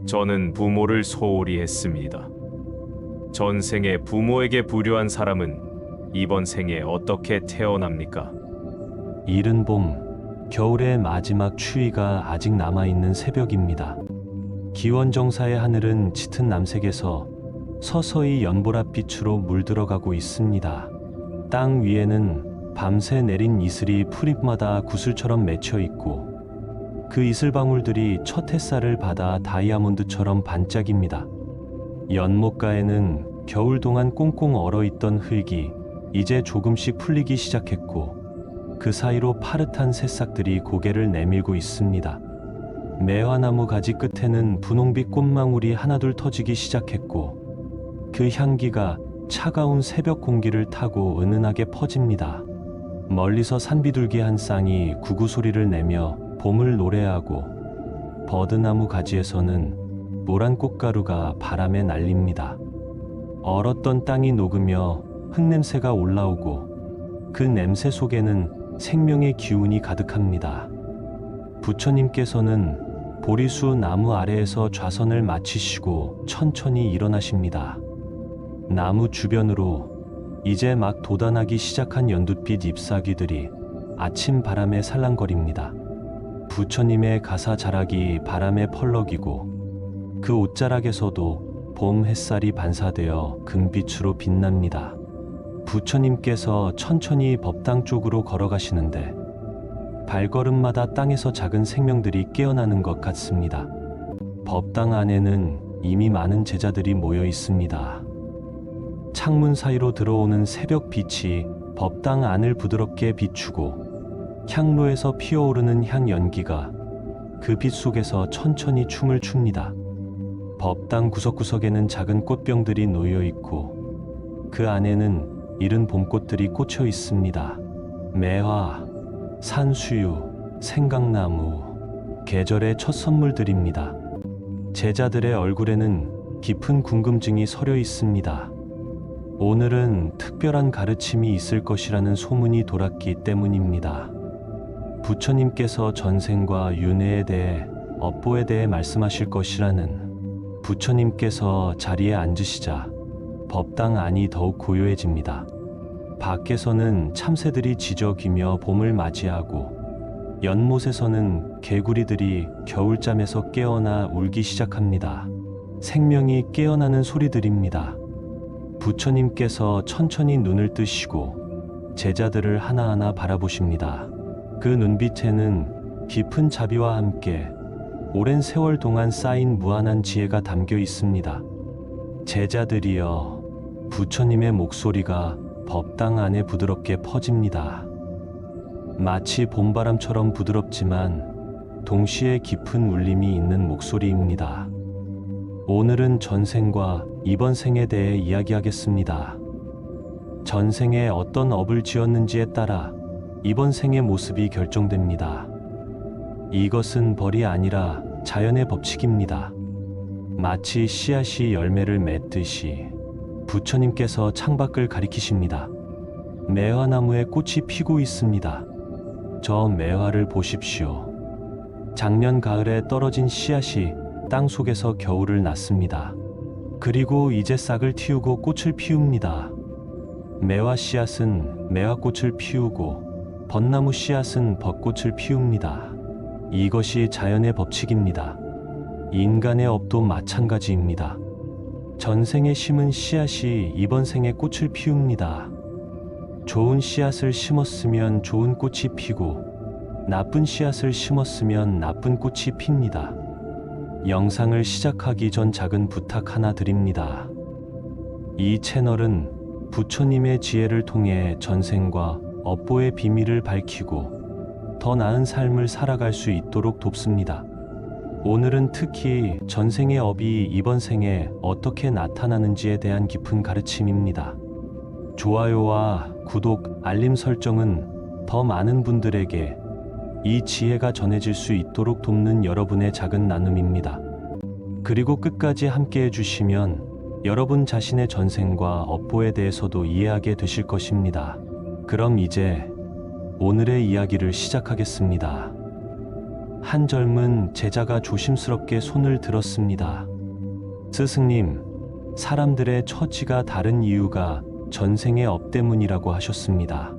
저는 부모를 소홀히 했습니다. 전생에 부모에게 불효한 사람은 이번 생에 어떻게 태어납니까? 이른 봄, 겨울의 마지막 추위가 아직 남아있는 새벽입니다. 기원정사의 하늘은 짙은 남색에서 서서히 연보랏빛으로 물들어가고 있습니다. 땅 위에는 밤새 내린 이슬이 풀잎마다 구슬처럼 맺혀 있고 그 이슬방울들이 첫 햇살을 받아 다이아몬드처럼 반짝입니다. 연못가에는 겨울 동안 꽁꽁 얼어있던 흙이 이제 조금씩 풀리기 시작했고 그 사이로 파릇한 새싹들이 고개를 내밀고 있습니다. 매화나무 가지 끝에는 분홍빛 꽃망울이 하나둘 터지기 시작했고 그 향기가 차가운 새벽 공기를 타고 은은하게 퍼집니다. 멀리서 산비둘기 한 쌍이 구구 소리를 내며 봄을 노래하고 버드나무 가지에서는 노란 꽃가루가 바람에 날립니다. 얼었던 땅이 녹으며 흙냄새가 올라오고 그 냄새 속에는 생명의 기운이 가득합니다. 부처님께서는 보리수 나무 아래에서 좌선을 마치시고 천천히 일어나십니다. 나무 주변으로 이제 막 돋아나기 시작한 연두빛 잎사귀들이 아침 바람에 살랑거립니다. 부처님의 가사 자락이 바람에 펄럭이고 그 옷자락에서도 봄 햇살이 반사되어 금빛으로 빛납니다. 부처님께서 천천히 법당 쪽으로 걸어가시는데 발걸음마다 땅에서 작은 생명들이 깨어나는 것 같습니다. 법당 안에는 이미 많은 제자들이 모여 있습니다. 창문 사이로 들어오는 새벽 빛이 법당 안을 부드럽게 비추고 향로에서 피어오르는 향 연기가 그 빛 속에서 천천히 춤을 춥니다. 법당 구석구석에는 작은 꽃병들이 놓여 있고 그 안에는 이른 봄꽃들이 꽂혀 있습니다. 매화, 산수유, 생강나무, 계절의 첫 선물들입니다. 제자들의 얼굴에는 깊은 궁금증이 서려 있습니다. 오늘은 특별한 가르침이 있을 것이라는 소문이 돌았기 때문입니다. 부처님께서 전생과 윤회에 대해, 업보에 대해 말씀하실 것이라는. 부처님께서 자리에 앉으시자 법당 안이 더욱 고요해집니다. 밖에서는 참새들이 지저귀며 봄을 맞이하고 연못에서는 개구리들이 겨울잠에서 깨어나 울기 시작합니다. 생명이 깨어나는 소리들입니다. 부처님께서 천천히 눈을 뜨시고 제자들을 하나하나 바라보십니다. 그 눈빛에는 깊은 자비와 함께 오랜 세월 동안 쌓인 무한한 지혜가 담겨 있습니다. 제자들이여, 부처님의 목소리가 법당 안에 부드럽게 퍼집니다. 마치 봄바람처럼 부드럽지만 동시에 깊은 울림이 있는 목소리입니다. 오늘은 전생과 이번 생에 대해 이야기하겠습니다. 전생에 어떤 업을 지었는지에 따라 이번 생의 모습이 결정됩니다. 이것은 벌이 아니라 자연의 법칙입니다. 마치 씨앗이 열매를 맺듯이 부처님께서 창밖을 가리키십니다. 매화나무에 꽃이 피고 있습니다. 저 매화를 보십시오. 작년 가을에 떨어진 씨앗이 땅 속에서 겨울을 낳습니다. 그리고 이제 싹을 틔우고 꽃을 피웁니다. 매화 씨앗은 매화꽃을 피우고 벚나무 씨앗은 벚꽃을 피웁니다. 이것이 자연의 법칙입니다. 인간의 업도 마찬가지입니다. 전생에 심은 씨앗이 이번 생에 꽃을 피웁니다. 좋은 씨앗을 심었으면 좋은 꽃이 피고 나쁜 씨앗을 심었으면 나쁜 꽃이 핍니다. 영상을 시작하기 전 작은 부탁 하나 드립니다. 이 채널은 부처님의 지혜를 통해 전생과 업보의 비밀을 밝히고 더 나은 삶을 살아갈 수 있도록 돕습니다. 오늘은 특히 전생의 업이 이번 생에 어떻게 나타나는지에 대한 깊은 가르침입니다. 좋아요와 구독, 알림 설정은 더 많은 분들에게 이 지혜가 전해질 수 있도록 돕는 여러분의 작은 나눔입니다. 그리고 끝까지 함께 해주시면 여러분 자신의 전생과 업보에 대해서도 이해하게 되실 것입니다. 그럼 이제 오늘의 이야기를 시작하겠습니다. 한 젊은 제자가 조심스럽게 손을 들었습니다. 스승님, 사람들의 처지가 다른 이유가 전생의 업 때문이라고 하셨습니다.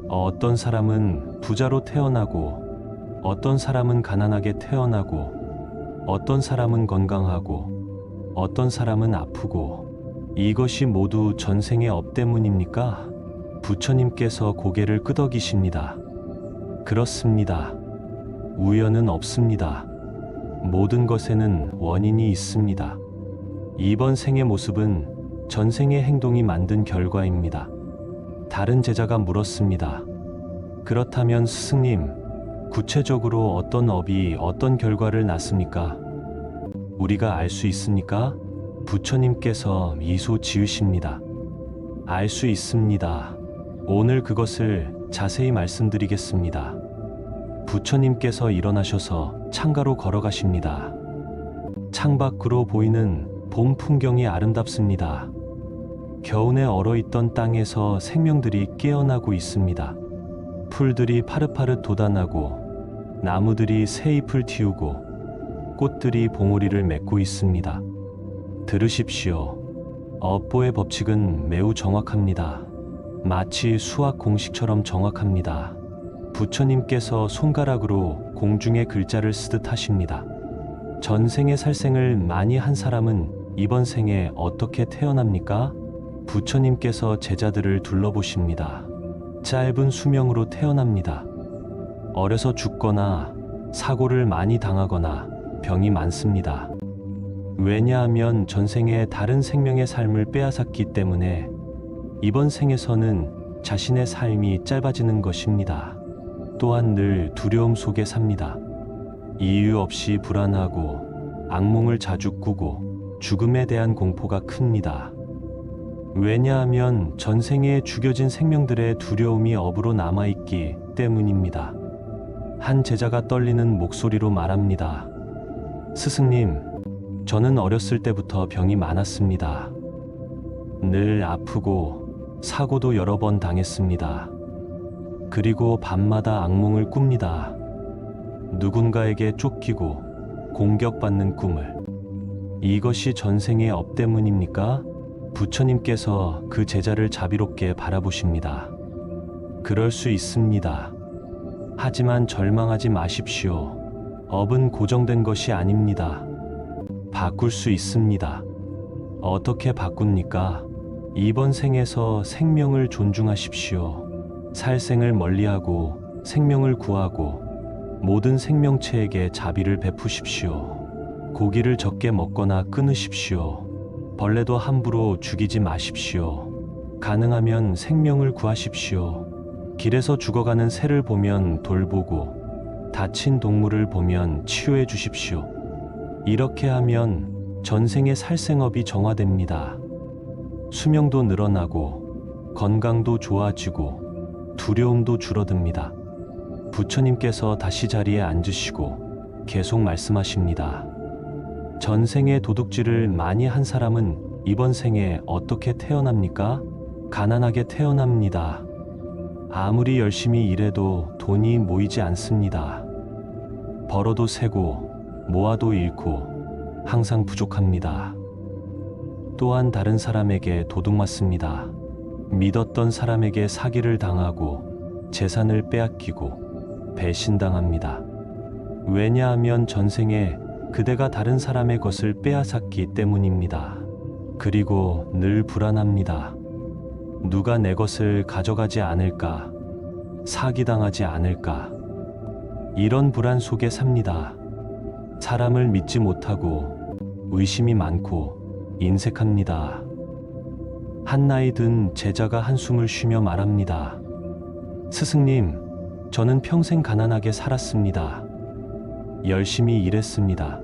어떤 사람은 부자로 태어나고, 어떤 사람은 가난하게 태어나고, 어떤 사람은 건강하고, 어떤 사람은 아프고, 이것이 모두 전생의 업 때문입니까? 부처님께서 고개를 끄덕이십니다. 그렇습니다. 우연은 없습니다. 모든 것에는 원인이 있습니다. 이번 생의 모습은 전생의 행동이 만든 결과입니다. 다른 제자가 물었습니다. 그렇다면 스승님, 구체적으로 어떤 업이 어떤 결과를 낳습니까? 우리가 알 수 있습니까? 부처님께서 미소 지으십니다. 알 수 있습니다. 오늘 그것을 자세히 말씀드리겠습니다. 부처님께서 일어나셔서 창가로 걸어가십니다. 창밖으로 보이는 봄 풍경이 아름답습니다. 겨우내 얼어있던 땅에서 생명들이 깨어나고 있습니다. 풀들이 파릇파릇 돋아나고 나무들이 새 잎을 틔우고 꽃들이 봉오리를 맺고 있습니다. 들으십시오. 업보의 법칙은 매우 정확합니다. 마치 수학 공식처럼 정확합니다. 부처님께서 손가락으로 공중의 글자를 쓰듯 하십니다. 전생의 살생을 많이 한 사람은 이번 생에 어떻게 태어납니까? 부처님께서 제자들을 둘러보십니다. 짧은 수명으로 태어납니다. 어려서 죽거나 사고를 많이 당하거나 병이 많습니다. 왜냐하면 전생에 다른 생명의 삶을 빼앗았기 때문에 이번 생에서는 자신의 삶이 짧아지는 것입니다. 또한 늘 두려움 속에 삽니다. 이유 없이 불안하고 악몽을 자주 꾸고 죽음에 대한 공포가 큽니다. 왜냐하면 전생에 죽여진 생명들의 두려움이 업으로 남아있기 때문입니다. 한 제자가 떨리는 목소리로 말합니다. 스승님, 저는 어렸을 때부터 병이 많았습니다. 늘 아프고 사고도 여러 번 당했습니다. 그리고 밤마다 악몽을 꿉니다. 누군가에게 쫓기고 공격받는 꿈을. 이것이 전생의 업 때문입니까? 부처님께서 그 제자를 자비롭게 바라보십니다. 그럴 수 있습니다. 하지만 절망하지 마십시오. 업은 고정된 것이 아닙니다. 바꿀 수 있습니다. 어떻게 바꿉니까? 이번 생에서 생명을 존중하십시오. 살생을 멀리하고 생명을 구하고 모든 생명체에게 자비를 베푸십시오. 고기를 적게 먹거나 끊으십시오. 벌레도 함부로 죽이지 마십시오. 가능하면 생명을 구하십시오. 길에서 죽어가는 새를 보면 돌보고 다친 동물을 보면 치유해 주십시오. 이렇게 하면 전생의 살생업이 정화됩니다. 수명도 늘어나고 건강도 좋아지고 두려움도 줄어듭니다. 부처님께서 다시 자리에 앉으시고 계속 말씀하십니다. 전생에 도둑질을 많이 한 사람은 이번 생에 어떻게 태어납니까? 가난하게 태어납니다. 아무리 열심히 일해도 돈이 모이지 않습니다. 벌어도 새고 모아도 잃고 항상 부족합니다. 또한 다른 사람에게 도둑맞습니다. 믿었던 사람에게 사기를 당하고 재산을 빼앗기고 배신당합니다. 왜냐하면 전생에 그대가 다른 사람의 것을 빼앗았기 때문입니다. 그리고 늘 불안합니다. 누가 내 것을 가져가지 않을까? 사기당하지 않을까? 이런 불안 속에 삽니다. 사람을 믿지 못하고 의심이 많고 인색합니다. 한 나이 든 제자가 한숨을 쉬며 말합니다. 스승님, 저는 평생 가난하게 살았습니다. 열심히 일했습니다.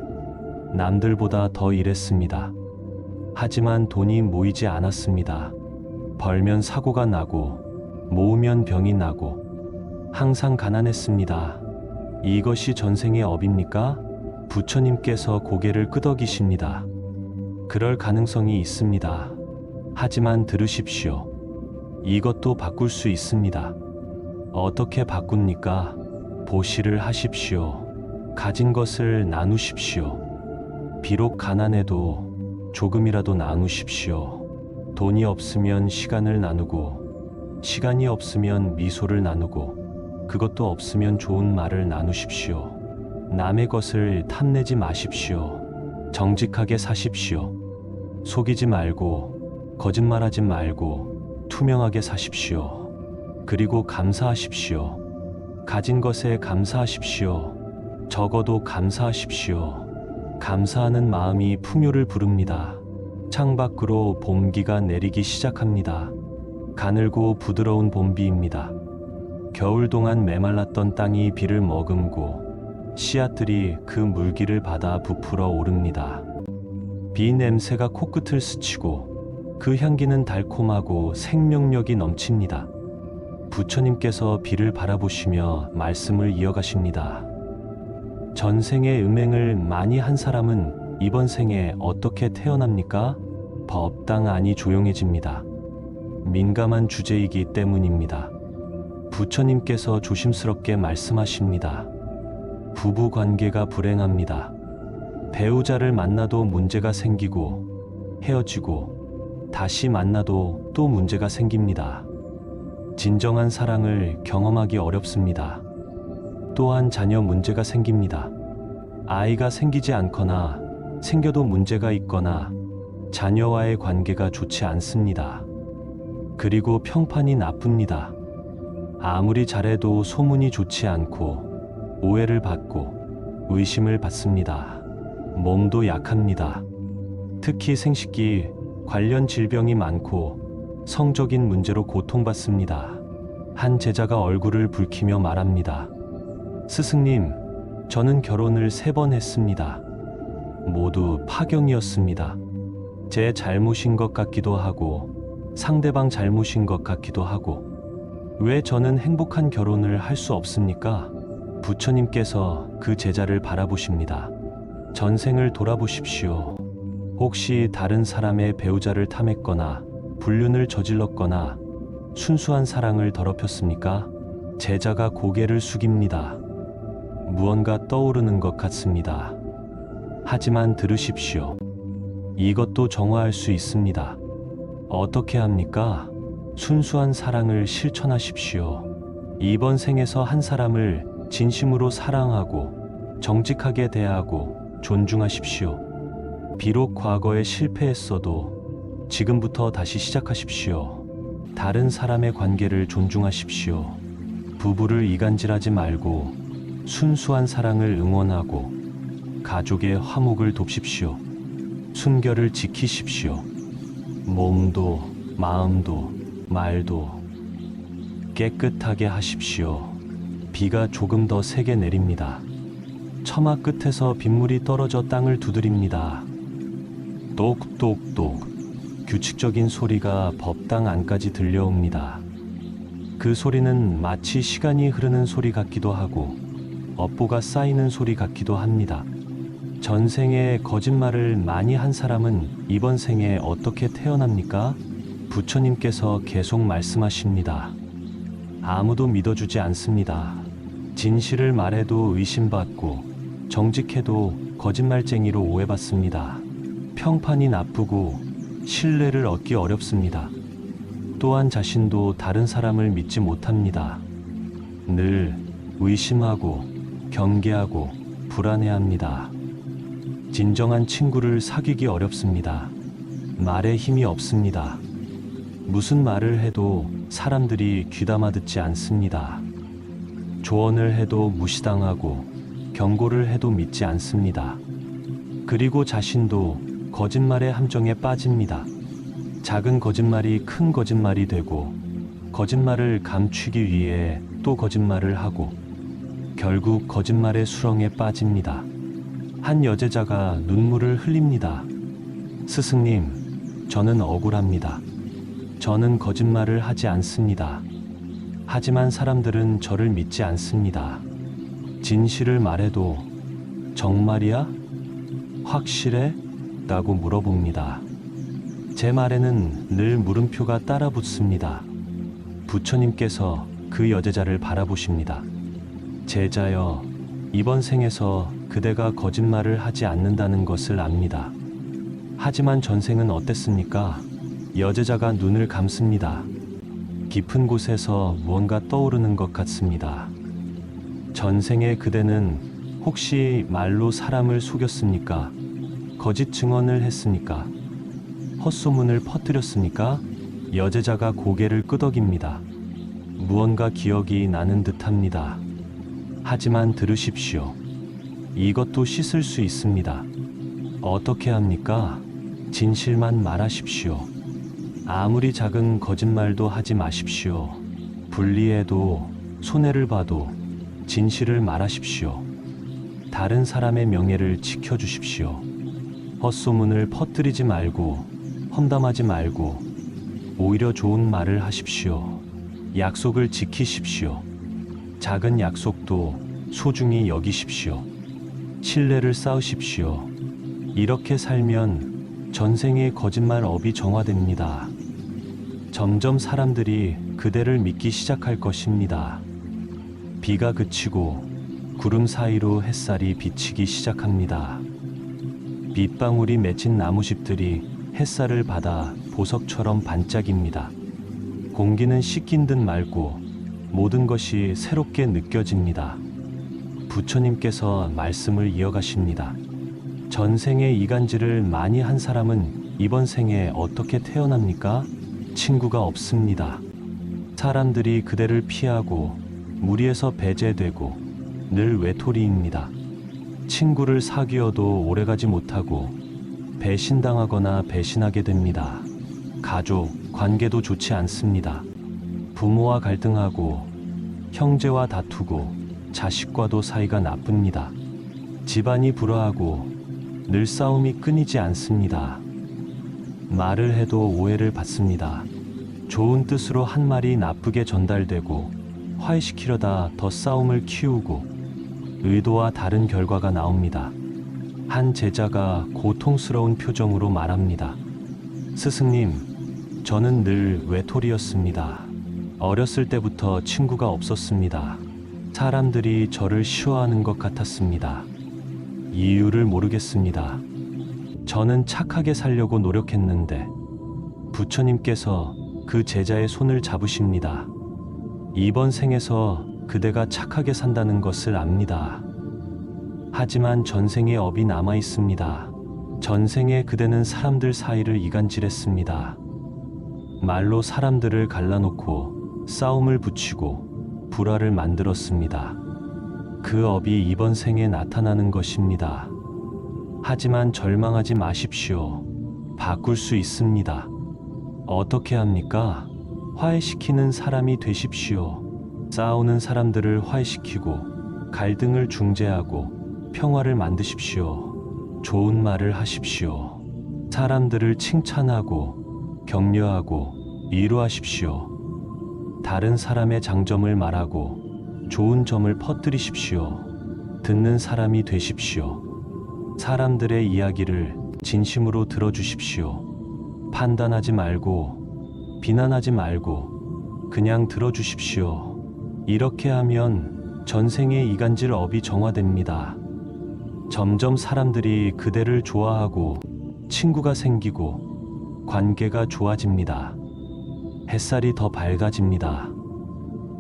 남들보다 더 일했습니다. 하지만 돈이 모이지 않았습니다. 벌면 사고가 나고 모으면 병이 나고 항상 가난했습니다. 이것이 전생의 업입니까? 부처님께서 고개를 끄덕이십니다. 그럴 가능성이 있습니다. 하지만 들으십시오. 이것도 바꿀 수 있습니다. 어떻게 바꿉니까? 보시를 하십시오. 가진 것을 나누십시오. 비록 가난해도 조금이라도 나누십시오. 돈이 없으면 시간을 나누고, 시간이 없으면 미소를 나누고, 그것도 없으면 좋은 말을 나누십시오. 남의 것을 탐내지 마십시오. 정직하게 사십시오. 속이지 말고, 거짓말하지 말고, 투명하게 사십시오. 그리고 감사하십시오. 가진 것에 감사하십시오. 적어도 감사하십시오. 감사하는 마음이 풍요를 부릅니다. 창밖으로 봄비가 내리기 시작합니다. 가늘고 부드러운 봄비입니다. 겨울 동안 메말랐던 땅이 비를 머금고 씨앗들이 그 물기를 받아 부풀어 오릅니다. 비 냄새가 코끝을 스치고 그 향기는 달콤하고 생명력이 넘칩니다. 부처님께서 비를 바라보시며 말씀을 이어가십니다. 전생의 음행을 많이 한 사람은 이번 생에 어떻게 태어납니까? 법당 안이 조용해집니다. 민감한 주제이기 때문입니다. 부처님께서 조심스럽게 말씀하십니다. 부부 관계가 불행합니다. 배우자를 만나도 문제가 생기고 헤어지고 다시 만나도 또 문제가 생깁니다. 진정한 사랑을 경험하기 어렵습니다. 또한 자녀 문제가 생깁니다. 아이가 생기지 않거나 생겨도 문제가 있거나 자녀와의 관계가 좋지 않습니다. 그리고 평판이 나쁩니다. 아무리 잘해도 소문이 좋지 않고 오해를 받고 의심을 받습니다. 몸도 약합니다. 특히 생식기 관련 질병이 많고 성적인 문제로 고통받습니다. 한 제자가 얼굴을 붉히며 말합니다. 스승님, 저는 결혼을 3번 했습니다. 모두 파경이었습니다. 제 잘못인 것 같기도 하고 상대방 잘못인 것 같기도 하고 왜 저는 행복한 결혼을 할 수 없습니까? 부처님께서 그 제자를 바라보십니다. 전생을 돌아보십시오. 혹시 다른 사람의 배우자를 탐했거나 불륜을 저질렀거나 순수한 사랑을 더럽혔습니까? 제자가 고개를 숙입니다. 무언가 떠오르는 것 같습니다. 하지만 들으십시오. 이것도 정화할 수 있습니다. 어떻게 합니까? 순수한 사랑을 실천하십시오. 이번 생에서 한 사람을 진심으로 사랑하고 정직하게 대하고 존중하십시오. 비록 과거에 실패했어도 지금부터 다시 시작하십시오. 다른 사람의 관계를 존중하십시오. 부부를 이간질하지 말고 순수한 사랑을 응원하고 가족의 화목을 돕십시오. 순결을 지키십시오. 몸도 마음도 말도 깨끗하게 하십시오. 비가 조금 더 세게 내립니다. 처마 끝에서 빗물이 떨어져 땅을 두드립니다. 똑똑똑 규칙적인 소리가 법당 안까지 들려옵니다. 그 소리는 마치 시간이 흐르는 소리 같기도 하고 업보가 쌓이는 소리 같기도 합니다. 전생에 거짓말을 많이 한 사람은 이번 생에 어떻게 태어납니까? 부처님께서 계속 말씀하십니다. 아무도 믿어주지 않습니다. 진실을 말해도 의심받고 정직해도 거짓말쟁이로 오해받습니다. 평판이 나쁘고 신뢰를 얻기 어렵습니다. 또한 자신도 다른 사람을 믿지 못합니다. 늘 의심하고 경계하고 불안해합니다. 진정한 친구를 사귀기 어렵습니다. 말에 힘이 없습니다. 무슨 말을 해도 사람들이 귀담아 듣지 않습니다. 조언을 해도 무시당하고 경고를 해도 믿지 않습니다. 그리고 자신도 거짓말의 함정에 빠집니다. 작은 거짓말이 큰 거짓말이 되고 거짓말을 감추기 위해 또 거짓말을 하고 결국 거짓말의 수렁에 빠집니다. 한 여제자가 눈물을 흘립니다. 스승님, 저는 억울합니다. 저는 거짓말을 하지 않습니다. 하지만 사람들은 저를 믿지 않습니다. 진실을 말해도 정말이야? 확실해? 라고 물어봅니다. 제 말에는 늘 물음표가 따라 붙습니다. 부처님께서 그 여제자를 바라보십니다. 제자여, 이번 생에서 그대가 거짓말을 하지 않는다는 것을 압니다. 하지만 전생은 어땠습니까? 여제자가 눈을 감습니다. 깊은 곳에서 무언가 떠오르는 것 같습니다. 전생에 그대는 혹시 말로 사람을 속였습니까? 거짓 증언을 했습니까? 헛소문을 퍼뜨렸습니까? 여제자가 고개를 끄덕입니다. 무언가 기억이 나는 듯합니다. 하지만 들으십시오. 이것도 씻을 수 있습니다. 어떻게 합니까? 진실만 말하십시오. 아무리 작은 거짓말도 하지 마십시오. 불리해도 손해를 봐도 진실을 말하십시오. 다른 사람의 명예를 지켜주십시오. 헛소문을 퍼뜨리지 말고 험담하지 말고 오히려 좋은 말을 하십시오. 약속을 지키십시오. 작은 약속도 소중히 여기십시오. 신뢰를 쌓으십시오. 이렇게 살면 전생의 거짓말 업이 정화됩니다. 점점 사람들이 그대를 믿기 시작할 것입니다. 비가 그치고 구름 사이로 햇살이 비치기 시작합니다. 빗방울이 맺힌 나무잎들이 햇살을 받아 보석처럼 반짝입니다. 공기는 씻긴 듯 맑고 모든 것이 새롭게 느껴집니다. 부처님께서 말씀을 이어가십니다. 전생에 이간질을 많이 한 사람은 이번 생에 어떻게 태어납니까? 친구가 없습니다. 사람들이 그대를 피하고 무리에서 배제되고 늘 외톨이입니다. 친구를 사귀어도 오래가지 못하고 배신당하거나 배신하게 됩니다. 가족, 관계도 좋지 않습니다. 부모와 갈등하고 형제와 다투고 자식과도 사이가 나쁩니다. 집안이 불화하고 늘 싸움이 끊이지 않습니다. 말을 해도 오해를 받습니다. 좋은 뜻으로 한 말이 나쁘게 전달되고 화해시키려다 더 싸움을 키우고 의도와 다른 결과가 나옵니다. 한 제자가 고통스러운 표정으로 말합니다. 스승님, 저는 늘 외톨이였습니다. 어렸을 때부터 친구가 없었습니다. 사람들이 저를 싫어하는 것 같았습니다. 이유를 모르겠습니다. 저는 착하게 살려고 노력했는데 부처님께서 그 제자의 손을 잡으십니다. 이번 생에서 그대가 착하게 산다는 것을 압니다. 하지만 전생의 업이 남아 있습니다. 전생에 그대는 사람들 사이를 이간질했습니다. 말로 사람들을 갈라놓고 싸움을 붙이고 불화를 만들었습니다. 그 업이 이번 생에 나타나는 것입니다. 하지만 절망하지 마십시오. 바꿀 수 있습니다. 어떻게 합니까? 화해시키는 사람이 되십시오. 싸우는 사람들을 화해시키고 갈등을 중재하고 평화를 만드십시오. 좋은 말을 하십시오. 사람들을 칭찬하고 격려하고 위로하십시오. 다른 사람의 장점을 말하고 좋은 점을 퍼뜨리십시오. 듣는 사람이 되십시오. 사람들의 이야기를 진심으로 들어주십시오. 판단하지 말고 비난하지 말고 그냥 들어주십시오. 이렇게 하면 전생의 이간질 업이 정화됩니다. 점점 사람들이 그대를 좋아하고 친구가 생기고 관계가 좋아집니다. 햇살이 더 밝아집니다.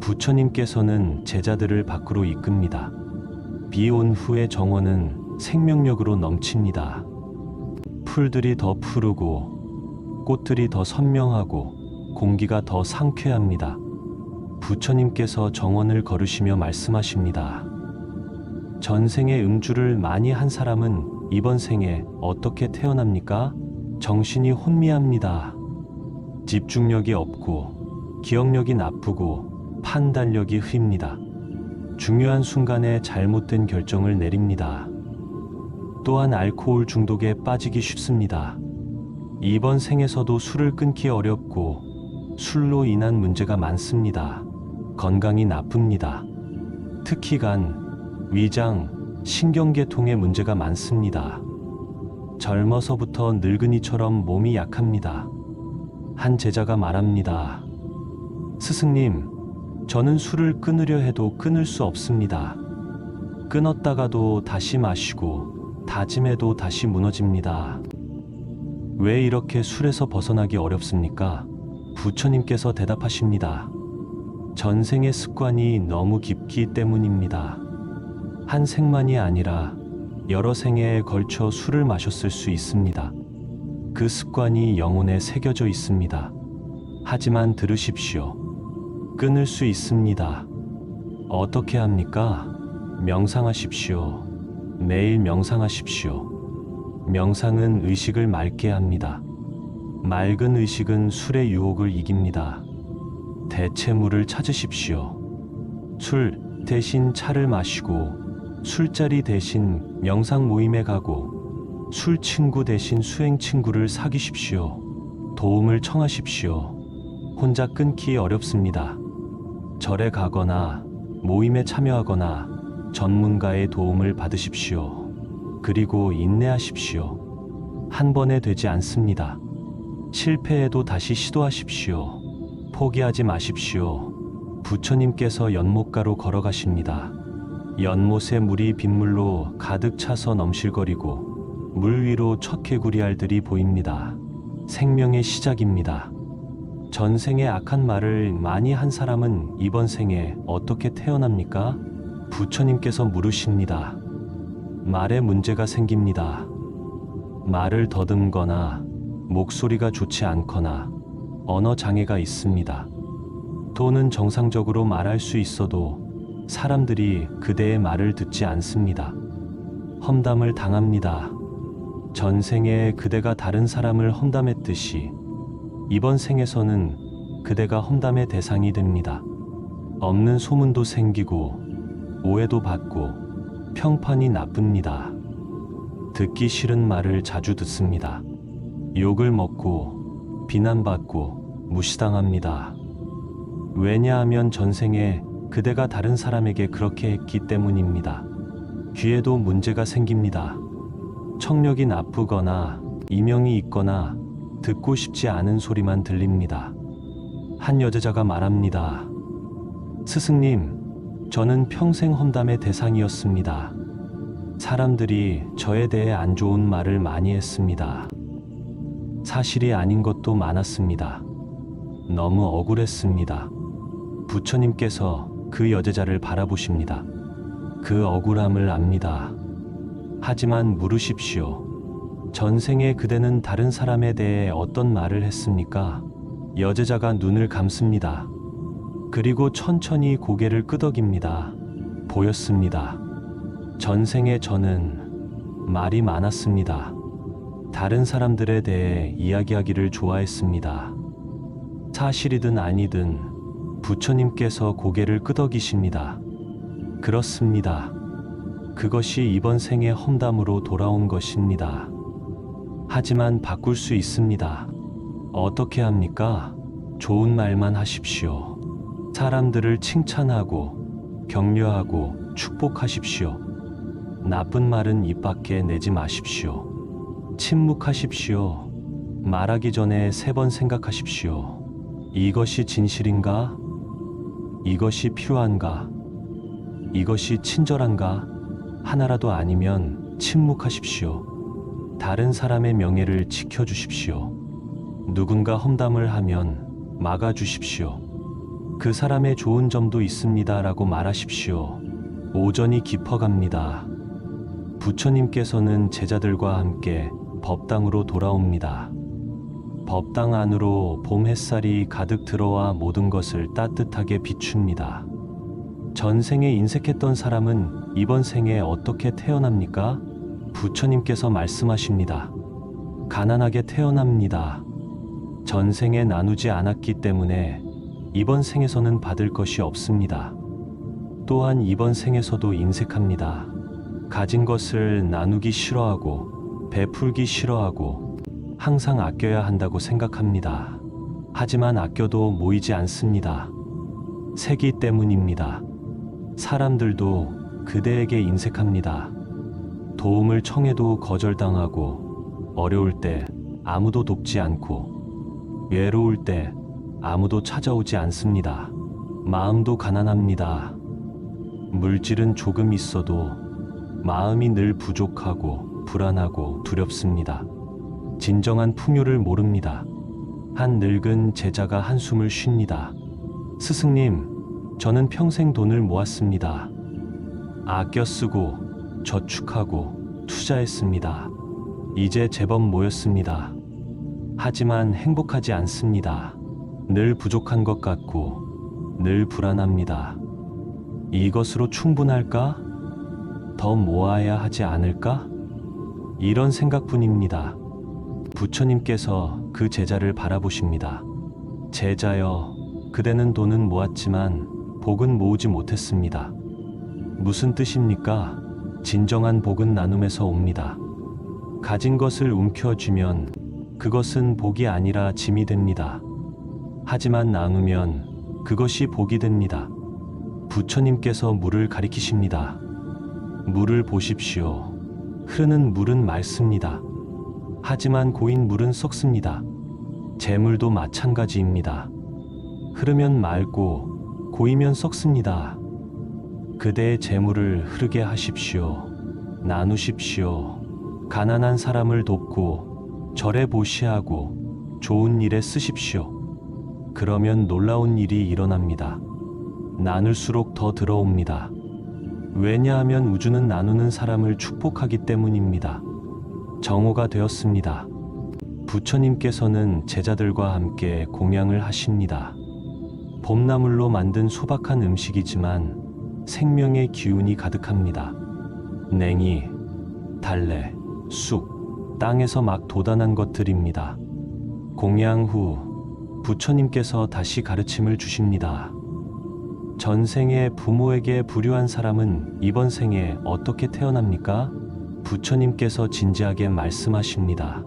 부처님께서는 제자들을 밖으로 이끕니다. 비 온 후의 정원은 생명력으로 넘칩니다. 풀들이 더 푸르고 꽃들이 더 선명하고 공기가 더 상쾌합니다. 부처님께서 정원을 걸으시며 말씀하십니다. 전생에 음주를 많이 한 사람은 이번 생에 어떻게 태어납니까? 정신이 혼미합니다. 집중력이 없고 기억력이 나쁘고 판단력이 흐립니다. 중요한 순간에 잘못된 결정을 내립니다. 또한 알코올 중독에 빠지기 쉽습니다. 이번 생에서도 술을 끊기 어렵고 술로 인한 문제가 많습니다. 건강이 나쁩니다. 특히 간, 위장, 신경계통에 문제가 많습니다. 젊어서부터 늙은이처럼 몸이 약합니다. 한 제자가 말합니다. 스승님, 저는 술을 끊으려 해도 끊을 수 없습니다. 끊었다가도 다시 마시고 다짐해도 다시 무너집니다. 왜 이렇게 술에서 벗어나기 어렵습니까? 부처님께서 대답하십니다. 전생의 습관이 너무 깊기 때문입니다. 한 생만이 아니라 여러 생애에 걸쳐 술을 마셨을 수 있습니다. 그 습관이 영혼에 새겨져 있습니다. 하지만 들으십시오. 끊을 수 있습니다. 어떻게 합니까? 명상하십시오. 매일 명상하십시오. 명상은 의식을 맑게 합니다. 맑은 의식은 술의 유혹을 이깁니다. 대체물을 찾으십시오. 술 대신 차를 마시고, 술자리 대신 명상 모임에 가고, 술 친구 대신 수행 친구를 사귀십시오. 도움을 청하십시오. 혼자 끊기 어렵습니다. 절에 가거나 모임에 참여하거나 전문가의 도움을 받으십시오. 그리고 인내하십시오. 한 번에 되지 않습니다. 실패해도 다시 시도하십시오. 포기하지 마십시오. 부처님께서 연못가로 걸어가십니다. 연못에 물이 빗물로 가득 차서 넘실거리고 물 위로 첫 개구리알들이 보입니다. 생명의 시작입니다. 전생에 악한 말을 많이 한 사람은 이번 생에 어떻게 태어납니까? 부처님께서 물으십니다. 말에 문제가 생깁니다. 말을 더듬거나 목소리가 좋지 않거나 언어 장애가 있습니다. 또는 정상적으로 말할 수 있어도 사람들이 그대의 말을 듣지 않습니다. 험담을 당합니다. 전생에 그대가 다른 사람을 험담했듯이 이번 생에서는 그대가 험담의 대상이 됩니다. 없는 소문도 생기고 오해도 받고 평판이 나쁩니다. 듣기 싫은 말을 자주 듣습니다. 욕을 먹고 비난받고 무시당합니다. 왜냐하면 전생에 그대가 다른 사람에게 그렇게 했기 때문입니다. 귀에도 문제가 생깁니다. 청력이 나쁘거나 이명이 있거나 듣고 싶지 않은 소리만 들립니다. 한 여제자가 말합니다. 스승님, 저는 평생 험담의 대상이었습니다. 사람들이 저에 대해 안 좋은 말을 많이 했습니다. 사실이 아닌 것도 많았습니다. 너무 억울했습니다. 부처님께서 그 여제자를 바라보십니다. 그 억울함을 압니다. 하지만 물으십시오. 전생에 그대는 다른 사람에 대해 어떤 말을 했습니까? 여제자가 눈을 감습니다. 그리고 천천히 고개를 끄덕입니다. 보였습니다. 전생에 저는 말이 많았습니다. 다른 사람들에 대해 이야기하기를 좋아했습니다. 사실이든 아니든 부처님께서 고개를 끄덕이십니다. 그렇습니다. 그것이 이번 생의 험담으로 돌아온 것입니다. 하지만 바꿀 수 있습니다. 어떻게 합니까? 좋은 말만 하십시오. 사람들을 칭찬하고 격려하고 축복하십시오. 나쁜 말은 입 밖에 내지 마십시오. 침묵하십시오. 말하기 전에 3번 생각하십시오. 이것이 진실인가? 이것이 필요한가? 이것이 친절한가? 하나라도 아니면 침묵하십시오. 다른 사람의 명예를 지켜주십시오. 누군가 험담을 하면 막아주십시오. 그 사람의 좋은 점도 있습니다 라고 말하십시오. 오전이 깊어갑니다. 부처님께서는 제자들과 함께 법당으로 돌아옵니다. 법당 안으로 봄 햇살이 가득 들어와 모든 것을 따뜻하게 비춥니다. 전생에 인색했던 사람은 이번 생에 어떻게 태어납니까? 부처님께서 말씀하십니다. 가난하게 태어납니다. 전생에 나누지 않았기 때문에 이번 생에서는 받을 것이 없습니다. 또한 이번 생에서도 인색합니다. 가진 것을 나누기 싫어하고 베풀기 싫어하고 항상 아껴야 한다고 생각합니다. 하지만 아껴도 모이지 않습니다. 세기 때문입니다. 사람들도 그대에게 인색합니다. 도움을 청해도 거절당하고 어려울 때 아무도 돕지 않고 외로울 때 아무도 찾아오지 않습니다. 마음도 가난합니다. 물질은 조금 있어도 마음이 늘 부족하고 불안하고 두렵습니다. 진정한 풍요를 모릅니다. 한 늙은 제자가 한숨을 쉽니다. 스승님, 저는 평생 돈을 모았습니다. 아껴 쓰고 저축하고 투자했습니다. 이제 제법 모였습니다. 하지만 행복하지 않습니다. 늘 부족한 것 같고 늘 불안합니다. 이것으로 충분할까? 더 모아야 하지 않을까? 이런 생각뿐입니다. 부처님께서 그 제자를 바라보십니다. 제자여, 그대는 돈은 모았지만 복은 모으지 못했습니다. 무슨 뜻입니까? 진정한 복은 나눔에서 옵니다. 가진 것을 움켜쥐면 그것은 복이 아니라 짐이 됩니다. 하지만 나누면 그것이 복이 됩니다. 부처님께서 물을 가리키십니다. 물을 보십시오. 흐르는 물은 맑습니다. 하지만 고인 물은 썩습니다. 재물도 마찬가지입니다. 흐르면 맑고 고이면 썩습니다. 그대의 재물을 흐르게 하십시오. 나누십시오. 가난한 사람을 돕고 절에 보시하고 좋은 일에 쓰십시오. 그러면 놀라운 일이 일어납니다. 나눌수록 더 들어옵니다. 왜냐하면 우주는 나누는 사람을 축복하기 때문입니다. 정오가 되었습니다. 부처님께서는 제자들과 함께 공양을 하십니다. 봄나물로 만든 소박한 음식이지만 생명의 기운이 가득합니다. 냉이, 달래, 쑥, 땅에서 막 돋아난 것들입니다. 공양 후 부처님께서 다시 가르침을 주십니다. 전생에 부모에게 불효한 사람은 이번 생에 어떻게 태어납니까? 부처님께서 진지하게 말씀하십니다.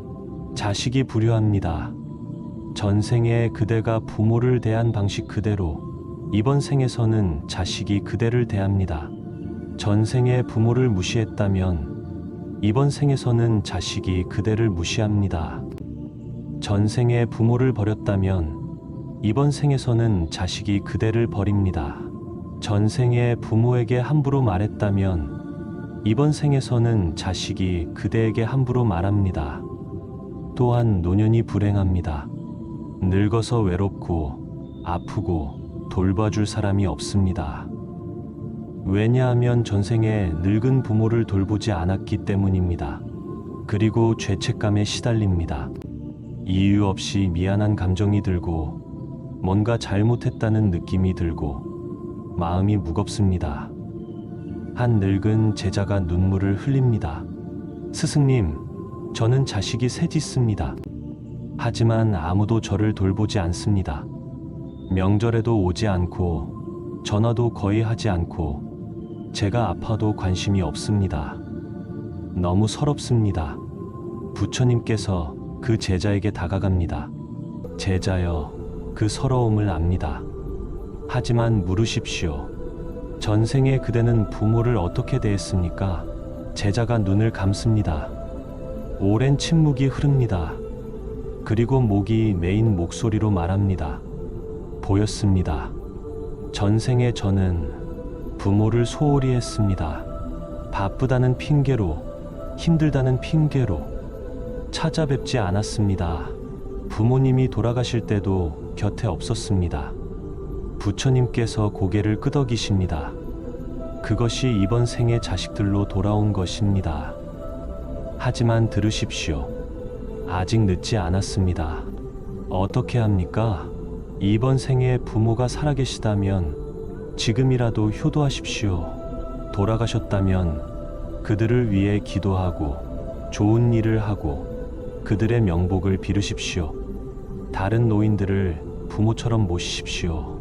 자식이 불효합니다. 전생에 그대가 부모를 대한 방식 그대로 이번 생에서는 자식이 그대를 대합니다. 전생에 부모를 무시했다면 이번 생에서는 자식이 그대를 무시합니다. 전생에 부모를 버렸다면 이번 생에서는 자식이 그대를 버립니다. 전생에 부모에게 함부로 말했다면 이번 생에서는 자식이 그대에게 함부로 말합니다. 또한 노년이 불행합니다. 늙어서 외롭고 아프고 돌봐줄 사람이 없습니다. 왜냐하면 전생에 늙은 부모를 돌보지 않았기 때문입니다. 그리고 죄책감에 시달립니다. 이유 없이 미안한 감정이 들고 뭔가 잘못했다는 느낌이 들고 마음이 무겁습니다. 한 늙은 제자가 눈물을 흘립니다. 스승님, 저는 자식이 셋 있습니다. 하지만 아무도 저를 돌보지 않습니다. 명절에도 오지 않고 전화도 거의 하지 않고 제가 아파도 관심이 없습니다. 너무 서럽습니다. 부처님께서 그 제자에게 다가갑니다. 제자여, 그 서러움을 압니다. 하지만 물으십시오. 전생에 그대는 부모를 어떻게 대했습니까? 제자가 눈을 감습니다. 오랜 침묵이 흐릅니다. 그리고 목이 메인 목소리로 말합니다. 보였습니다. 전생에 저는 부모를 소홀히 했습니다. 바쁘다는 핑계로, 힘들다는 핑계로 찾아뵙지 않았습니다. 부모님이 돌아가실 때도 곁에 없었습니다. 부처님께서 고개를 끄덕이십니다. 그것이 이번 생의 자식들로 돌아온 것입니다. 하지만 들으십시오. 아직 늦지 않았습니다. 어떻게 합니까? 이번 생에 부모가 살아계시다면 지금이라도 효도하십시오. 돌아가셨다면 그들을 위해 기도하고 좋은 일을 하고 그들의 명복을 비르십시오. 다른 노인들을 부모처럼 모시십시오.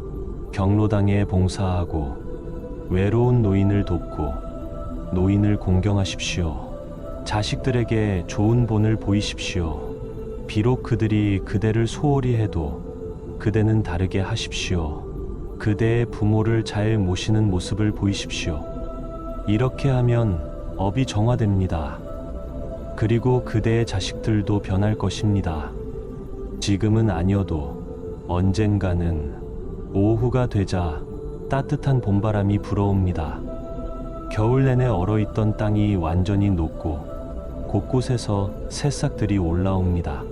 경로당에 봉사하고 외로운 노인을 돕고 노인을 공경하십시오. 자식들에게 좋은 본을 보이십시오. 비록 그들이 그대를 소홀히 해도 그대는 다르게 하십시오. 그대의 부모를 잘 모시는 모습을 보이십시오. 이렇게 하면 업이 정화됩니다. 그리고 그대의 자식들도 변할 것입니다. 지금은 아니어도 언젠가는 오후가 되자 따뜻한 봄바람이 불어옵니다. 겨울 내내 얼어있던 땅이 완전히 녹고 곳곳에서 새싹들이 올라옵니다.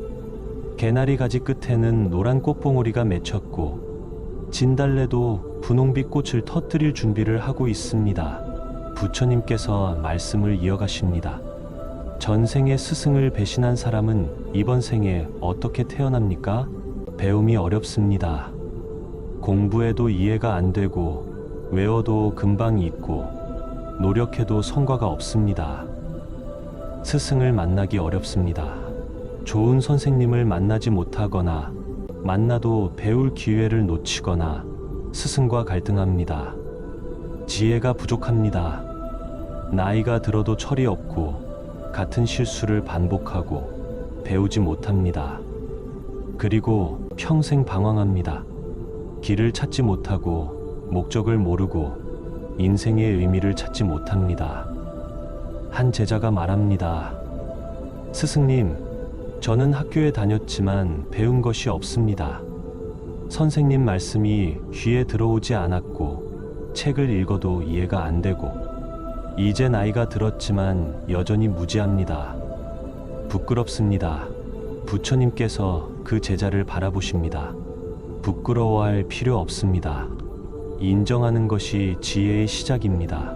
개나리 가지 끝에는 노란 꽃봉오리가 맺혔고 진달래도 분홍빛 꽃을 터뜨릴 준비를 하고 있습니다. 부처님께서 말씀을 이어가십니다. 전생에 스승을 배신한 사람은 이번 생에 어떻게 태어납니까? 배움이 어렵습니다. 공부해도 이해가 안 되고 외워도 금방 잊고 노력해도 성과가 없습니다. 스승을 만나기 어렵습니다. 좋은 선생님을 만나지 못하거나 만나도 배울 기회를 놓치거나 스승과 갈등합니다. 지혜가 부족합니다. 나이가 들어도 철이 없고 같은 실수를 반복하고 배우지 못합니다. 그리고 평생 방황합니다. 길을 찾지 못하고 목적을 모르고 인생의 의미를 찾지 못합니다. 한 제자가 말합니다. 스승님, 저는 학교에 다녔지만 배운 것이 없습니다. 선생님 말씀이 귀에 들어오지 않았고 책을 읽어도 이해가 안 되고 이제 나이가 들었지만 여전히 무지합니다. 부끄럽습니다. 부처님께서 그 제자를 바라보십니다. 부끄러워할 필요 없습니다. 인정하는 것이 지혜의 시작입니다.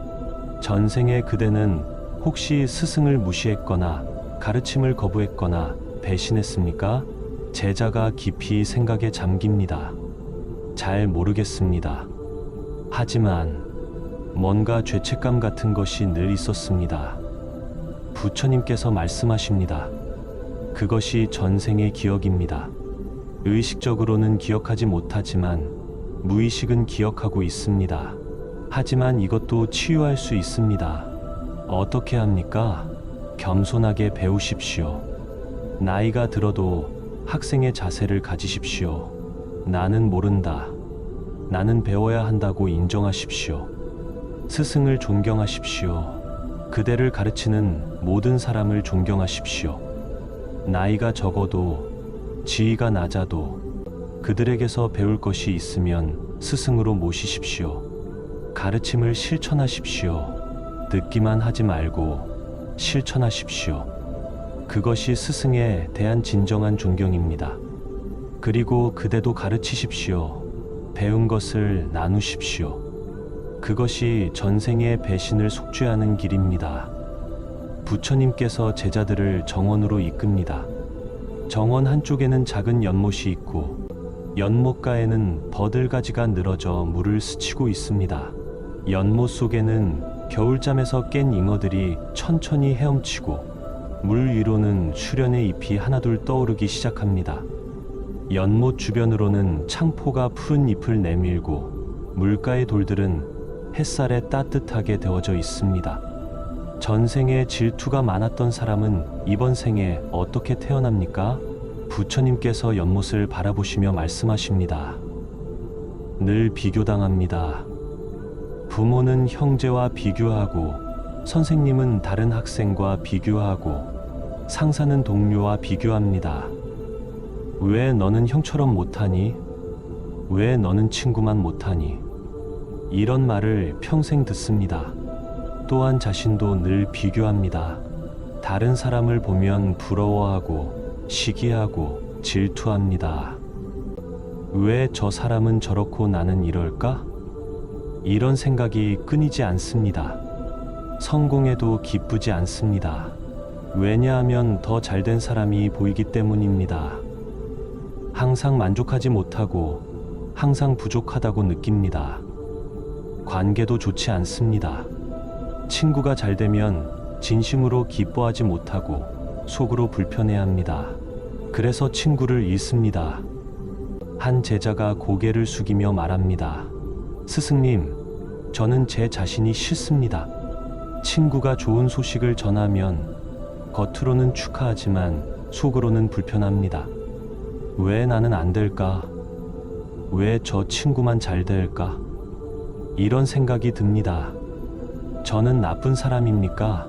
전생에 그대는 혹시 스승을 무시했거나 가르침을 거부했거나 배신했습니까? 제자가 깊이 생각에 잠깁니다. 잘 모르겠습니다. 하지만 뭔가 죄책감 같은 것이 늘 있었습니다. 부처님께서 말씀하십니다. 그것이 전생의 기억입니다. 의식적으로는 기억하지 못하지만 무의식은 기억하고 있습니다. 하지만 이것도 치유할 수 있습니다. 어떻게 합니까? 겸손하게 배우십시오. 나이가 들어도 학생의 자세를 가지십시오. 나는 모른다. 나는 배워야 한다고 인정하십시오. 스승을 존경하십시오. 그대를 가르치는 모든 사람을 존경하십시오. 나이가 적어도 지위가 낮아도 그들에게서 배울 것이 있으면 스승으로 모시십시오. 가르침을 실천하십시오. 듣기만 하지 말고 실천하십시오. 그것이 스승에 대한 진정한 존경입니다. 그리고 그대도 가르치십시오. 배운 것을 나누십시오. 그것이 전생의 배신을 속죄하는 길입니다. 부처님께서 제자들을 정원으로 이끕니다. 정원 한쪽에는 작은 연못이 있고 연못가에는 버들가지가 늘어져 물을 스치고 있습니다. 연못 속에는 겨울잠에서 깬 잉어들이 천천히 헤엄치고 물 위로는 수련의 잎이 하나둘 떠오르기 시작합니다. 연못 주변으로는 창포가 푸른 잎을 내밀고 물가의 돌들은 햇살에 따뜻하게 데워져 있습니다. 전생에 질투가 많았던 사람은 이번 생에 어떻게 태어납니까? 부처님께서 연못을 바라보시며 말씀하십니다. 늘 비교당합니다. 부모는 형제와 비교하고 선생님은 다른 학생과 비교하고 상사는 동료와 비교합니다. 왜 너는 형처럼 못하니? 왜 너는 친구만 못하니? 이런 말을 평생 듣습니다. 또한 자신도 늘 비교합니다. 다른 사람을 보면 부러워하고 시기하고 질투합니다. 왜 저 사람은 저렇고 나는 이럴까? 이런 생각이 끊이지 않습니다. 성공해도 기쁘지 않습니다. 왜냐하면 더 잘된 사람이 보이기 때문입니다. 항상 만족하지 못하고 항상 부족하다고 느낍니다. 관계도 좋지 않습니다. 친구가 잘 되면 진심으로 기뻐하지 못하고 속으로 불편해합니다. 그래서 친구를 잃습니다. 한 제자가 고개를 숙이며 말합니다. 스승님, 저는 제 자신이 싫습니다. 친구가 좋은 소식을 전하면 겉으로는 축하하지만 속으로는 불편합니다. 왜 나는 안 될까? 왜 저 친구만 잘 될까? 이런 생각이 듭니다. 저는 나쁜 사람입니까?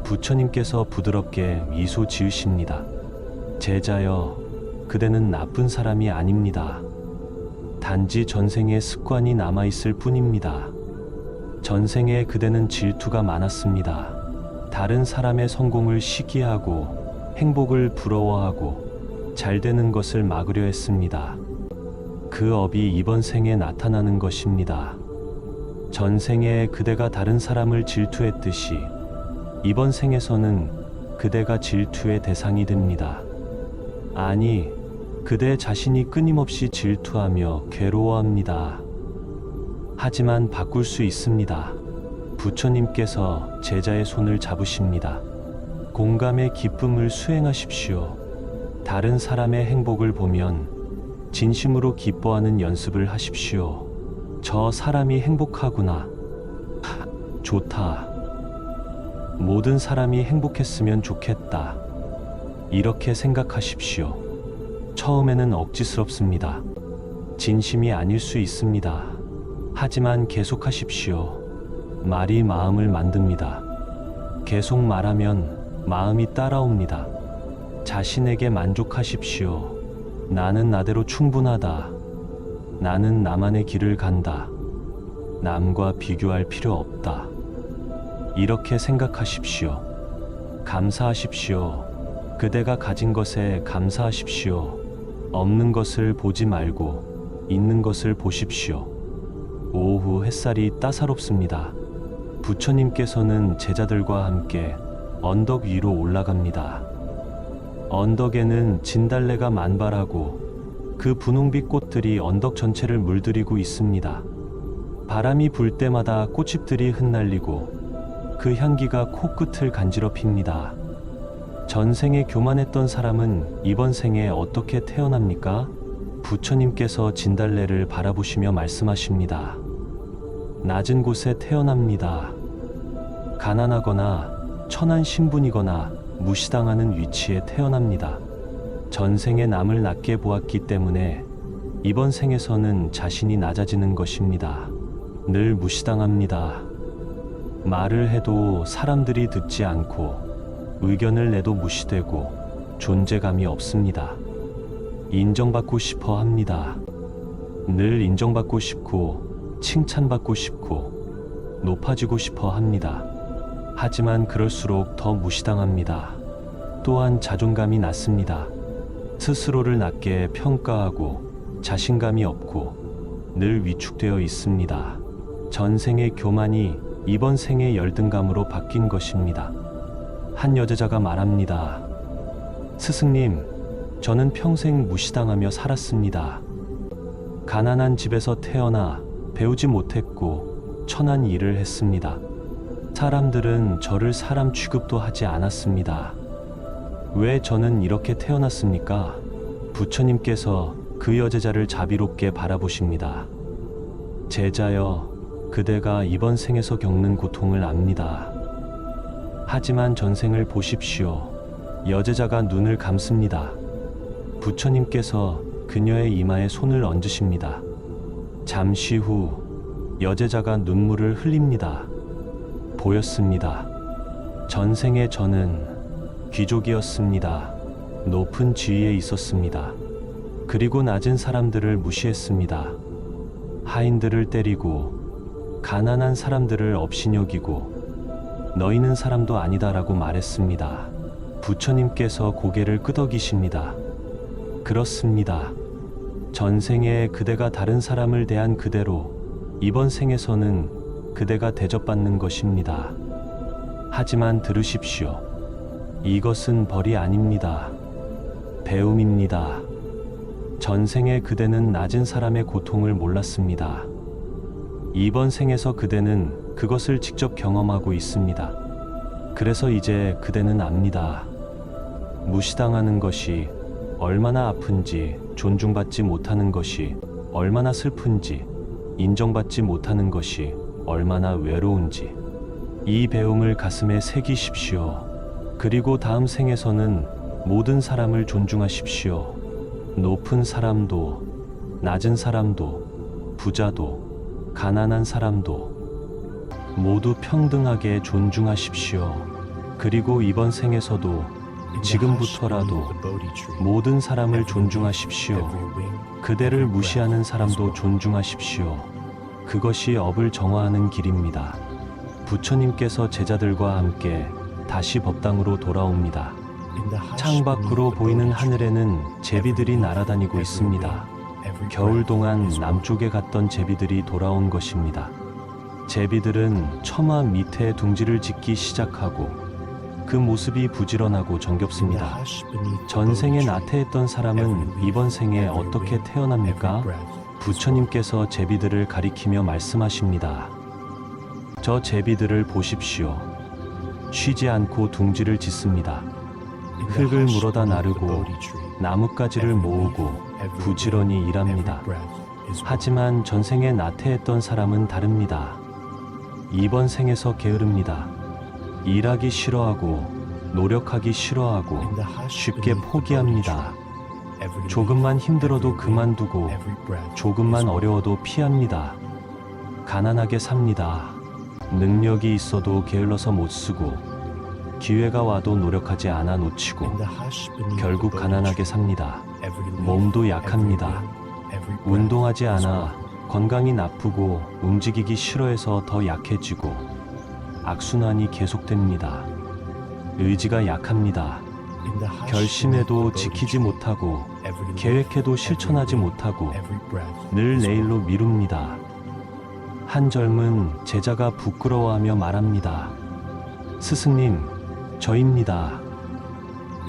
부처님께서 부드럽게 미소 지으십니다. 제자여, 그대는 나쁜 사람이 아닙니다. 단지 전생의 습관이 남아있을 뿐입니다. 전생에 그대는 질투가 많았습니다. 다른 사람의 성공을 시기하고 행복을 부러워하고 잘 되는 것을 막으려 했습니다. 그 업이 이번 생에 나타나는 것입니다. 전생에 그대가 다른 사람을 질투했듯이 이번 생에서는 그대가 질투의 대상이 됩니다. 아니, 그대 자신이 끊임없이 질투하며 괴로워합니다. 하지만 바꿀 수 있습니다. 부처님께서 제자의 손을 잡으십니다. 공감의 기쁨을 수행하십시오. 다른 사람의 행복을 보면 진심으로 기뻐하는 연습을 하십시오. 저 사람이 행복하구나. 좋다. 모든 사람이 행복했으면 좋겠다. 이렇게 생각하십시오. 처음에는 억지스럽습니다. 진심이 아닐 수 있습니다. 하지만 계속하십시오. 말이 마음을 만듭니다. 계속 말하면 마음이 따라옵니다. 자신에게 만족하십시오. 나는 나대로 충분하다. 나는 나만의 길을 간다. 남과 비교할 필요 없다. 이렇게 생각하십시오. 감사하십시오. 그대가 가진 것에 감사하십시오. 없는 것을 보지 말고 있는 것을 보십시오. 오후 햇살이 따사롭습니다. 부처님께서는 제자들과 함께 언덕 위로 올라갑니다. 언덕에는 진달래가 만발하고 그 분홍빛 꽃들이 언덕 전체를 물들이고 있습니다. 바람이 불 때마다 꽃잎들이 흩날리고 그 향기가 코끝을 간지럽힙니다. 전생에 교만했던 사람은 이번 생에 어떻게 태어납니까? 부처님께서 진달래를 바라보시며 말씀하십니다. 낮은 곳에 태어납니다. 가난하거나 천한 신분이거나 무시당하는 위치에 태어납니다. 전생에 남을 낮게 보았기 때문에 이번 생에서는 자신이 낮아지는 것입니다. 늘 무시당합니다. 말을 해도 사람들이 듣지 않고 의견을 내도 무시되고 존재감이 없습니다. 인정받고 싶어 합니다. 늘 인정받고 싶고 칭찬받고 싶고 높아지고 싶어 합니다. 하지만 그럴수록 더 무시당합니다. 또한 자존감이 낮습니다. 스스로를 낮게 평가하고 자신감이 없고 늘 위축되어 있습니다. 전생의 교만이 이번 생의 열등감으로 바뀐 것입니다. 한 여제자가 말합니다. 스승님, 저는 평생 무시당하며 살았습니다. 가난한 집에서 태어나 배우지 못했고 천한 일을 했습니다. 사람들은 저를 사람 취급도 하지 않았습니다. 왜 저는 이렇게 태어났습니까? 부처님께서 그 여제자를 자비롭게 바라보십니다. 제자여, 그대가 이번 생에서 겪는 고통을 압니다. 하지만 전생을 보십시오. 여제자가 눈을 감습니다. 부처님께서 그녀의 이마에 손을 얹으십니다. 잠시 후 여제자가 눈물을 흘립니다. 보였습니다. 전생에 저는 귀족이었습니다. 높은 지위에 있었습니다. 그리고 낮은 사람들을 무시했습니다. 하인들을 때리고 가난한 사람들을 업신여기고 너희는 사람도 아니다라고 말했습니다. 부처님께서 고개를 끄덕이십니다. 그렇습니다. 전생에 그대가 다른 사람을 대한 그대로 이번 생에서는 그대가 대접받는 것입니다. 하지만 들으십시오. 이것은 벌이 아닙니다. 배움입니다. 전생에 그대는 낮은 사람의 고통을 몰랐습니다. 이번 생에서 그대는 그것을 직접 경험하고 있습니다. 그래서 이제 그대는 압니다. 무시당하는 것이 얼마나 아픈지, 존중받지 못하는 것이 얼마나 슬픈지, 인정받지 못하는 것이 얼마나 외로운지. 이 배움을 가슴에 새기십시오. 그리고 다음 생에서는 모든 사람을 존중하십시오. 높은 사람도, 낮은 사람도, 부자도, 가난한 사람도 모두 평등하게 존중하십시오. 그리고 이번 생에서도 지금부터라도 모든 사람을 존중하십시오. 그대를 무시하는 사람도 존중하십시오. 그것이 업을 정화하는 길입니다. 부처님께서 제자들과 함께 다시 법당으로 돌아옵니다. 창밖으로 보이는 하늘에는 제비들이 날아다니고 있습니다. 겨울 동안 남쪽에 갔던 제비들이 돌아온 것입니다. 제비들은 처마 밑에 둥지를 짓기 시작하고 그 모습이 부지런하고 정겹습니다. 전생에 나태했던 사람은 이번 생에 어떻게 태어납니까? 부처님께서 제비들을 가리키며 말씀하십니다. 저 제비들을 보십시오. 쉬지 않고 둥지를 짓습니다. 흙을 물어다 나르고 나뭇가지를 모으고 부지런히 일합니다. 하지만 전생에 나태했던 사람은 다릅니다. 이번 생에서 게으릅니다. 일하기 싫어하고 노력하기 싫어하고 쉽게 포기합니다. 조금만 힘들어도 그만두고 조금만 어려워도 피합니다. 가난하게 삽니다. 능력이 있어도 게을러서 못 쓰고 기회가 와도 노력하지 않아 놓치고 결국 가난하게 삽니다. 몸도 약합니다. 운동하지 않아 건강이 나쁘고 움직이기 싫어해서 더 약해지고 악순환이 계속됩니다. 의지가 약합니다. 결심해도 지키지 못하고 계획해도 실천하지 못하고 늘 내일로 미룹니다. 한 젊은 제자가 부끄러워하며 말합니다. 스승님, 저입니다.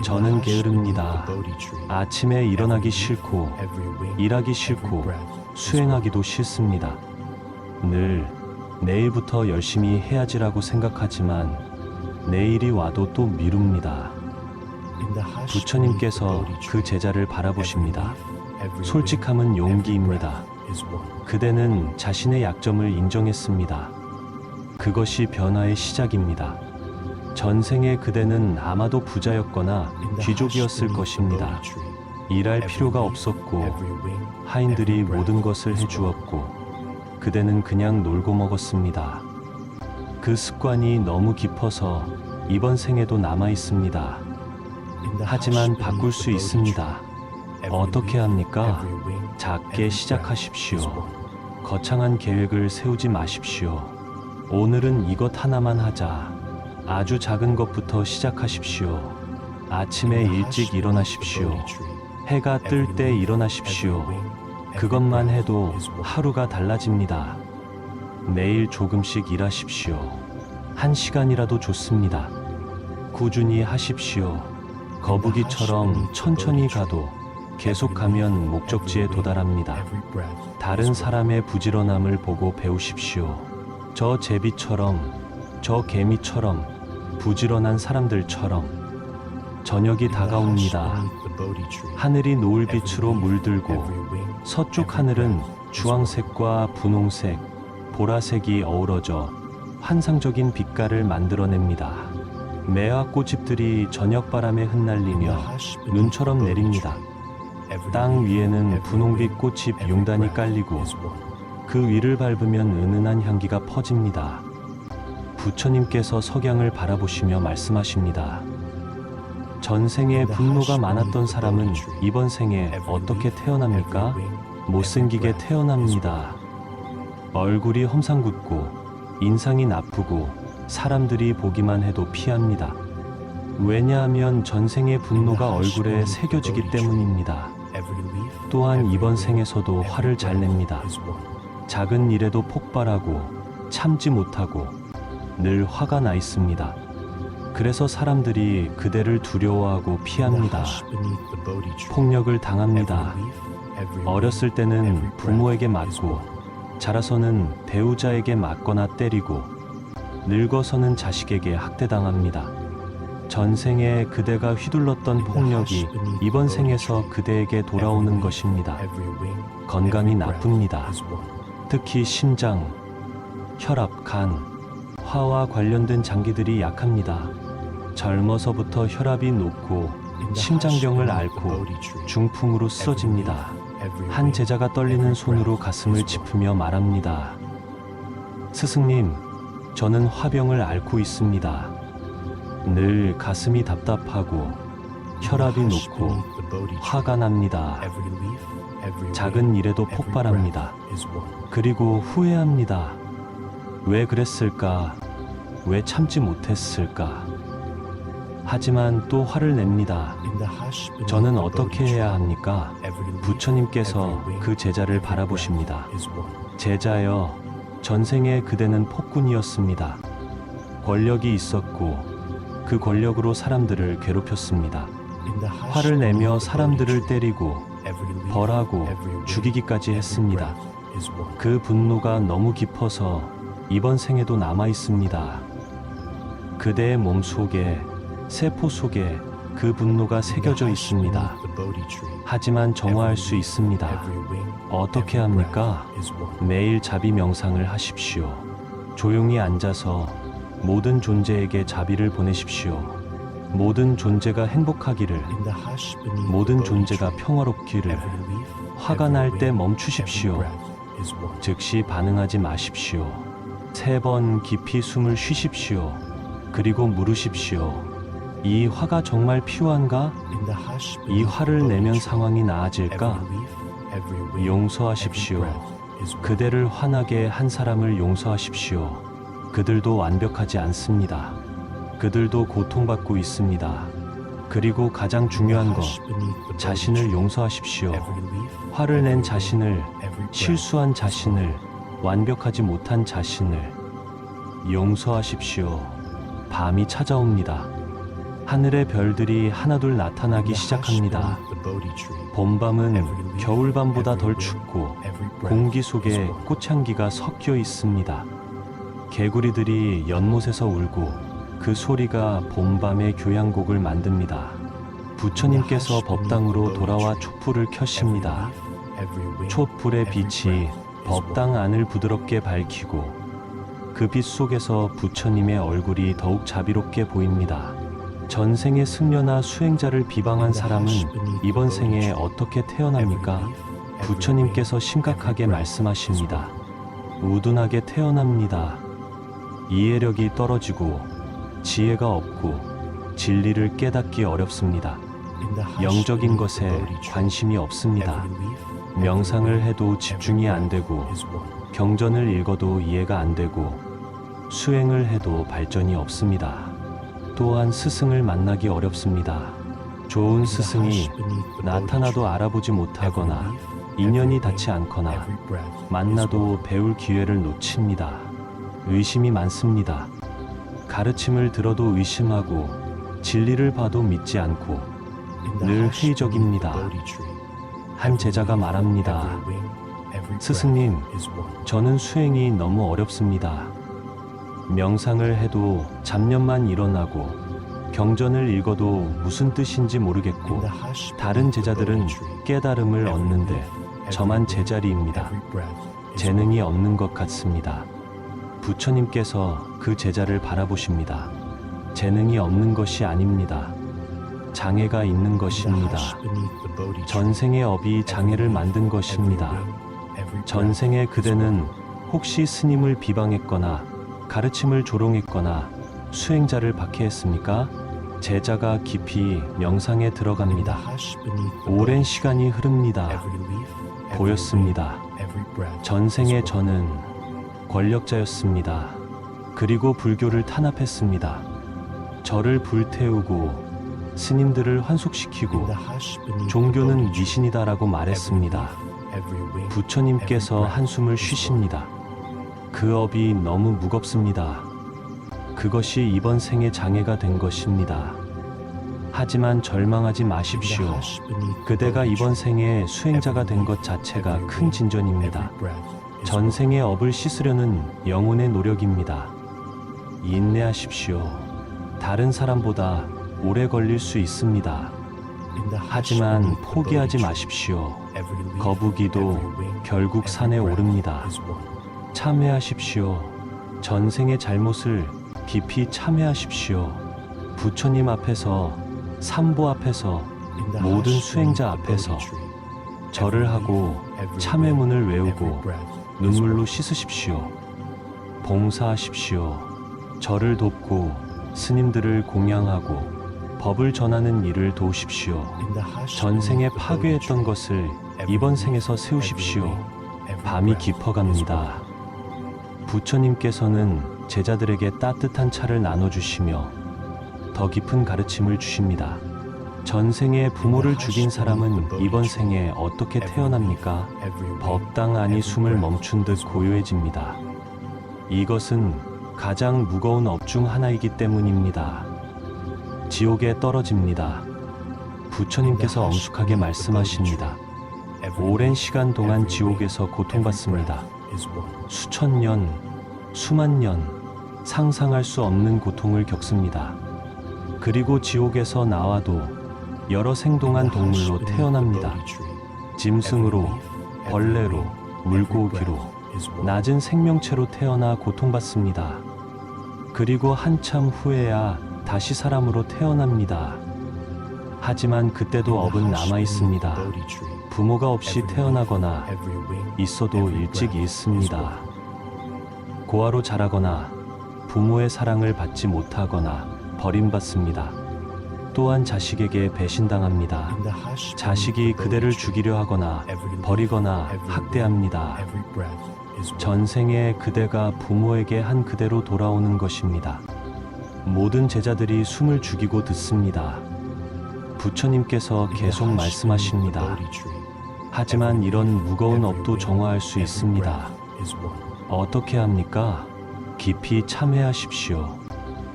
저는 게으릅니다. 아침에 일어나기 싫고 일하기 싫고 수행하기도 싫습니다. 늘 내일부터 열심히 해야지라고 생각하지만 내일이 와도 또 미룹니다. 부처님께서 그 제자를 바라보십니다. 솔직함은 용기입니다. 그대는 자신의 약점을 인정했습니다. 그것이 변화의 시작입니다. 전생에 그대는 아마도 부자였거나 귀족이었을 것입니다. 일할 필요가 없었고 하인들이 모든 것을 해주었고 그대는 그냥 놀고 먹었습니다. 그 습관이 너무 깊어서 이번 생에도 남아 있습니다. 하지만 바꿀 수 있습니다. 어떻게 합니까? 작게 시작하십시오. 거창한 계획을 세우지 마십시오. 오늘은 이것 하나만 하자. 아주 작은 것부터 시작하십시오. 아침에 일찍 일어나십시오. 해가 뜰 때 일어나십시오. 그것만 해도 하루가 달라집니다. 매일 조금씩 일하십시오. 1시간이라도 좋습니다. 꾸준히 하십시오. 거북이처럼 천천히 가도 계속 가면 목적지에 도달합니다. 다른 사람의 부지런함을 보고 배우십시오. 저 제비처럼, 저 개미처럼, 부지런한 사람들처럼. 저녁이 다가옵니다. 하늘이 노을빛으로 물들고 서쪽 하늘은 주황색과 분홍색, 보라색이 어우러져 환상적인 빛깔을 만들어냅니다. 매화 꽃잎들이 저녁 바람에 흩날리며 눈처럼 내립니다. 땅 위에는 분홍빛 꽃잎 용단이 깔리고 그 위를 밟으면 은은한 향기가 퍼집니다. 부처님께서 석양을 바라보시며 말씀하십니다. 전생에 분노가 많았던 사람은 이번 생에 어떻게 태어납니까? 못생기게 태어납니다. 얼굴이 험상궂고 인상이 나쁘고 사람들이 보기만 해도 피합니다. 왜냐하면 전생의 분노가 얼굴에 새겨지기 때문입니다. 또한 이번 생에서도 화를 잘 냅니다. 작은 일에도 폭발하고 참지 못하고 늘 화가 나 있습니다. 그래서 사람들이 그대를 두려워하고 피합니다. 폭력을 당합니다. 어렸을 때는 부모에게 맞고 자라서는 배우자에게 맞거나 때리고 늙어서는 자식에게 학대당합니다. 전생에 그대가 휘둘렀던 폭력이 이번 생에서 그대에게 돌아오는 것입니다. 건강이 나쁩니다. 특히 심장, 혈압, 간, 화와 관련된 장기들이 약합니다. 젊어서부터 혈압이 높고 심장병을 앓고 중풍으로 쓰러집니다. 한 제자가 떨리는 손으로 가슴을 짚으며 말합니다. 스승님, 저는 화병을 앓고 있습니다. 늘 가슴이 답답하고 혈압이 높고 화가 납니다. 작은 일에도 폭발합니다. 그리고 후회합니다. 왜 그랬을까? 왜 참지 못했을까? 하지만 또 화를 냅니다. 저는 어떻게 해야 합니까? 부처님께서 그 제자를 바라보십니다. 제자여, 전생에 그대는 폭군이었습니다. 권력이 있었고 그 권력으로 사람들을 괴롭혔습니다. 화를 내며 사람들을 때리고 벌하고 죽이기까지 했습니다. 그 분노가 너무 깊어서 이번 생에도 남아 있습니다. 그대의 몸 속에, 세포 속에 그 분노가 새겨져 있습니다. 하지만 정화할 수 있습니다. 어떻게 합니까? 매일 자비 명상을 하십시오. 조용히 앉아서 모든 존재에게 자비를 보내십시오. 모든 존재가 행복하기를, 모든 존재가 평화롭기를. 화가 날 때 멈추십시오. 즉시 반응하지 마십시오. 3번 깊이 숨을 쉬십시오. 그리고 물으십시오. 이 화가 정말 필요한가? 이 화를 내면 상황이 나아질까? 용서하십시오. 그대를 화나게 한 사람을 용서하십시오. 그들도 완벽하지 않습니다. 그들도 고통받고 있습니다. 그리고 가장 중요한 것, 자신을 용서하십시오. 화를 낸 자신을, 실수한 자신을, 완벽하지 못한 자신을 용서하십시오. 밤이 찾아옵니다. 하늘의 별들이 하나둘 나타나기 시작합니다. 봄밤은 겨울밤보다 덜 춥고 공기 속에 꽃향기가 섞여 있습니다. 개구리들이 연못에서 울고 그 소리가 봄밤의 교향곡을 만듭니다. 부처님께서 법당으로 돌아와 촛불을 켜십니다. 촛불의 빛이 법당 안을 부드럽게 밝히고 그 빛 속에서 부처님의 얼굴이 더욱 자비롭게 보입니다. 전생의 승려나 수행자를 비방한 사람은 이번 생에 어떻게 태어납니까? 부처님께서 심각하게 말씀하십니다. 우둔하게 태어납니다. 이해력이 떨어지고 지혜가 없고 진리를 깨닫기 어렵습니다. 영적인 것에 관심이 없습니다. 명상을 해도 집중이 안 되고 경전을 읽어도 이해가 안 되고 수행을 해도 발전이 없습니다. 또한 스승을 만나기 어렵습니다. 좋은 스승이 나타나도 알아보지 못하거나 인연이 닿지 않거나 만나도 배울 기회를 놓칩니다. 의심이 많습니다. 가르침을 들어도 의심하고 진리를 봐도 믿지 않고 늘 회의적입니다. 한 제자가 말합니다. 스승님, 저는 수행이 너무 어렵습니다. 명상을 해도 잡념만 일어나고 경전을 읽어도 무슨 뜻인지 모르겠고 다른 제자들은 깨달음을 얻는데 저만 제자리입니다. 재능이 없는 것 같습니다. 부처님께서 그 제자를 바라보십니다. 재능이 없는 것이 아닙니다. 장애가 있는 것입니다. 전생의 업이 장애를 만든 것입니다. 전생에 그대는 혹시 스님을 비방했거나 가르침을 조롱했거나 수행자를 박해했습니까? 제자가 깊이 명상에 들어갑니다. 오랜 시간이 흐릅니다. 보였습니다. 전생에 저는 권력자였습니다. 그리고 불교를 탄압했습니다. 저를 불태우고 스님들을 환속시키고 종교는 미신이다라고 말했습니다. 부처님께서 한숨을 쉬십니다. 그 업이 너무 무겁습니다. 그것이 이번 생의 장애가 된 것입니다. 하지만 절망하지 마십시오. 그대가 이번 생에 수행자가 된 것 자체가 큰 진전입니다. 전생의 업을 씻으려는 영혼의 노력입니다. 인내하십시오. 다른 사람보다 오래 걸릴 수 있습니다. 하지만 포기하지 마십시오. 거북이도 결국 산에 오릅니다. 참회하십시오. 전생의 잘못을 깊이 참회하십시오. 부처님 앞에서, 삼보 앞에서, 모든 수행자 앞에서 절을 하고 참회문을 외우고 눈물로 씻으십시오. 봉사하십시오. 저를 돕고 스님들을 공양하고 법을 전하는 일을 도우십시오. 전생에 파괴했던 것을 이번 생에서 세우십시오. 밤이 깊어갑니다. 부처님께서는 제자들에게 따뜻한 차를 나눠주시며 더 깊은 가르침을 주십니다. 전생에 부모를 죽인 사람은 이번 생에 어떻게 태어납니까? 법당 안이 숨을 멈춘 듯 고요해집니다. 이것은 가장 무거운 업 중 하나이기 때문입니다. 지옥에 떨어집니다. 부처님께서 엄숙하게 말씀하십니다. 오랜 시간 동안 지옥에서 고통받습니다. 수천 년, 수만 년, 상상할 수 없는 고통을 겪습니다. 그리고 지옥에서 나와도 여러 생동한 동물로 태어납니다. 짐승으로, 벌레로, 물고기로, 낮은 생명체로 태어나 고통받습니다. 그리고 한참 후에야 다시 사람으로 태어납니다. 하지만 그때도 업은 남아 있습니다. 부모가 없이 태어나거나 있어도 일찍 잃습니다. 고아로 자라거나 부모의 사랑을 받지 못하거나 버림받습니다. 또한 자식에게 배신당합니다. 자식이 그대를 죽이려 하거나 버리거나 학대합니다. 전생에 그대가 부모에게 한 그대로 돌아오는 것입니다. 모든 제자들이 숨을 죽이고 듣습니다. 부처님께서 계속 말씀하십니다. 하지만 이런 무거운 업도 정화할 수 있습니다. 어떻게 합니까? 깊이 참회하십시오.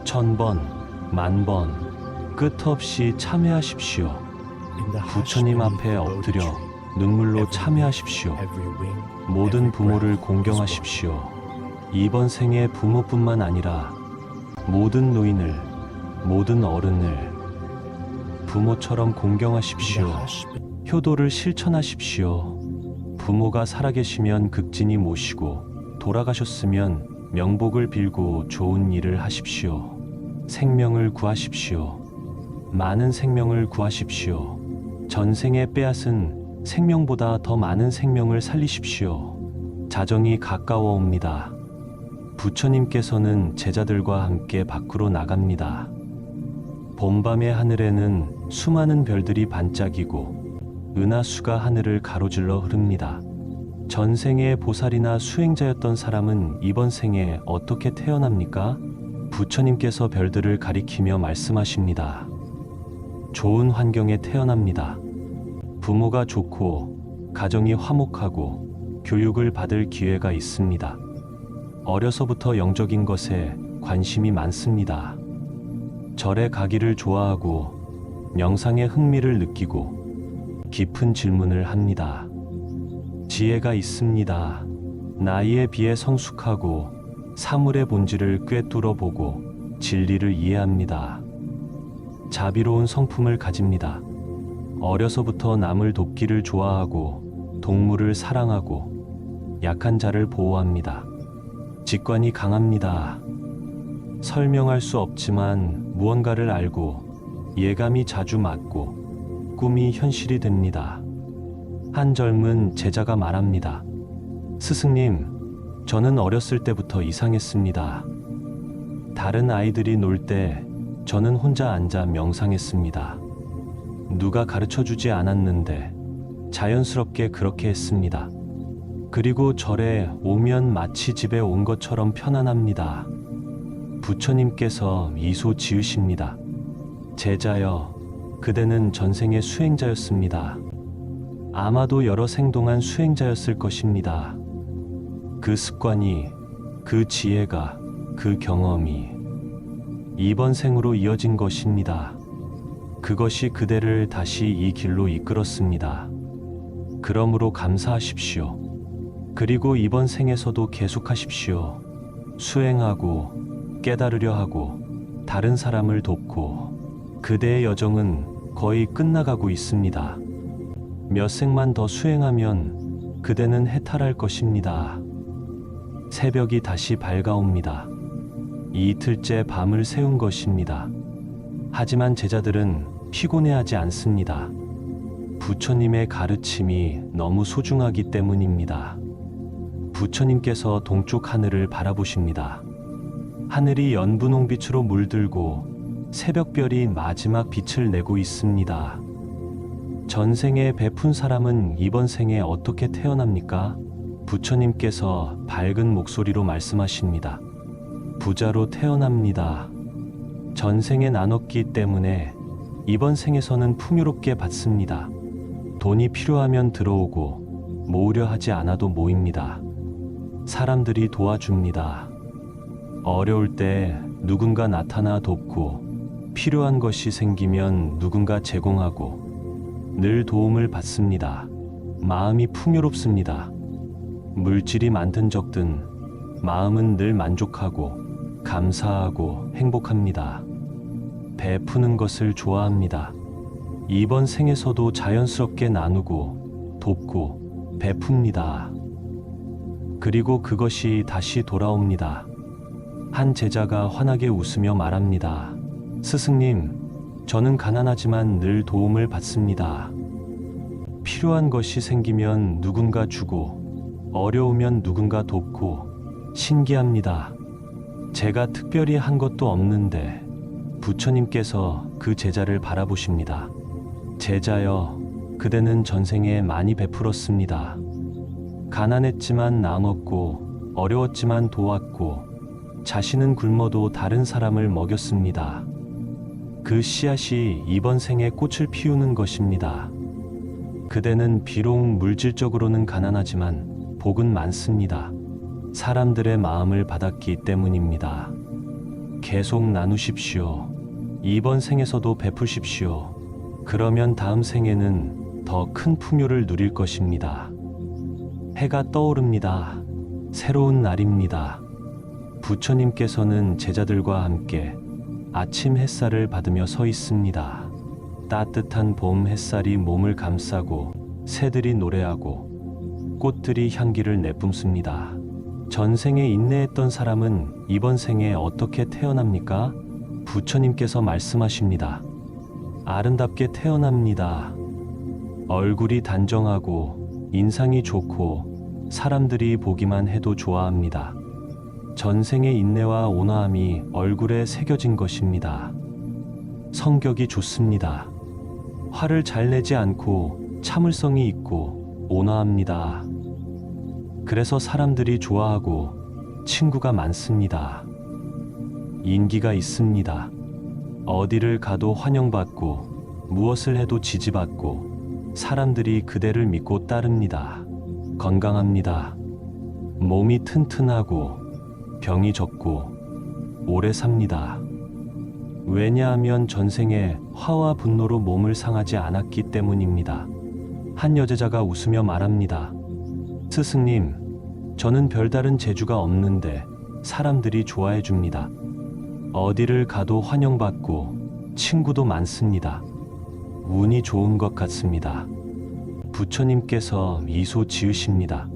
1000번, 10,000번, 끝없이 참회하십시오. 부처님 앞에 엎드려 눈물로 참회하십시오. 모든 부모를 공경하십시오. 이번 생의 부모뿐만 아니라 모든 노인을, 모든 어른을 부모처럼 공경하십시오. 효도를 실천하십시오. 부모가 살아계시면 극진히 모시고 돌아가셨으면 명복을 빌고 좋은 일을 하십시오. 생명을 구하십시오. 많은 생명을 구하십시오. 전생에 빼앗은 생명보다 더 많은 생명을 살리십시오. 자정이 가까워 옵니다. 부처님께서는 제자들과 함께 밖으로 나갑니다. 봄밤의 하늘에는 수많은 별들이 반짝이고 은하수가 하늘을 가로질러 흐릅니다. 전생에 보살이나 수행자였던 사람은 이번 생에 어떻게 태어납니까? 부처님께서 별들을 가리키며 말씀하십니다. 좋은 환경에 태어납니다. 부모가 좋고 가정이 화목하고 교육을 받을 기회가 있습니다. 어려서부터 영적인 것에 관심이 많습니다. 절에 가기를 좋아하고 명상에 흥미를 느끼고 깊은 질문을 합니다. 지혜가 있습니다. 나이에 비해 성숙하고 사물의 본질을 꿰뚫어 보고 진리를 이해합니다. 자비로운 성품을 가집니다. 어려서부터 남을 돕기를 좋아하고 동물을 사랑하고 약한 자를 보호합니다. 직관이 강합니다. 설명할 수 없지만 무언가를 알고 예감이 자주 맞고 꿈이 현실이 됩니다. 한 젊은 제자가 말합니다. 스승님, 저는 어렸을 때부터 이상했습니다. 다른 아이들이 놀 때 저는 혼자 앉아 명상했습니다. 누가 가르쳐 주지 않았는데 자연스럽게 그렇게 했습니다. 그리고 절에 오면 마치 집에 온 것처럼 편안합니다. 부처님께서 미소 지으십니다. 제자여, 그대는 전생의 수행자였습니다. 아마도 여러 생동한 수행자였을 것입니다. 그 습관이, 그 지혜가, 그 경험이 이번 생으로 이어진 것입니다. 그것이 그대를 다시 이 길로 이끌었습니다. 그러므로 감사하십시오. 그리고 이번 생에서도 계속하십시오. 수행하고 깨달으려 하고 다른 사람을 돕고 그대의 여정은 거의 끝나가고 있습니다. 몇 생만 더 수행하면 그대는 해탈할 것입니다. 새벽이 다시 밝아옵니다. 이틀째 밤을 새운 것입니다. 하지만 제자들은 피곤해하지 않습니다. 부처님의 가르침이 너무 소중하기 때문입니다. 부처님께서 동쪽 하늘을 바라보십니다. 하늘이 연분홍빛으로 물들고 새벽별이 마지막 빛을 내고 있습니다. 전생에 베푼 사람은 이번 생에 어떻게 태어납니까? 부처님께서 밝은 목소리로 말씀하십니다. 부자로 태어납니다. 전생에 나눴기 때문에 이번 생에서는 풍요롭게 받습니다. 돈이 필요하면 들어오고 모으려 하지 않아도 모입니다. 사람들이 도와줍니다. 어려울 때 누군가 나타나 돕고 필요한 것이 생기면 누군가 제공하고 늘 도움을 받습니다. 마음이 풍요롭습니다. 물질이 많든 적든 마음은 늘 만족하고 감사하고 행복합니다. 베푸는 것을 좋아합니다. 이번 생에서도 자연스럽게 나누고 돕고 베풉니다. 그리고 그것이 다시 돌아옵니다. 한 제자가 환하게 웃으며 말합니다. 스승님, 저는 가난하지만 늘 도움을 받습니다. 필요한 것이 생기면 누군가 주고 어려우면 누군가 돕고 신기합니다. 제가 특별히 한 것도 없는데 부처님께서 그 제자를 바라보십니다. 제자여, 그대는 전생에 많이 베풀었습니다. 가난했지만 나눴고 어려웠지만 도왔고 자신은 굶어도 다른 사람을 먹였습니다. 그 씨앗이 이번 생에 꽃을 피우는 것입니다. 그대는 비록 물질적으로는 가난하지만 복은 많습니다. 사람들의 마음을 받았기 때문입니다. 계속 나누십시오. 이번 생에서도 베푸십시오. 그러면 다음 생에는 더 큰 풍요를 누릴 것입니다. 해가 떠오릅니다. 새로운 날입니다. 부처님께서는 제자들과 함께 아침 햇살을 받으며 서 있습니다. 따뜻한 봄 햇살이 몸을 감싸고 새들이 노래하고 꽃들이 향기를 내뿜습니다. 전생에 인내했던 사람은 이번 생에 어떻게 태어납니까? 부처님께서 말씀하십니다. 아름답게 태어납니다. 얼굴이 단정하고 인상이 좋고 사람들이 보기만 해도 좋아합니다. 전생의 인내와 온화함이 얼굴에 새겨진 것입니다. 성격이 좋습니다. 화를 잘 내지 않고 참을성이 있고 온화합니다. 그래서 사람들이 좋아하고 친구가 많습니다. 인기가 있습니다. 어디를 가도 환영받고 무엇을 해도 지지받고 사람들이 그대를 믿고 따릅니다. 건강합니다. 몸이 튼튼하고 병이 적고 오래 삽니다. 왜냐하면 전생에 화와 분노로 몸을 상하지 않았기 때문입니다. 한 여제자가 웃으며 말합니다. 스승님, 저는 별다른 재주가 없는데 사람들이 좋아해 줍니다. 어디를 가도 환영받고 친구도 많습니다. 운이 좋은 것 같습니다. 부처님께서 미소 지으십니다.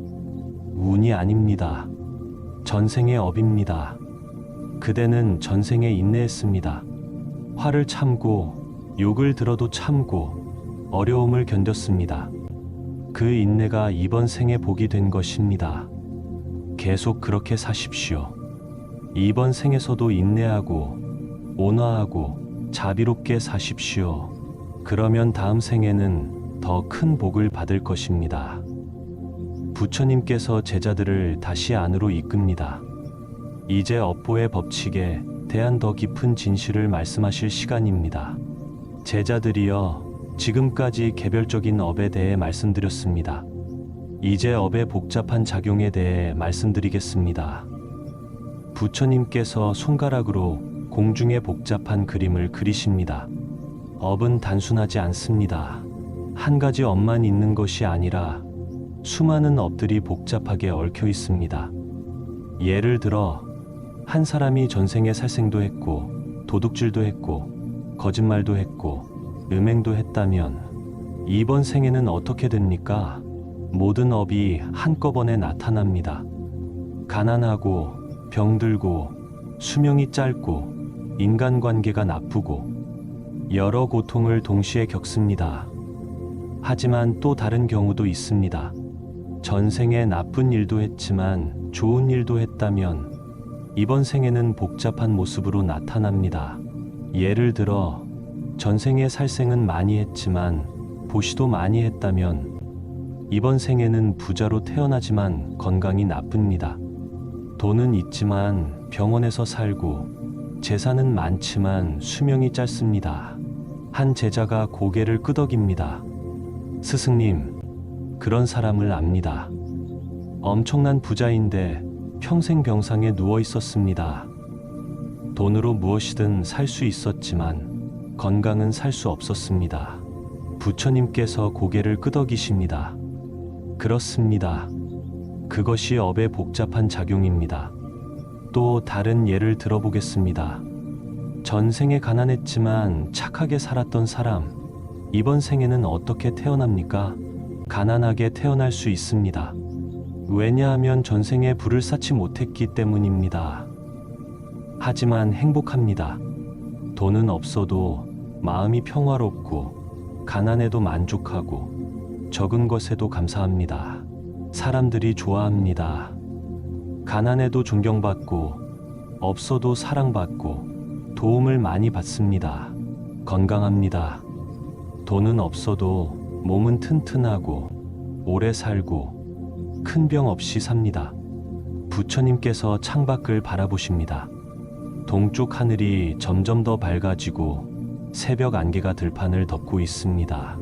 운이 아닙니다. 전생의 업입니다. 그대는 전생에 인내했습니다. 화를 참고 욕을 들어도 참고 어려움을 견뎠습니다. 그 인내가 이번 생에 복이 된 것입니다. 계속 그렇게 사십시오. 이번 생에서도 인내하고 온화하고 자비롭게 사십시오. 그러면 다음 생에는 더 큰 복을 받을 것입니다. 부처님께서 제자들을 다시 안으로 이끕니다. 이제 업보의 법칙에 대한 더 깊은 진실을 말씀하실 시간입니다. 제자들이여, 지금까지 개별적인 업에 대해 말씀드렸습니다. 이제 업의 복잡한 작용에 대해 말씀드리겠습니다. 부처님께서 손가락으로 공중에 복잡한 그림을 그리십니다. 업은 단순하지 않습니다. 한 가지 업만 있는 것이 아니라 수많은 업들이 복잡하게 얽혀 있습니다. 예를 들어 한 사람이 전생에 살생도 했고 도둑질도 했고 거짓말도 했고 음행도 했다면 이번 생에는 어떻게 됩니까? 모든 업이 한꺼번에 나타납니다. 가난하고 병들고 수명이 짧고 인간관계가 나쁘고 여러 고통을 동시에 겪습니다. 하지만 또 다른 경우도 있습니다. 전생에 나쁜 일도 했지만 좋은 일도 했다면 이번 생에는 복잡한 모습으로 나타납니다. 예를 들어 전생에 살생은 많이 했지만 보시도 많이 했다면 이번 생에는 부자로 태어나지만 건강이 나쁩니다. 돈은 있지만 병원에서 살고 재산은 많지만 수명이 짧습니다. 한 제자가 고개를 끄덕입니다. 스승님, 그런 사람을 압니다. 엄청난 부자인데 평생 병상에 누워 있었습니다. 돈으로 무엇이든 살 수 있었지만 건강은 살 수 없었습니다. 부처님께서 고개를 끄덕이십니다. 그렇습니다. 그것이 업의 복잡한 작용입니다. 또 다른 예를 들어보겠습니다. 전생에 가난했지만 착하게 살았던 사람, 이번 생에는 어떻게 태어납니까? 가난하게 태어날 수 있습니다. 왜냐하면 전생에 불을 쌓지 못했기 때문입니다. 하지만 행복합니다. 돈은 없어도 마음이 평화롭고 가난해도 만족하고 적은 것에도 감사합니다. 사람들이 좋아합니다. 가난해도 존경받고 없어도 사랑받고 도움을 많이 받습니다. 건강합니다. 돈은 없어도 몸은 튼튼하고 오래 살고 큰 병 없이 삽니다. 부처님께서 창밖을 바라보십니다. 동쪽 하늘이 점점 더 밝아지고 새벽 안개가 들판을 덮고 있습니다.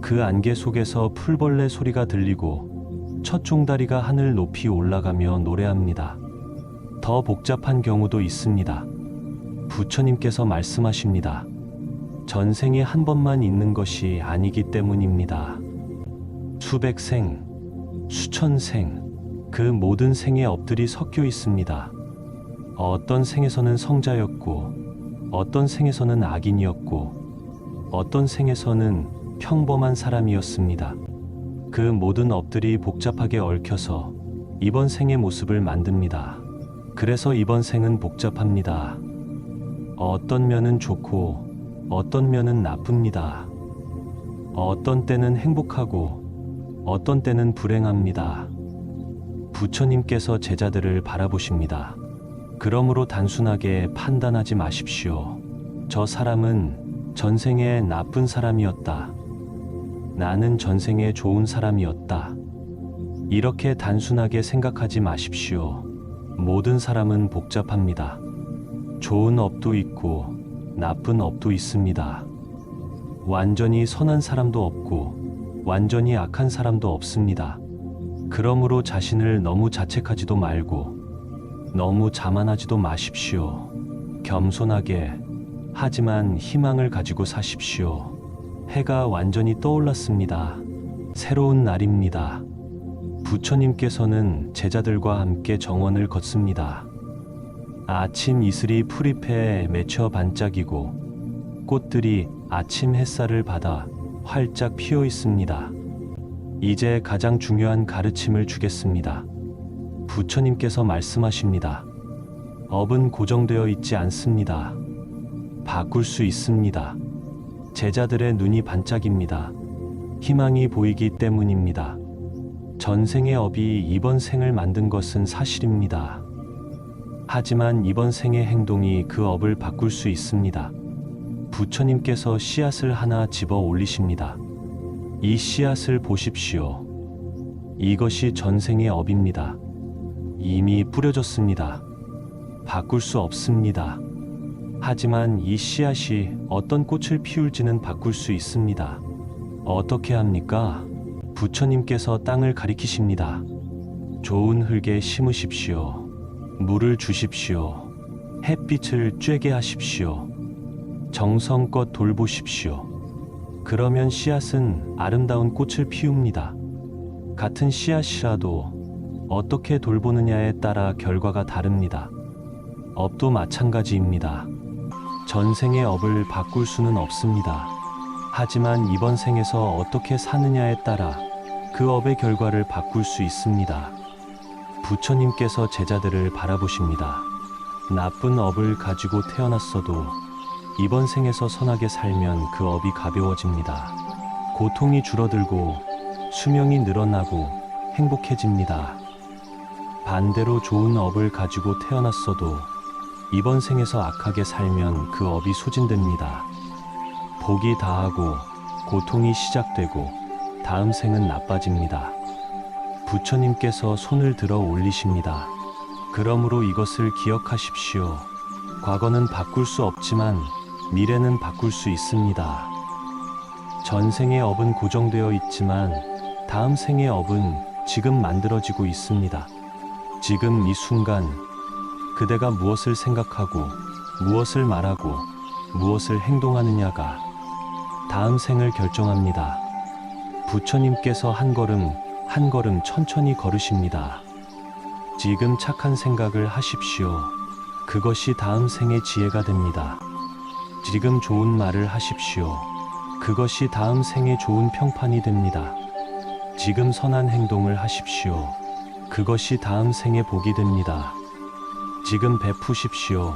그 안개 속에서 풀벌레 소리가 들리고 첫 종다리가 하늘 높이 올라가며 노래합니다. 더 복잡한 경우도 있습니다. 부처님께서 말씀하십니다. 전생에 한 번만 있는 것이 아니기 때문입니다. 수백 생, 수천 생, 그 모든 생의 업들이 섞여 있습니다. 어떤 생에서는 성자였고, 어떤 생에서는 악인이었고, 어떤 생에서는 평범한 사람이었습니다. 그 모든 업들이 복잡하게 얽혀서 이번 생의 모습을 만듭니다. 그래서 이번 생은 복잡합니다. 어떤 면은 좋고 어떤 면은 나쁩니다. 어떤 때는 행복하고 어떤 때는 불행합니다. 부처님께서 제자들을 바라보십니다. 그러므로 단순하게 판단하지 마십시오. 저 사람은 전생에 나쁜 사람이었다. 나는 전생에 좋은 사람이었다. 이렇게 단순하게 생각하지 마십시오. 모든 사람은 복잡합니다. 좋은 업도 있고 나쁜 업도 있습니다. 완전히 선한 사람도 없고 완전히 악한 사람도 없습니다. 그러므로 자신을 너무 자책하지도 말고 너무 자만하지도 마십시오. 겸손하게 하지만 희망을 가지고 사십시오. 해가 완전히 떠올랐습니다. 새로운 날입니다. 부처님께서는 제자들과 함께 정원을 걷습니다. 아침 이슬이 풀잎에 맺혀 반짝이고 꽃들이 아침 햇살을 받아 활짝 피어 있습니다. 이제 가장 중요한 가르침을 주겠습니다. 부처님께서 말씀하십니다. 업은 고정되어 있지 않습니다. 바꿀 수 있습니다. 제자들의 눈이 반짝입니다. 희망이 보이기 때문입니다. 전생의 업이 이번 생을 만든 것은 사실입니다. 하지만 이번 생의 행동이 그 업을 바꿀 수 있습니다. 부처님께서 씨앗을 하나 집어 올리십니다. 이 씨앗을 보십시오. 이것이 전생의 업입니다. 이미 뿌려졌습니다. 바꿀 수 없습니다. 하지만 이 씨앗이 어떤 꽃을 피울지는 바꿀 수 있습니다. 어떻게 합니까? 부처님께서 땅을 가리키십니다. 좋은 흙에 심으십시오. 물을 주십시오. 햇빛을 쬐게 하십시오. 정성껏 돌보십시오. 그러면 씨앗은 아름다운 꽃을 피웁니다. 같은 씨앗이라도 어떻게 돌보느냐에 따라 결과가 다릅니다. 업도 마찬가지입니다. 전생의 업을 바꿀 수는 없습니다. 하지만 이번 생에서 어떻게 사느냐에 따라 그 업의 결과를 바꿀 수 있습니다. 부처님께서 제자들을 바라보십니다. 나쁜 업을 가지고 태어났어도 이번 생에서 선하게 살면 그 업이 가벼워집니다. 고통이 줄어들고 수명이 늘어나고 행복해집니다. 반대로 좋은 업을 가지고 태어났어도 이번 생에서 악하게 살면 그 업이 소진됩니다. 복이 다하고 고통이 시작되고 다음 생은 나빠집니다. 부처님께서 손을 들어 올리십니다. 그러므로 이것을 기억하십시오. 과거는 바꿀 수 없지만 미래는 바꿀 수 있습니다. 전생의 업은 고정되어 있지만 다음 생의 업은 지금 만들어지고 있습니다. 지금 이 순간 그대가 무엇을 생각하고 무엇을 말하고 무엇을 행동하느냐가 다음 생을 결정합니다. 부처님께서 한 걸음 한 걸음 천천히 걸으십니다. 지금 착한 생각을 하십시오. 그것이 다음 생의 지혜가 됩니다. 지금 좋은 말을 하십시오. 그것이 다음 생의 좋은 평판이 됩니다. 지금 선한 행동을 하십시오. 그것이 다음 생의 복이 됩니다. 지금 베푸십시오.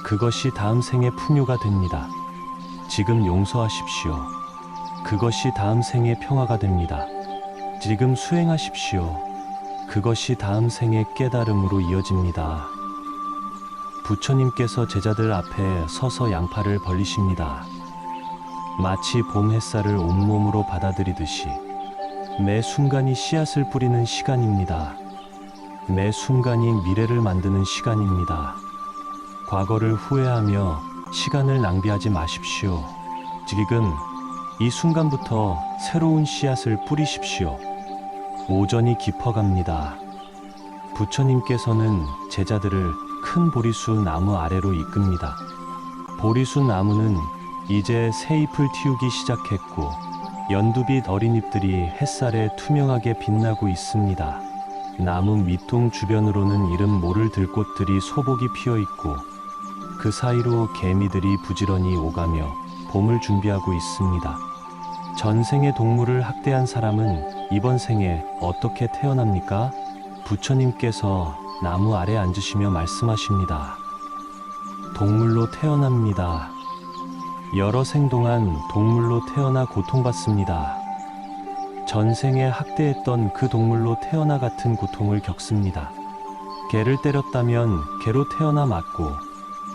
그것이 다음 생의 풍요가 됩니다. 지금 용서하십시오. 그것이 다음 생의 평화가 됩니다. 지금 수행하십시오. 그것이 다음 생의 깨달음으로 이어집니다. 부처님께서 제자들 앞에 서서 양팔을 벌리십니다. 마치 봄 햇살을 온몸으로 받아들이듯이 매 순간이 씨앗을 뿌리는 시간입니다. 매 순간이 미래를 만드는 시간입니다. 과거를 후회하며 시간을 낭비하지 마십시오. 지금 이 순간부터 새로운 씨앗을 뿌리십시오. 오전이 깊어갑니다. 부처님께서는 제자들을 큰 보리수 나무 아래로 이끕니다. 보리수 나무는 이제 새 잎을 틔우기 시작했고 연두빛 어린 잎들이 햇살에 투명하게 빛나고 있습니다. 나무 밑동 주변으로는 이름 모를 들꽃들이 소복이 피어 있고 그 사이로 개미들이 부지런히 오가며 봄을 준비하고 있습니다. 전생의 동물을 학대한 사람은 이번 생에 어떻게 태어납니까? 부처님께서 나무 아래 앉으시며 말씀하십니다. 동물로 태어납니다. 여러 생 동안 동물로 태어나 고통받습니다. 전생에 학대했던 그 동물로 태어나 같은 고통을 겪습니다. 개를 때렸다면 개로 태어나 맞고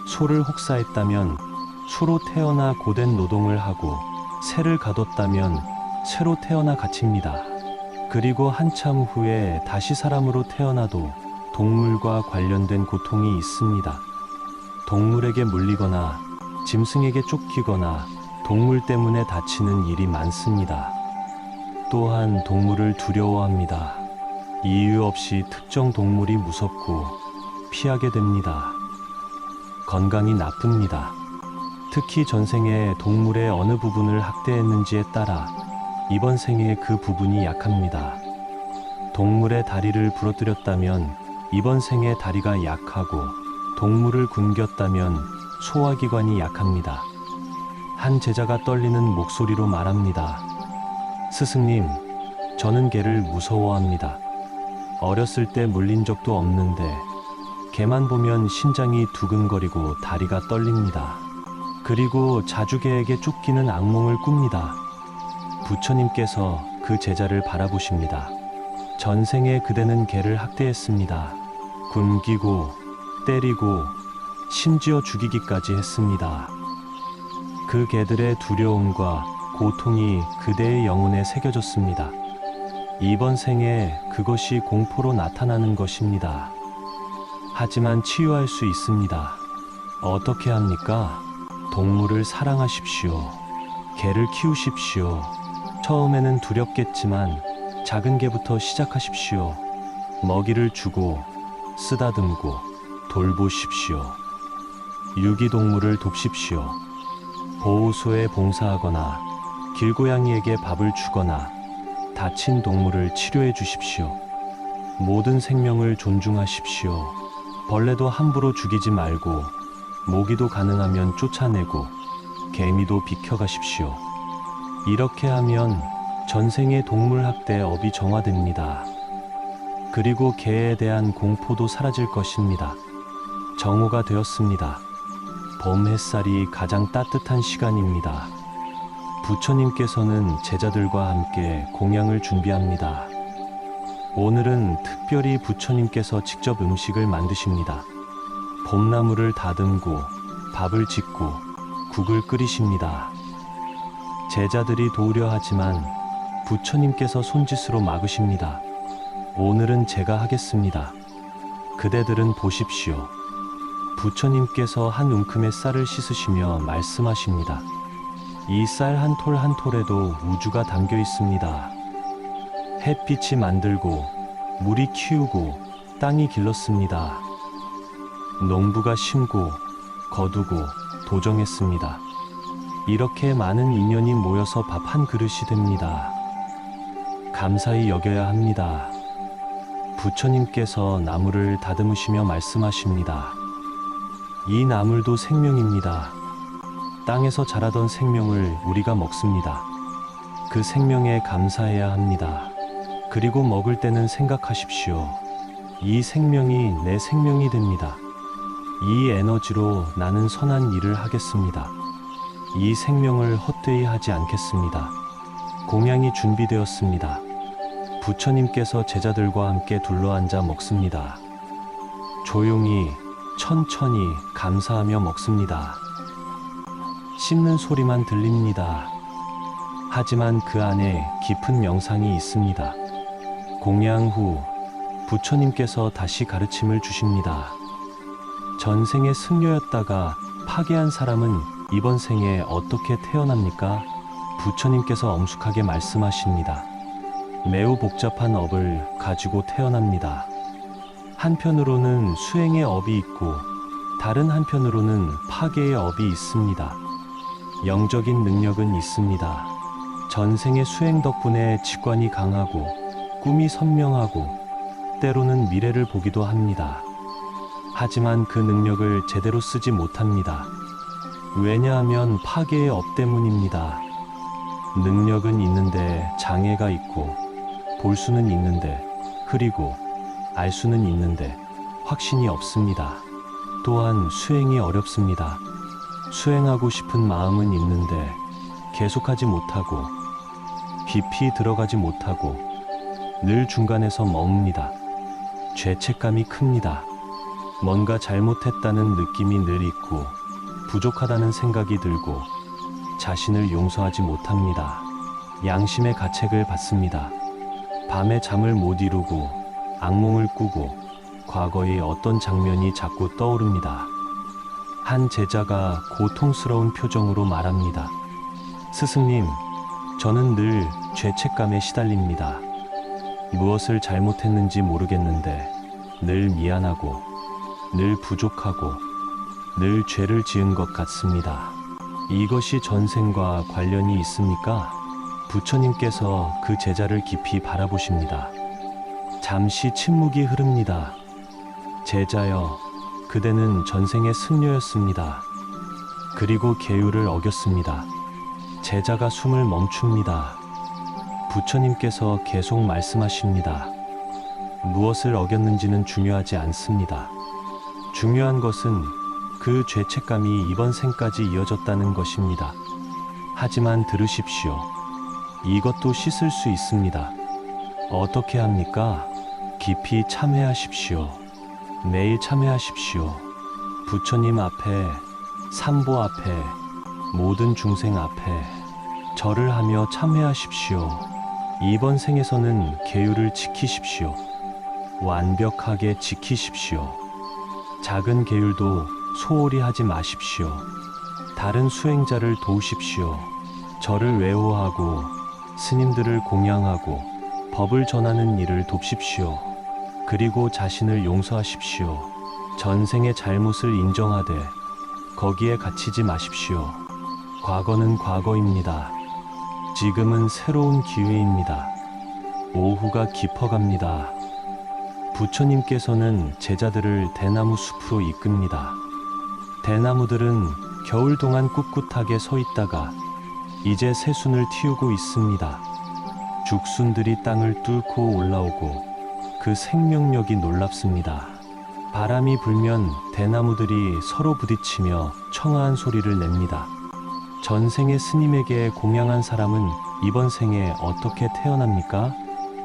소를 혹사했다면 소로 태어나 고된 노동을 하고 새를 가뒀다면 새로 태어나 갇힙니다. 그리고 한참 후에 다시 사람으로 태어나도 동물과 관련된 고통이 있습니다. 동물에게 물리거나 짐승에게 쫓기거나 동물 때문에 다치는 일이 많습니다. 또한 동물을 두려워합니다. 이유 없이 특정 동물이 무섭고 피하게 됩니다. 건강이 나쁩니다. 특히 전생에 동물의 어느 부분을 학대했는지에 따라 이번 생에 그 부분이 약합니다. 동물의 다리를 부러뜨렸다면 이번 생에 다리가 약하고 동물을 굶겼다면 소화기관이 약합니다. 한 제자가 떨리는 목소리로 말합니다. 스승님, 저는 개를 무서워합니다. 어렸을 때 물린 적도 없는데 개만 보면 심장이 두근거리고 다리가 떨립니다. 그리고 자주 개에게 쫓기는 악몽을 꿉니다. 부처님께서 그 제자를 바라보십니다. 전생에 그대는 개를 학대했습니다. 굶기고 때리고 심지어 죽이기까지 했습니다. 그 개들의 두려움과 고통이 그대의 영혼에 새겨졌습니다. 이번 생에 그것이 공포로 나타나는 것입니다. 하지만 치유할 수 있습니다. 어떻게 합니까? 동물을 사랑하십시오. 개를 키우십시오. 처음에는 두렵겠지만 작은 개부터 시작하십시오. 먹이를 주고 쓰다듬고 돌보십시오. 유기동물을 돕십시오. 보호소에 봉사하거나 길고양이에게 밥을 주거나 다친 동물을 치료해 주십시오. 모든 생명을 존중하십시오. 벌레도 함부로 죽이지 말고 모기도 가능하면 쫓아내고 개미도 비켜가십시오. 이렇게 하면 전생의 동물 학대 업이 정화됩니다. 그리고 개에 대한 공포도 사라질 것입니다. 정오가 되었습니다. 봄 햇살이 가장 따뜻한 시간입니다. 부처님께서는 제자들과 함께 공양을 준비합니다. 오늘은 특별히 부처님께서 직접 음식을 만드십니다. 봄나무를 다듬고 밥을 짓고 국을 끓이십니다. 제자들이 도우려 하지만 부처님께서 손짓으로 막으십니다. 오늘은 제가 하겠습니다. 그대들은 보십시오. 부처님께서 한 움큼의 쌀을 씻으시며 말씀하십니다. 이 쌀 한 톨 한 톨에도 우주가 담겨 있습니다. 햇빛이 만들고 물이 키우고 땅이 길렀습니다. 농부가 심고 거두고 도정했습니다. 이렇게 많은 인연이 모여서 밥 한 그릇이 됩니다. 감사히 여겨야 합니다. 부처님께서 나무를 다듬으시며 말씀하십니다. 이 나물도 생명입니다. 땅에서 자라던 생명을 우리가 먹습니다. 그 생명에 감사해야 합니다. 그리고 먹을 때는 생각하십시오. 이 생명이 내 생명이 됩니다. 이 에너지로 나는 선한 일을 하겠습니다. 이 생명을 헛되이 하지 않겠습니다. 공양이 준비되었습니다. 부처님께서 제자들과 함께 둘러앉아 먹습니다. 조용히 천천히 감사하며 먹습니다. 씹는 소리만 들립니다. 하지만 그 안에 깊은 명상이 있습니다. 공양 후 부처님께서 다시 가르침을 주십니다. 전생의 승려였다가 파괴한 사람은 이번 생에 어떻게 태어납니까? 부처님께서 엄숙하게 말씀하십니다. 매우 복잡한 업을 가지고 태어납니다. 한편으로는 수행의 업이 있고 다른 한편으로는 파괴의 업이 있습니다. 영적인 능력은 있습니다. 전생의 수행 덕분에 직관이 강하고 꿈이 선명하고 때로는 미래를 보기도 합니다. 하지만 그 능력을 제대로 쓰지 못합니다. 왜냐하면 파괴의 업 때문입니다. 능력은 있는데 장애가 있고 볼 수는 있는데 흐리고 알 수는 있는데 확신이 없습니다. 또한 수행이 어렵습니다. 수행하고 싶은 마음은 있는데 계속하지 못하고 깊이 들어가지 못하고 늘 중간에서 머뭅니다. 죄책감이 큽니다. 뭔가 잘못했다는 느낌이 늘 있고 부족하다는 생각이 들고 자신을 용서하지 못합니다. 양심의 가책을 받습니다. 밤에 잠을 못 이루고 악몽을 꾸고 과거의 어떤 장면이 자꾸 떠오릅니다. 한 제자가 고통스러운 표정으로 말합니다. 스승님, 저는 늘 죄책감에 시달립니다. 무엇을 잘못했는지 모르겠는데 늘 미안하고 늘 부족하고 늘 죄를 지은 것 같습니다. 이것이 전생과 관련이 있습니까? 부처님께서 그 제자를 깊이 바라보십니다. 잠시 침묵이 흐릅니다. 제자여, 그대는 전생의 승려였습니다. 그리고 계율을 어겼습니다. 제자가 숨을 멈춥니다. 부처님께서 계속 말씀하십니다. 무엇을 어겼는지는 중요하지 않습니다. 중요한 것은 그 죄책감이 이번 생까지 이어졌다는 것입니다. 하지만 들으십시오. 이것도 씻을 수 있습니다. 어떻게 합니까? 깊이 참회하십시오. 매일 참회하십시오. 부처님 앞에, 삼보 앞에, 모든 중생 앞에 절을 하며 참회하십시오. 이번 생에서는 계율을 지키십시오. 완벽하게 지키십시오. 작은 계율도 소홀히 하지 마십시오. 다른 수행자를 도우십시오. 절을 외호하고 스님들을 공양하고 법을 전하는 일을 돕십시오. 그리고 자신을 용서하십시오. 전생의 잘못을 인정하되 거기에 갇히지 마십시오. 과거는 과거입니다. 지금은 새로운 기회입니다. 오후가 깊어갑니다. 부처님께서는 제자들을 대나무 숲으로 이끕니다. 대나무들은 겨울 동안 꿋꿋하게 서 있다가 이제 새순을 틔우고 있습니다. 죽순들이 땅을 뚫고 올라오고 그 생명력이 놀랍습니다. 바람이 불면 대나무들이 서로 부딪히며 청아한 소리를 냅니다. 전생의 스님에게 공양한 사람은 이번 생에 어떻게 태어납니까?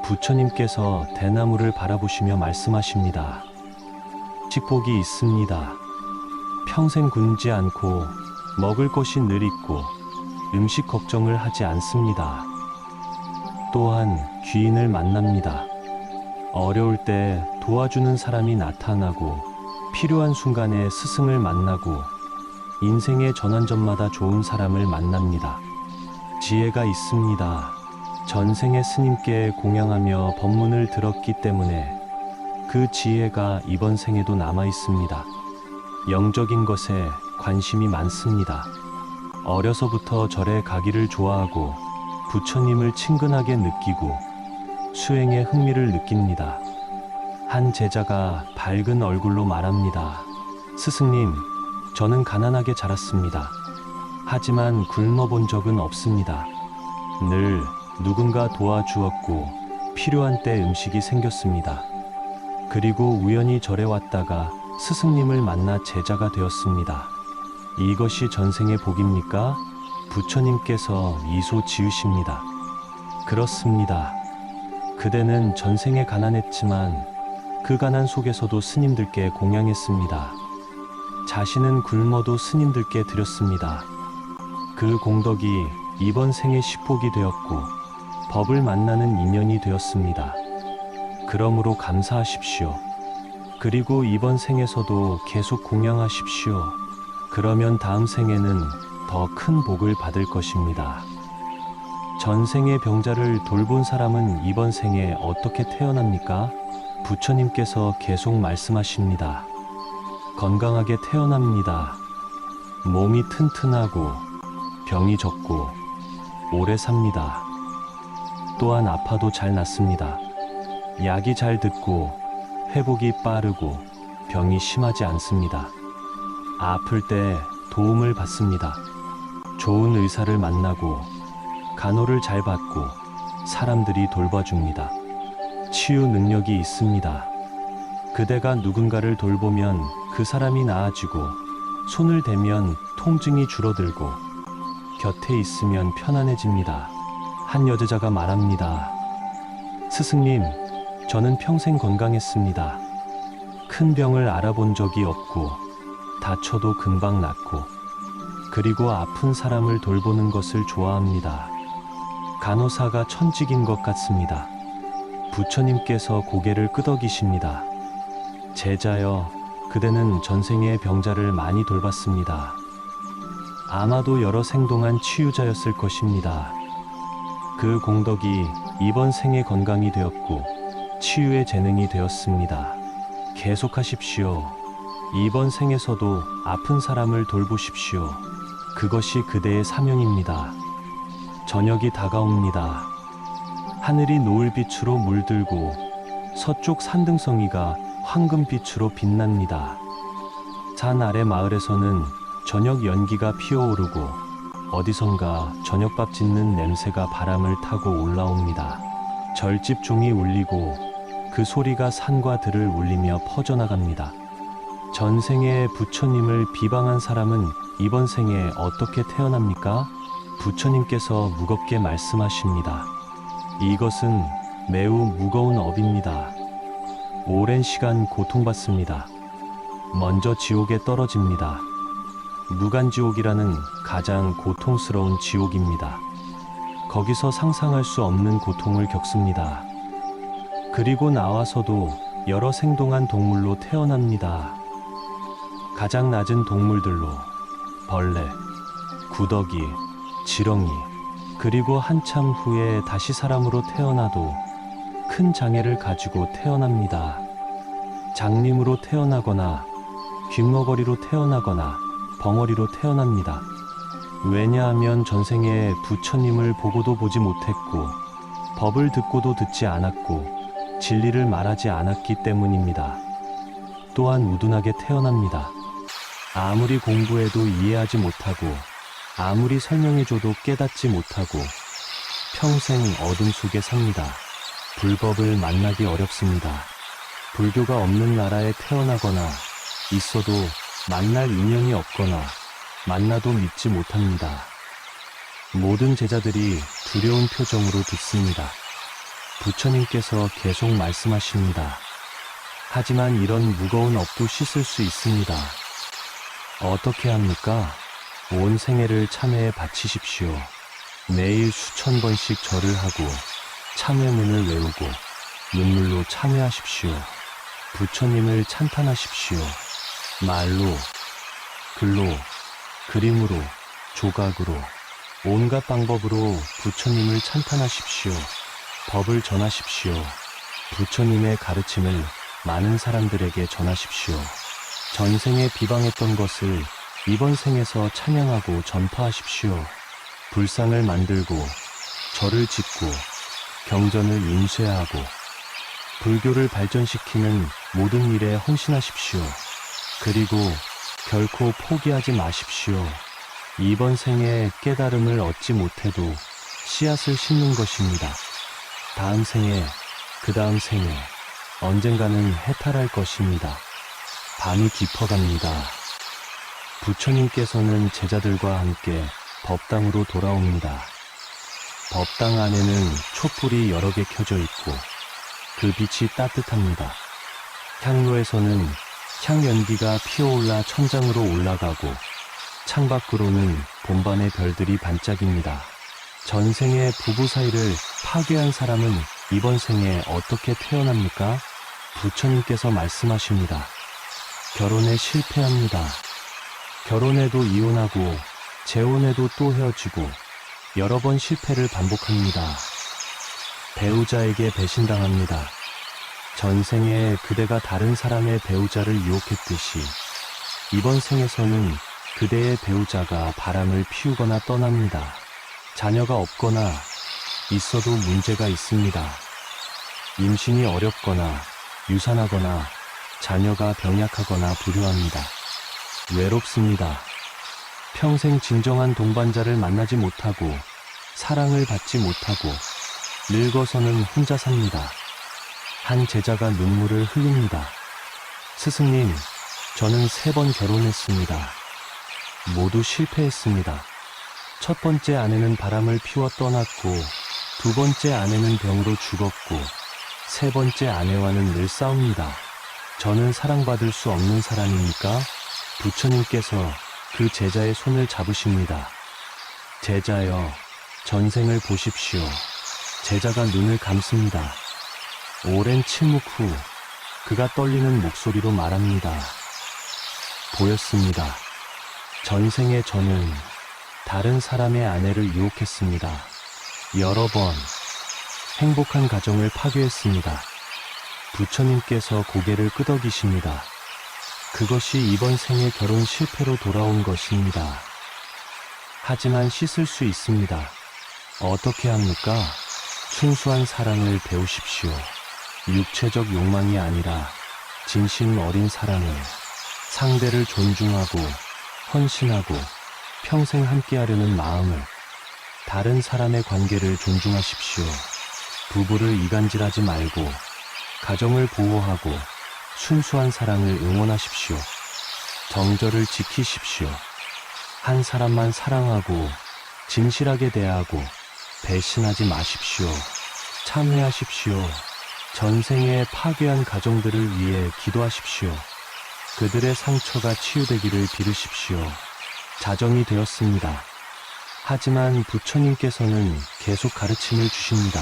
부처님께서 대나무를 바라보시며 말씀하십니다. 축복이 있습니다. 평생 굶지 않고 먹을 것이 늘 있고 음식 걱정을 하지 않습니다. 또한 귀인을 만납니다. 어려울 때 도와주는 사람이 나타나고 필요한 순간에 스승을 만나고 인생의 전환점마다 좋은 사람을 만납니다. 지혜가 있습니다. 전생의 스님께 공양하며 법문을 들었기 때문에 그 지혜가 이번 생에도 남아 있습니다. 영적인 것에 관심이 많습니다. 어려서부터 절에 가기를 좋아하고 부처님을 친근하게 느끼고 수행에 흥미를 느낍니다. 한 제자가 밝은 얼굴로 말합니다. 스승님, 저는 가난하게 자랐습니다. 하지만 굶어본 적은 없습니다. 늘 누군가 도와주었고 필요한 때 음식이 생겼습니다. 그리고 우연히 절에 왔다가 스승님을 만나 제자가 되었습니다. 이것이 전생의 복입니까? 부처님께서 미소 지으십니다. 그렇습니다. 그대는 전생에 가난했지만 그 가난 속에서도 스님들께 공양했습니다. 자신은 굶어도 스님들께 드렸습니다. 그 공덕이 이번 생의 식복이 되었고 법을 만나는 인연이 되었습니다. 그러므로 감사하십시오. 그리고 이번 생에서도 계속 공양하십시오. 그러면 다음 생에는 더 큰 복을 받을 것입니다. 전생의 병자를 돌본 사람은 이번 생에 어떻게 태어납니까? 부처님께서 계속 말씀하십니다. 건강하게 태어납니다. 몸이 튼튼하고 병이 적고 오래 삽니다. 또한 아파도 잘 낫습니다. 약이 잘 듣고 회복이 빠르고 병이 심하지 않습니다. 아플 때 도움을 받습니다. 좋은 의사를 만나고 간호를 잘 받고 사람들이 돌봐줍니다. 치유 능력이 있습니다. 그대가 누군가를 돌보면 그 사람이 나아지고 손을 대면 통증이 줄어들고 곁에 있으면 편안해집니다. 한 여자가 말합니다. 스승님, 저는 평생 건강했습니다. 큰 병을 알아본 적이 없고 다쳐도 금방 낫고 그리고 아픈 사람을 돌보는 것을 좋아합니다. 간호사가 천직인 것 같습니다. 부처님께서 고개를 끄덕이십니다. 제자여, 그대는 전생에 병자를 많이 돌봤습니다. 아마도 여러 생 동안 치유자였을 것입니다. 그 공덕이 이번 생에 건강이 되었고 치유의 재능이 되었습니다. 계속하십시오. 이번 생에서도 아픈 사람을 돌보십시오. 그것이 그대의 사명입니다. 저녁이 다가옵니다. 하늘이 노을빛으로 물들고 서쪽 산등성이가 황금빛으로 빛납니다. 산 아래 마을에서는 저녁 연기가 피어오르고 어디선가 저녁밥 짓는 냄새가 바람을 타고 올라옵니다. 절집 종이 울리고 그 소리가 산과 들을 울리며 퍼져나갑니다. 전생에 부처님을 비방한 사람은 이번 생에 어떻게 태어납니까? 부처님께서 무겁게 말씀하십니다. 이것은 매우 무거운 업입니다. 오랜 시간 고통받습니다. 먼저 지옥에 떨어집니다. 무간지옥이라는 가장 고통스러운 지옥입니다. 거기서 상상할 수 없는 고통을 겪습니다. 그리고 나와서도 여러 생동한 동물로 태어납니다. 가장 낮은 동물들로 벌레, 구더기, 지렁이, 그리고 한참 후에 다시 사람으로 태어나도 큰 장애를 가지고 태어납니다. 장님으로 태어나거나 귓머거리로 태어나거나 벙어리로 태어납니다. 왜냐하면 전생에 부처님을 보고도 보지 못했고 법을 듣고도 듣지 않았고 진리를 말하지 않았기 때문입니다. 또한 우둔하게 태어납니다. 아무리 공부해도 이해하지 못하고 아무리 설명해줘도 깨닫지 못하고 평생 어둠 속에 삽니다. 불법을 만나기 어렵습니다. 불교가 없는 나라에 태어나거나 있어도 만날 인연이 없거나 만나도 믿지 못합니다. 모든 제자들이 두려운 표정으로 듣습니다. 부처님께서 계속 말씀하십니다. 하지만 이런 무거운 업도 씻을 수 있습니다. 어떻게 합니까? 온 생애를 참회에 바치십시오. 매일 수천 번씩 절을 하고 참회문을 외우고 눈물로 참회하십시오. 부처님을 찬탄하십시오. 말로, 글로, 그림으로, 조각으로, 온갖 방법으로 부처님을 찬탄하십시오. 법을 전하십시오. 부처님의 가르침을 많은 사람들에게 전하십시오. 전생에 비방했던 것을 이번 생에서 찬양하고 전파하십시오. 불상을 만들고 절을 짓고 경전을 인쇄하고 불교를 발전시키는 모든 일에 헌신하십시오. 그리고 결코 포기하지 마십시오. 이번 생에 깨달음을 얻지 못해도 씨앗을 심는 것입니다. 다음 생에, 그 다음 생에 언젠가는 해탈할 것입니다. 밤이 깊어갑니다. 부처님께서는 제자들과 함께 법당으로 돌아옵니다. 법당 안에는 촛불이 여러 개 켜져 있고 그 빛이 따뜻합니다. 향로에서는 향연기가 피어올라 천장으로 올라가고 창밖으로는 봄밤의 별들이 반짝입니다. 전생의 부부 사이를 파괴한 사람은 이번 생에 어떻게 태어납니까? 부처님께서 말씀하십니다. 결혼에 실패합니다. 결혼해도 이혼하고 재혼해도 또 헤어지고 여러 번 실패를 반복합니다. 배우자에게 배신당합니다. 전생에 그대가 다른 사람의 배우자를 유혹했듯이 이번 생에서는 그대의 배우자가 바람을 피우거나 떠납니다. 자녀가 없거나 있어도 문제가 있습니다. 임신이 어렵거나 유산하거나 자녀가 병약하거나 불효합니다. 외롭습니다. 평생 진정한 동반자를 만나지 못하고 사랑을 받지 못하고 늙어서는 혼자 삽니다. 한 제자가 눈물을 흘립니다. 스승님, 저는 3번 결혼했습니다. 모두 실패했습니다. 첫 번째 아내는 바람을 피워 떠났고, 두 번째 아내는 병으로 죽었고, 세 번째 아내와는 늘 싸웁니다. 저는 사랑받을 수 없는 사람입니까? 부처님께서 그 제자의 손을 잡으십니다. 제자여, 전생을 보십시오. 제자가 눈을 감습니다. 오랜 침묵 후 그가 떨리는 목소리로 말합니다. 보였습니다. 전생에 저는 다른 사람의 아내를 유혹했습니다. 여러 번 행복한 가정을 파괴했습니다. 부처님께서 고개를 끄덕이십니다. 그것이 이번 생의 결혼 실패로 돌아온 것입니다. 하지만 씻을 수 있습니다. 어떻게 합니까? 순수한 사랑을 배우십시오. 육체적 욕망이 아니라 진심 어린 사랑을, 상대를 존중하고 헌신하고 평생 함께하려는 마음을, 다른 사람의 관계를 존중하십시오. 부부를 이간질하지 말고 가정을 보호하고 순수한 사랑을 응원하십시오. 정절을 지키십시오. 한 사람만 사랑하고 진실하게 대하고 배신하지 마십시오. 참회하십시오. 전생에 파괴한 가정들을 위해 기도하십시오. 그들의 상처가 치유되기를 빌으십시오. 자정이 되었습니다. 하지만 부처님께서는 계속 가르침을 주십니다.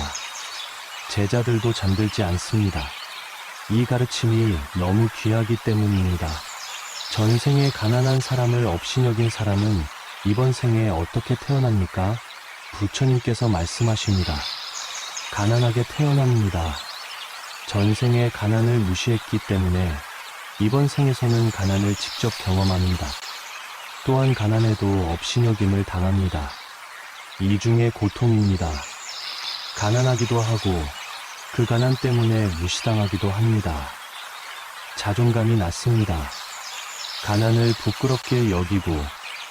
제자들도 잠들지 않습니다. 이 가르침이 너무 귀하기 때문입니다. 전생에 가난한 사람을 업신여긴 사람은 이번 생에 어떻게 태어납니까? 부처님께서 말씀하십니다. 가난하게 태어납니다. 전생에 가난을 무시했기 때문에 이번 생에서는 가난을 직접 경험합니다. 또한 가난에도 업신여김을 당합니다. 이중의 고통입니다. 가난하기도 하고 그 가난 때문에 무시당하기도 합니다. 자존감이 낮습니다. 가난을 부끄럽게 여기고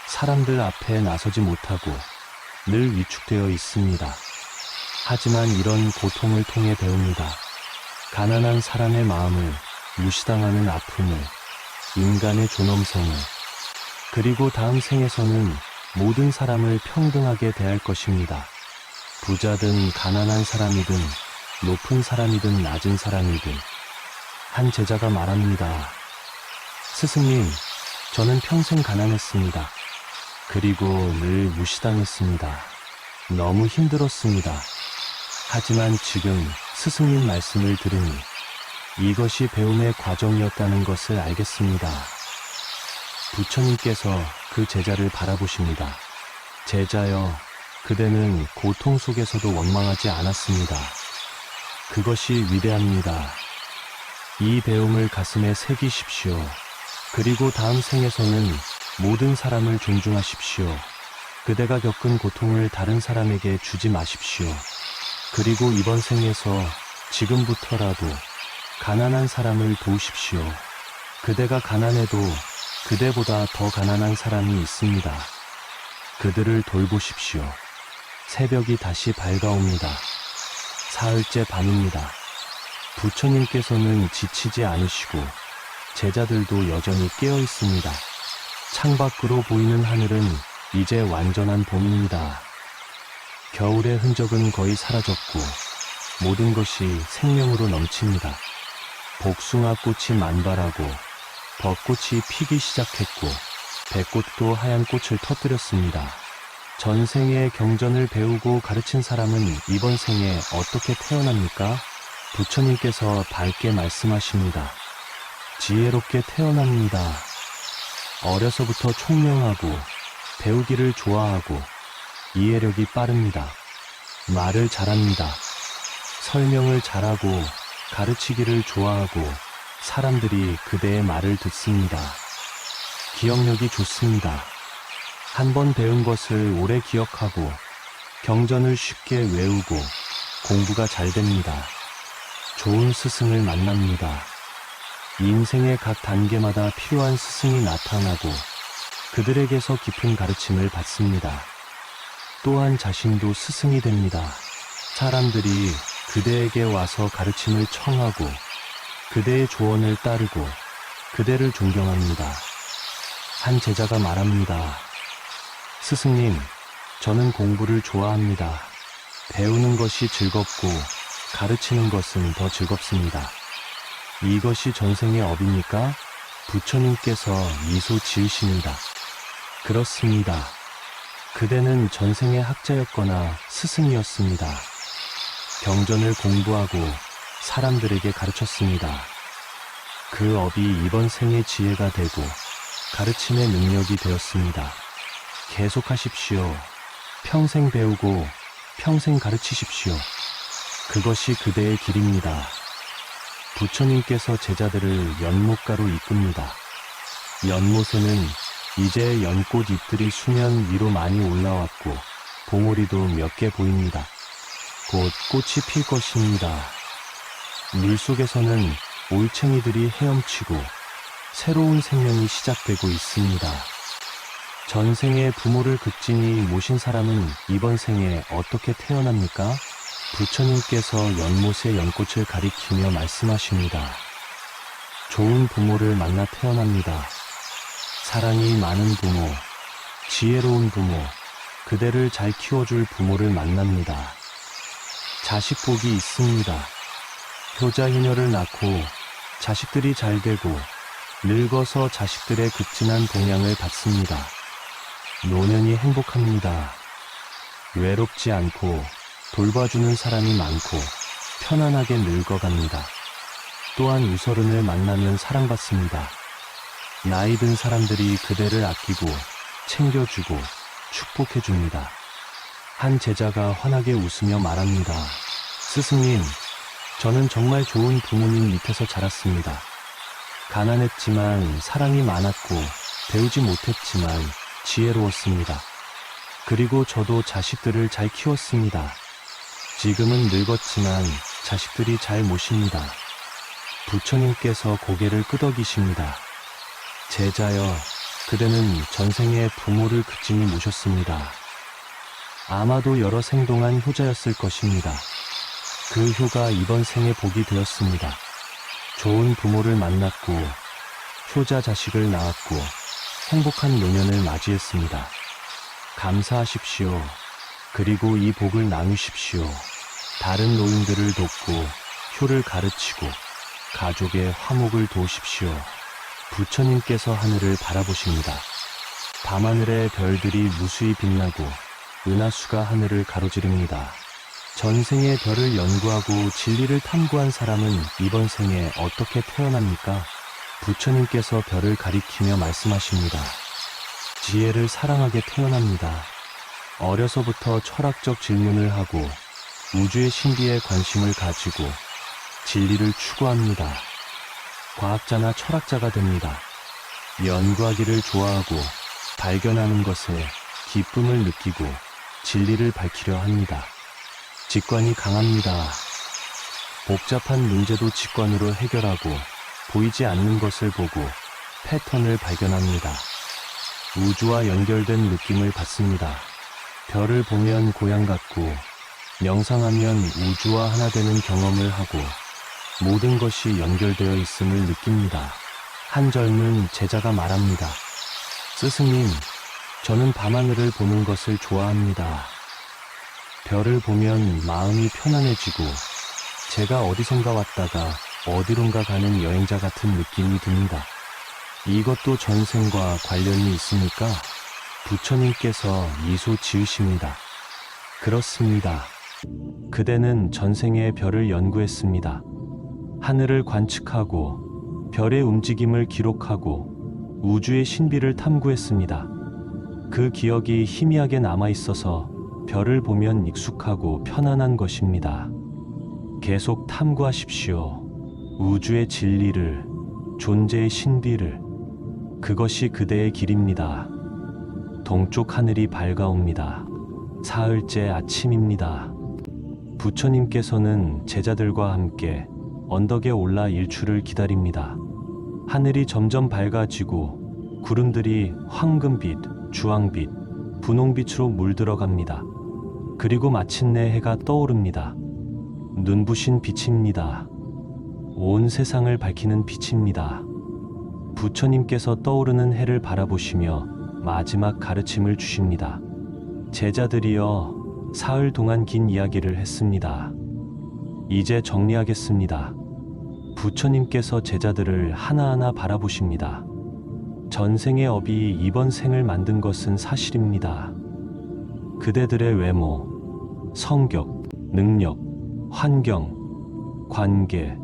사람들 앞에 나서지 못하고 늘 위축되어 있습니다. 하지만 이런 고통을 통해 배웁니다. 가난한 사람의 마음을, 무시당하는 아픔을, 인간의 존엄성을, 그리고 다음 생에서는 모든 사람을 평등하게 대할 것입니다. 부자든 가난한 사람이든 높은 사람이든 낮은 사람이든. 한 제자가 말합니다. 스승님, 저는 평생 가난했습니다. 그리고 늘 무시당했습니다. 너무 힘들었습니다. 하지만 지금 스승님 말씀을 들으니 이것이 배움의 과정이었다는 것을 알겠습니다. 부처님께서 그 제자를 바라보십니다. 제자여, 그대는 고통 속에서도 원망하지 않았습니다. 그것이 위대합니다. 이 배움을 가슴에 새기십시오. 그리고 다음 생에서는 모든 사람을 존중하십시오. 그대가 겪은 고통을 다른 사람에게 주지 마십시오. 그리고 이번 생에서 지금부터라도 가난한 사람을 도우십시오. 그대가 가난해도 그대보다 더 가난한 사람이 있습니다. 그들을 돌보십시오. 새벽이 다시 밝아옵니다. 사흘째 밤입니다. 부처님께서는 지치지 않으시고 제자들도 여전히 깨어 있습니다. 창밖으로 보이는 하늘은 이제 완전한 봄입니다. 겨울의 흔적은 거의 사라졌고 모든 것이 생명으로 넘칩니다. 복숭아 꽃이 만발하고 벚꽃이 피기 시작했고 백꽃도 하얀 꽃을 터뜨렸습니다. 전생에 경전을 배우고 가르친 사람은 이번 생에 어떻게 태어납니까? 부처님께서 밝게 말씀하십니다. 지혜롭게 태어납니다. 어려서부터 총명하고 배우기를 좋아하고 이해력이 빠릅니다. 말을 잘합니다. 설명을 잘하고 가르치기를 좋아하고 사람들이 그대의 말을 듣습니다. 기억력이 좋습니다. 한번 배운 것을 오래 기억하고 경전을 쉽게 외우고 공부가 잘 됩니다. 좋은 스승을 만납니다. 인생의 각 단계마다 필요한 스승이 나타나고 그들에게서 깊은 가르침을 받습니다. 또한 자신도 스승이 됩니다. 사람들이 그대에게 와서 가르침을 청하고 그대의 조언을 따르고 그대를 존경합니다. 한 제자가 말합니다. 스승님, 저는 공부를 좋아합니다. 배우는 것이 즐겁고 가르치는 것은 더 즐겁습니다. 이것이 전생의 업입니까? 부처님께서 미소 지으십니다. 그렇습니다. 그대는 전생의 학자였거나 스승이었습니다. 경전을 공부하고 사람들에게 가르쳤습니다. 그 업이 이번 생의 지혜가 되고 가르침의 능력이 되었습니다. 계속하십시오. 평생 배우고 평생 가르치십시오. 그것이 그대의 길입니다. 부처님께서 제자들을 연못가로 이끕니다. 연못에는 이제 연꽃 잎들이 수면 위로 많이 올라왔고 봉오리도 몇 개 보입니다. 곧 꽃이 필 것입니다. 물속에서는 올챙이들이 헤엄치고 새로운 생명이 시작되고 있습니다. 전생에 부모를 극진히 모신 사람은 이번 생에 어떻게 태어납니까? 부처님께서 연못의 연꽃을 가리키며 말씀하십니다. 좋은 부모를 만나 태어납니다. 사랑이 많은 부모, 지혜로운 부모, 그대를 잘 키워줄 부모를 만납니다. 자식 복이 있습니다. 효자 효녀를 낳고 자식들이 잘 되고 늙어서 자식들의 극진한 동양을 받습니다. 노년이 행복합니다. 외롭지 않고 돌봐주는 사람이 많고 편안하게 늙어갑니다. 또한 우서른을 만나면 사랑받습니다. 나이 든 사람들이 그대를 아끼고 챙겨주고 축복해줍니다. 한 제자가 환하게 웃으며 말합니다. 스승님, 저는 정말 좋은 부모님 밑에서 자랐습니다. 가난했지만 사랑이 많았고 배우지 못했지만 지혜로웠습니다. 그리고 저도 자식들을 잘 키웠습니다. 지금은 늙었지만 자식들이 잘 모십니다. 부처님께서 고개를 끄덕이십니다. 제자여, 그대는 전생에 부모를 극진히 모셨습니다. 아마도 여러 생 동안 효자였을 것입니다. 그 효가 이번 생에 복이 되었습니다. 좋은 부모를 만났고 효자 자식을 낳았고 행복한 노년을 맞이했습니다. 감사하십시오. 그리고 이 복을 나누십시오. 다른 노인들을 돕고 효를 가르치고 가족의 화목을 도우십시오. 부처님께서 하늘을 바라보십니다. 밤하늘의 별들이 무수히 빛나고 은하수가 하늘을 가로지릅니다. 전생의 별을 연구하고 진리를 탐구한 사람은 이번 생에 어떻게 태어납니까? 부처님께서 별을 가리키며 말씀하십니다. 지혜를 사랑하게 태어납니다. 어려서부터 철학적 질문을 하고 우주의 신비에 관심을 가지고 진리를 추구합니다. 과학자나 철학자가 됩니다. 연구하기를 좋아하고 발견하는 것에 기쁨을 느끼고 진리를 밝히려 합니다. 직관이 강합니다. 복잡한 문제도 직관으로 해결하고 보이지 않는 것을 보고 패턴을 발견합니다. 우주와 연결된 느낌을 받습니다. 별을 보면 고향 같고 명상하면 우주와 하나 되는 경험을 하고 모든 것이 연결되어 있음을 느낍니다. 한 젊은 제자가 말합니다. 스승님, 저는 밤하늘을 보는 것을 좋아합니다. 별을 보면 마음이 편안해지고 제가 어디선가 왔다가 어디론가 가는 여행자 같은 느낌이 듭니다. 이것도 전생과 관련이 있습니까? 부처님께서 미소 지으십니다. 그렇습니다. 그대는 전생에 별을 연구했습니다. 하늘을 관측하고 별의 움직임을 기록하고 우주의 신비를 탐구했습니다. 그 기억이 희미하게 남아있어서 별을 보면 익숙하고 편안한 것입니다. 계속 탐구하십시오. 우주의 진리를, 존재의 신비를. 그것이 그대의 길입니다. 동쪽 하늘이 밝아옵니다. 사흘째 아침입니다. 부처님께서는 제자들과 함께 언덕에 올라 일출을 기다립니다. 하늘이 점점 밝아지고 구름들이 황금빛, 주황빛, 분홍빛으로 물들어갑니다. 그리고 마침내 해가 떠오릅니다. 눈부신 빛입니다. 온 세상을 밝히는 빛입니다. 부처님께서 떠오르는 해를 바라보시며 마지막 가르침을 주십니다. 제자들이여, 사흘 동안 긴 이야기를 했습니다. 이제 정리하겠습니다. 부처님께서 제자들을 하나하나 바라보십니다. 전생의 업이 이번 생을 만든 것은 사실입니다. 그대들의 외모, 성격, 능력, 환경, 관계,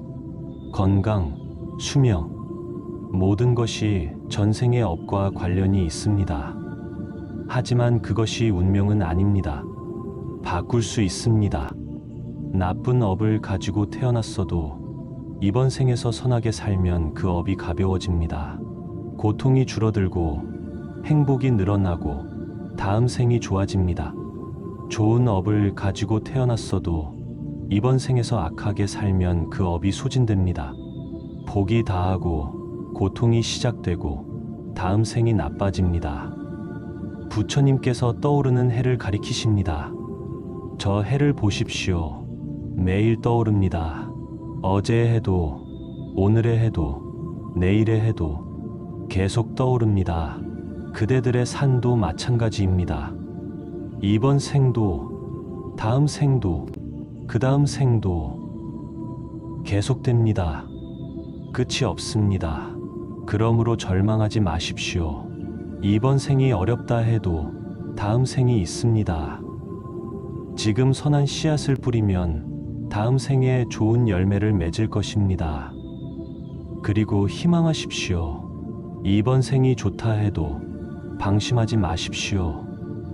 건강, 수명, 모든 것이 전생의 업과 관련이 있습니다. 하지만 그것이 운명은 아닙니다. 바꿀 수 있습니다. 나쁜 업을 가지고 태어났어도 이번 생에서 선하게 살면 그 업이 가벼워집니다. 고통이 줄어들고 행복이 늘어나고 다음 생이 좋아집니다. 좋은 업을 가지고 태어났어도 이번 생에서 악하게 살면 그 업이 소진됩니다. 복이 다하고 고통이 시작되고 다음 생이 나빠집니다. 부처님께서 떠오르는 해를 가리키십니다. 저 해를 보십시오. 매일 떠오릅니다. 어제의 해도, 오늘의 해도, 내일의 해도 계속 떠오릅니다. 그대들의 산도 마찬가지입니다. 이번 생도, 다음 생도, 그 다음 생도 계속됩니다. 끝이 없습니다. 그러므로 절망하지 마십시오. 이번 생이 어렵다 해도 다음 생이 있습니다. 지금 선한 씨앗을 뿌리면 다음 생에 좋은 열매를 맺을 것입니다. 그리고 희망하십시오. 이번 생이 좋다 해도 방심하지 마십시오.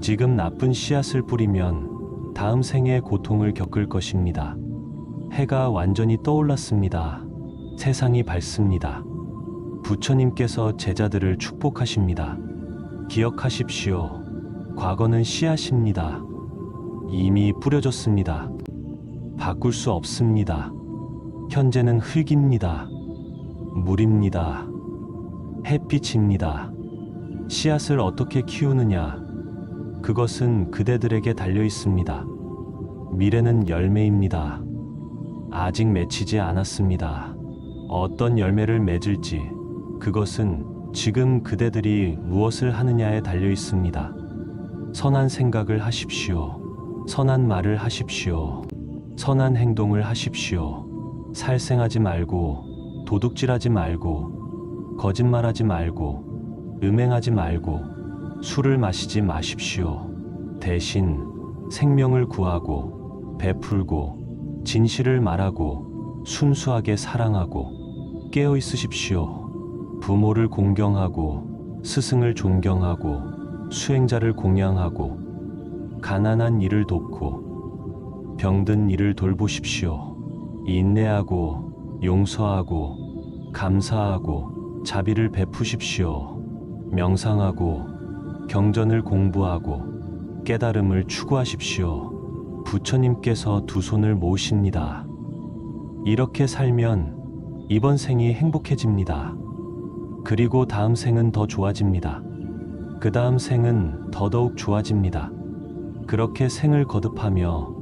지금 나쁜 씨앗을 뿌리면 다음 생에 고통을 겪을 것입니다. 해가 완전히 떠올랐습니다. 세상이 밝습니다. 부처님께서 제자들을 축복하십니다. 기억하십시오. 과거는 씨앗입니다. 이미 뿌려졌습니다. 바꿀 수 없습니다. 현재는 흙입니다. 물입니다. 햇빛입니다. 씨앗을 어떻게 키우느냐? 그것은 그대들에게 달려 있습니다. 미래는 열매입니다. 아직 맺히지 않았습니다. 어떤 열매를 맺을지 그것은 지금 그대들이 무엇을 하느냐에 달려 있습니다. 선한 생각을 하십시오. 선한 말을 하십시오. 선한 행동을 하십시오. 살생하지 말고 도둑질하지 말고 거짓말하지 말고 음행하지 말고 술을 마시지 마십시오. 대신 생명을 구하고 베풀고 진실을 말하고 순수하게 사랑하고 깨어 있으십시오. 부모를 공경하고 스승을 존경하고 수행자를 공양하고 가난한 이를 돕고 병든 이를 돌보십시오. 인내하고 용서하고 감사하고 자비를 베푸십시오. 명상하고 경전을 공부하고 깨달음을 추구하십시오. 부처님께서 두 손을 모으십니다. 이렇게 살면 이번 생이 행복해집니다. 그리고 다음 생은 더 좋아집니다. 그 다음 생은 더더욱 좋아집니다. 그렇게 생을 거듭하며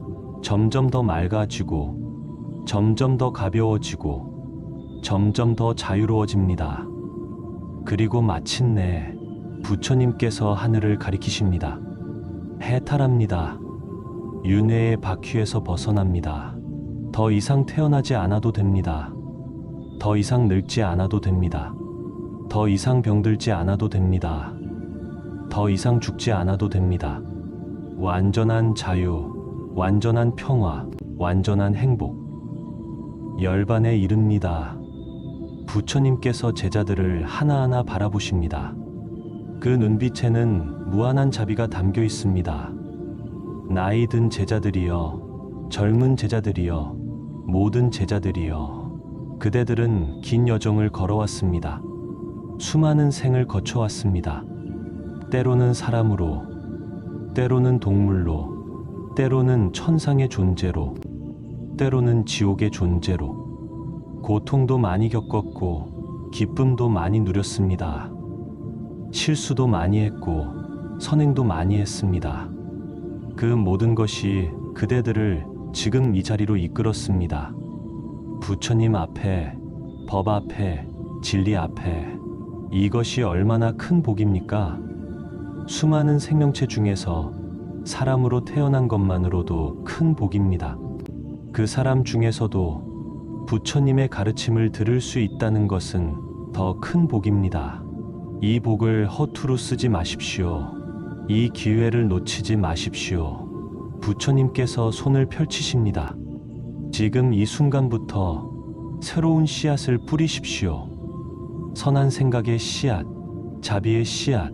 점점 더 맑아지고 점점 더 가벼워지고 점점 더 자유로워집니다. 그리고 마침내 부처님께서 하늘을 가리키십니다. 해탈합니다. 윤회의 바퀴에서 벗어납니다. 더 이상 태어나지 않아도 됩니다. 더 이상 늙지 않아도 됩니다. 더 이상 병들지 않아도 됩니다. 더 이상 죽지 않아도 됩니다. 완전한 자유, 완전한 평화, 완전한 행복. 열반에 이릅니다. 부처님께서 제자들을 하나하나 바라보십니다. 그 눈빛에는 무한한 자비가 담겨 있습니다. 나이 든 제자들이여, 젊은 제자들이여, 모든 제자들이여, 그대들은 긴 여정을 걸어왔습니다. 수많은 생을 거쳐왔습니다. 때로는 사람으로, 때로는 동물로, 때로는 천상의 존재로, 때로는 지옥의 존재로, 고통도 많이 겪었고 기쁨도 많이 누렸습니다. 실수도 많이 했고 선행도 많이 했습니다. 그 모든 것이 그대들을 지금 이 자리로 이끌었습니다. 부처님 앞에, 법 앞에, 진리 앞에. 이것이 얼마나 큰 복입니까? 수많은 생명체 중에서 사람으로 태어난 것만으로도 큰 복입니다. 그 사람 중에서도 부처님의 가르침을 들을 수 있다는 것은 더 큰 복입니다. 이 복을 허투루 쓰지 마십시오. 이 기회를 놓치지 마십시오. 부처님께서 손을 펼치십니다. 지금 이 순간부터 새로운 씨앗을 뿌리십시오. 선한 생각의 씨앗, 자비의 씨앗,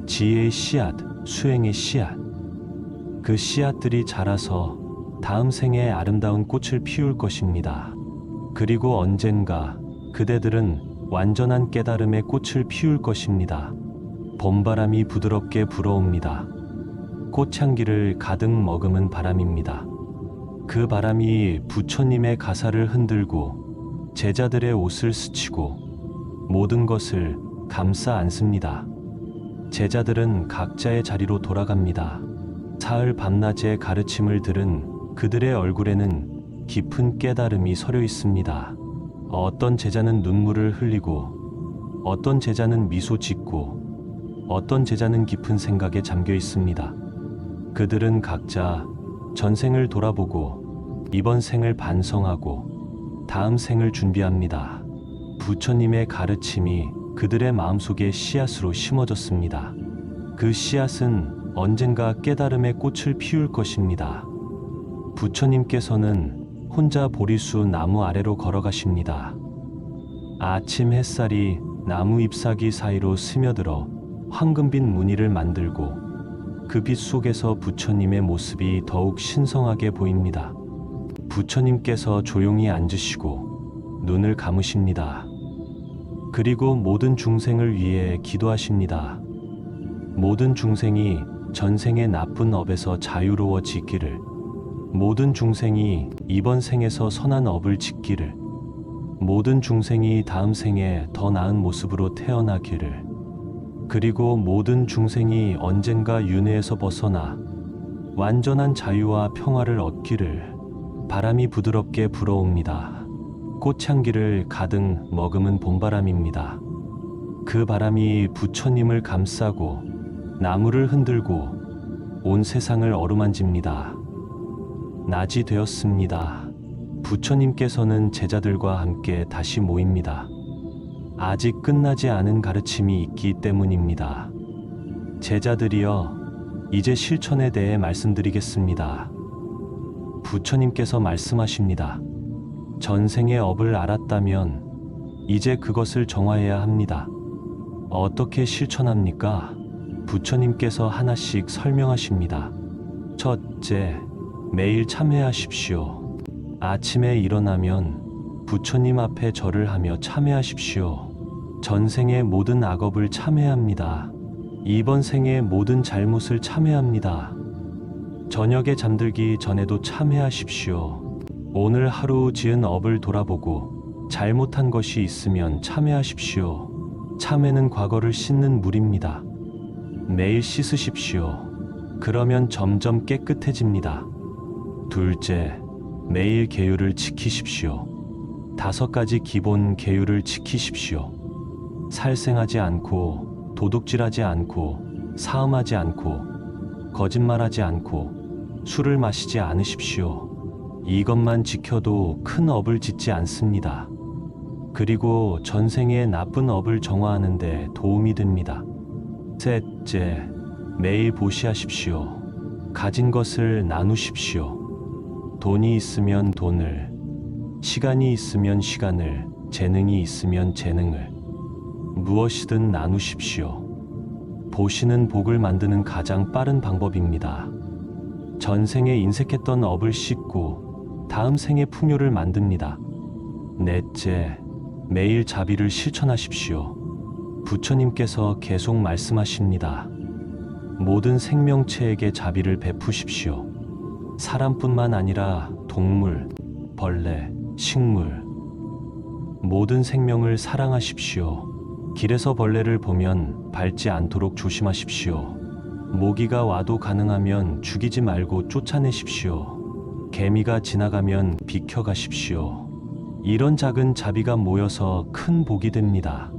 지혜의 씨앗, 수행의 씨앗. 그 씨앗들이 자라서 다음 생에 아름다운 꽃을 피울 것입니다. 그리고 언젠가 그대들은 완전한 깨달음의 꽃을 피울 것입니다. 봄바람이 부드럽게 불어옵니다. 꽃향기를 가득 머금은 바람입니다. 그 바람이 부처님의 가사를 흔들고 제자들의 옷을 스치고 모든 것을 감싸 안습니다. 제자들은 각자의 자리로 돌아갑니다. 사흘 밤낮의 가르침을 들은 그들의 얼굴에는 깊은 깨달음이 서려 있습니다. 어떤 제자는 눈물을 흘리고 어떤 제자는 미소 짓고 어떤 제자는 깊은 생각에 잠겨 있습니다. 그들은 각자 전생을 돌아보고 이번 생을 반성하고 다음 생을 준비합니다. 부처님의 가르침이 그들의 마음속에 씨앗으로 심어졌습니다. 그 씨앗은 언젠가 깨달음의 꽃을 피울 것입니다. 부처님께서는 혼자 보리수 나무 아래로 걸어가십니다. 아침 햇살이 나무 잎사귀 사이로 스며들어 황금빛 무늬를 만들고 그 빛 속에서 부처님의 모습이 더욱 신성하게 보입니다. 부처님께서 조용히 앉으시고 눈을 감으십니다. 그리고 모든 중생을 위해 기도하십니다. 모든 중생이 전생의 나쁜 업에서 자유로워지기를, 모든 중생이 이번 생에서 선한 업을 짓기를, 모든 중생이 다음 생에 더 나은 모습으로 태어나기를, 그리고 모든 중생이 언젠가 윤회에서 벗어나 완전한 자유와 평화를 얻기를. 바람이 부드럽게 불어옵니다. 꽃향기를 가득 머금은 봄바람입니다. 그 바람이 부처님을 감싸고 나무를 흔들고 온 세상을 어루만집니다. 낮이 되었습니다. 부처님께서는 제자들과 함께 다시 모입니다. 아직 끝나지 않은 가르침이 있기 때문입니다. 제자들이여, 이제 실천에 대해 말씀드리겠습니다. 부처님께서 말씀하십니다. 전생의 업을 알았다면 이제 그것을 정화해야 합니다. 어떻게 실천합니까? 부처님께서 하나씩 설명하십니다. 첫째, 매일 참회하십시오. 아침에 일어나면 부처님 앞에 절을 하며 참회하십시오. 전생의 모든 악업을 참회합니다. 이번 생의 모든 잘못을 참회합니다. 저녁에 잠들기 전에도 참회하십시오. 오늘 하루 지은 업을 돌아보고 잘못한 것이 있으면 참회하십시오. 참회는 과거를 씻는 물입니다. 매일 씻으십시오. 그러면 점점 깨끗해집니다. 둘째, 매일 계율을 지키십시오. 5가지 기본 계율을 지키십시오. 살생하지 않고, 도둑질하지 않고, 사음하지 않고, 거짓말하지 않고, 술을 마시지 않으십시오. 이것만 지켜도 큰 업을 짓지 않습니다. 그리고 전생의 나쁜 업을 정화하는 데 도움이 됩니다. 셋째, 매일 보시하십시오. 가진 것을 나누십시오. 돈이 있으면 돈을, 시간이 있으면 시간을, 재능이 있으면 재능을, 무엇이든 나누십시오. 보시는 복을 만드는 가장 빠른 방법입니다. 전생에 인색했던 업을 씻고 다음 생의 풍요를 만듭니다. 넷째, 매일 자비를 실천하십시오. 부처님께서 계속 말씀하십니다. 모든 생명체에게 자비를 베푸십시오. 사람뿐만 아니라 동물, 벌레, 식물, 모든 생명을 사랑하십시오. 길에서 벌레를 보면 밟지 않도록 조심하십시오. 모기가 와도 가능하면 죽이지 말고 쫓아내십시오. 개미가 지나가면 비켜가십시오. 이런 작은 자비가 모여서 큰 복이 됩니다.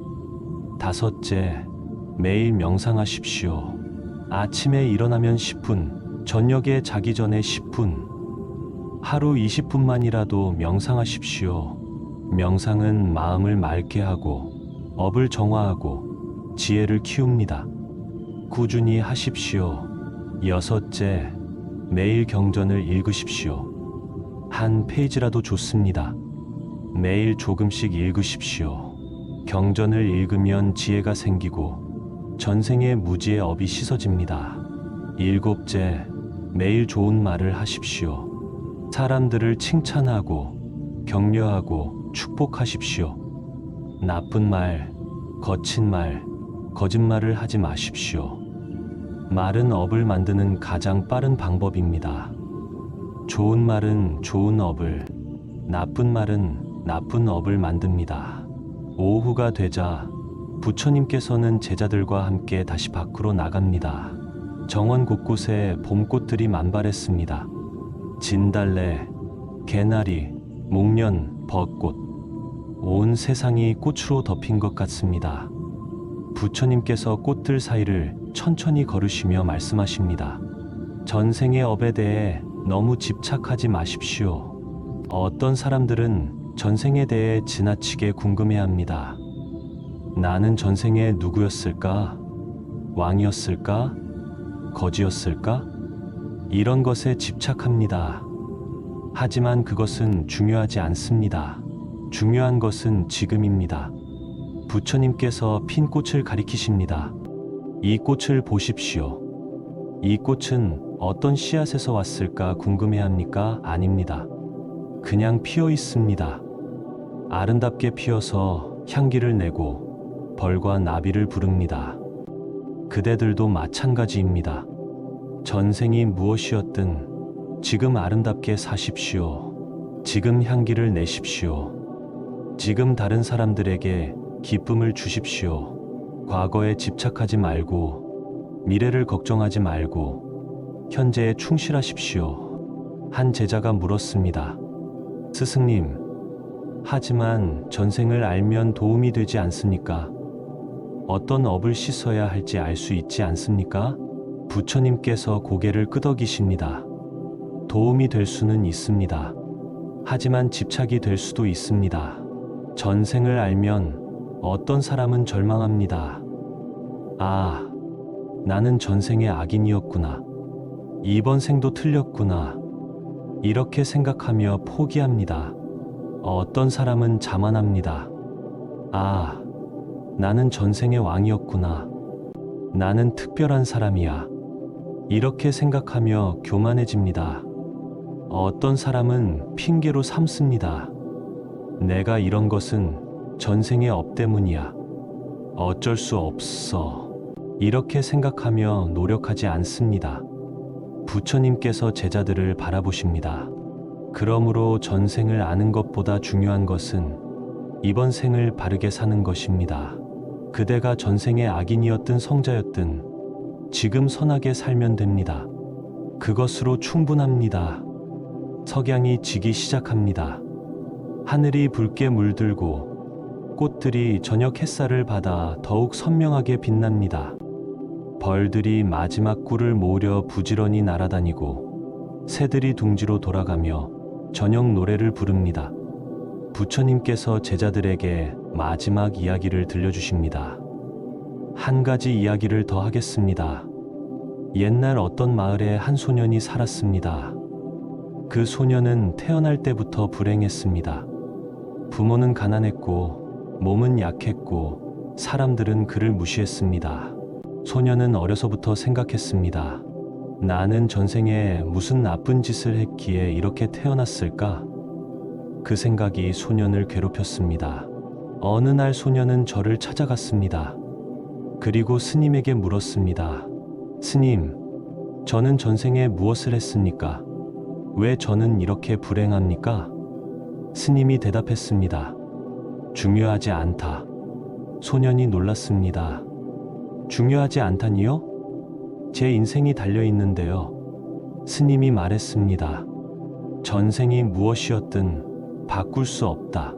다섯째, 매일 명상하십시오. 아침에 일어나면 10분, 저녁에 자기 전에 10분, 하루 20분만이라도 명상하십시오. 명상은 마음을 맑게 하고, 업을 정화하고, 지혜를 키웁니다. 꾸준히 하십시오. 여섯째, 매일 경전을 읽으십시오. 한 페이지라도 좋습니다. 매일 조금씩 읽으십시오. 경전을 읽으면 지혜가 생기고 전생의 무지의 업이 씻어집니다. 일곱째, 매일 좋은 말을 하십시오. 사람들을 칭찬하고 격려하고 축복하십시오. 나쁜 말, 거친 말, 거짓말을 하지 마십시오. 말은 업을 만드는 가장 빠른 방법입니다. 좋은 말은 좋은 업을, 나쁜 말은 나쁜 업을 만듭니다. 오후가 되자 부처님께서는 제자들과 함께 다시 밖으로 나갑니다. 정원 곳곳에 봄꽃들이 만발했습니다. 진달래, 개나리, 목련, 벚꽃, 온 세상이 꽃으로 덮인 것 같습니다. 부처님께서 꽃들 사이를 천천히 걸으시며 말씀하십니다. 전생의 업에 대해 너무 집착하지 마십시오. 어떤 사람들은 전생에 대해 지나치게 궁금해합니다. 나는 전생에 누구였을까? 왕이었을까? 거지였을까? 이런 것에 집착합니다. 하지만 그것은 중요하지 않습니다. 중요한 것은 지금입니다. 부처님께서 핀 꽃을 가리키십니다. 이 꽃을 보십시오. 이 꽃은 어떤 씨앗에서 왔을까 궁금해합니까? 아닙니다. 그냥 피어 있습니다. 아름답게 피어서 향기를 내고 벌과 나비를 부릅니다. 그대들도 마찬가지입니다. 전생이 무엇이었든 지금 아름답게 사십시오. 지금 향기를 내십시오. 지금 다른 사람들에게 기쁨을 주십시오. 과거에 집착하지 말고 미래를 걱정하지 말고 현재에 충실하십시오. 한 제자가 물었습니다. 스승님, 하지만 전생을 알면 도움이 되지 않습니까? 어떤 업을 씻어야 할지 알 수 있지 않습니까? 부처님께서 고개를 끄덕이십니다. 도움이 될 수는 있습니다. 하지만 집착이 될 수도 있습니다. 전생을 알면 어떤 사람은 절망합니다. 아, 나는 전생의 악인이었구나. 이번 생도 틀렸구나. 이렇게 생각하며 포기합니다. 어떤 사람은 자만합니다. 아, 나는 전생의 왕이었구나. 나는 특별한 사람이야. 이렇게 생각하며 교만해집니다. 어떤 사람은 핑계로 삼습니다. 내가 이런 것은 전생의 업 때문이야. 어쩔 수 없어. 이렇게 생각하며 노력하지 않습니다. 부처님께서 제자들을 바라보십니다. 그러므로 전생을 아는 것보다 중요한 것은 이번 생을 바르게 사는 것입니다. 그대가 전생의 악인이었든 성자였든 지금 선하게 살면 됩니다. 그것으로 충분합니다. 석양이 지기 시작합니다. 하늘이 붉게 물들고 꽃들이 저녁 햇살을 받아 더욱 선명하게 빛납니다. 벌들이 마지막 꿀을 모으려 부지런히 날아다니고 새들이 둥지로 돌아가며 저녁 노래를 부릅니다. 부처님께서 제자들에게 마지막 이야기를 들려주십니다. 한 가지 이야기를 더 하겠습니다. 옛날 어떤 마을에 한 소년이 살았습니다. 그 소년은 태어날 때부터 불행했습니다. 부모는 가난했고 몸은 약했고 사람들은 그를 무시했습니다. 소년은 어려서부터 생각했습니다. 나는 전생에 무슨 나쁜 짓을 했기에 이렇게 태어났을까? 그 생각이 소년을 괴롭혔습니다. 어느 날 소년은 절을 찾아갔습니다. 그리고 스님에게 물었습니다. 스님, 저는 전생에 무엇을 했습니까? 왜 저는 이렇게 불행합니까? 스님이 대답했습니다. 중요하지 않다. 소년이 놀랐습니다. 중요하지 않다니요? 제 인생이 달려있는데요. 스님이 말했습니다. 전생이 무엇이었든 바꿀 수 없다.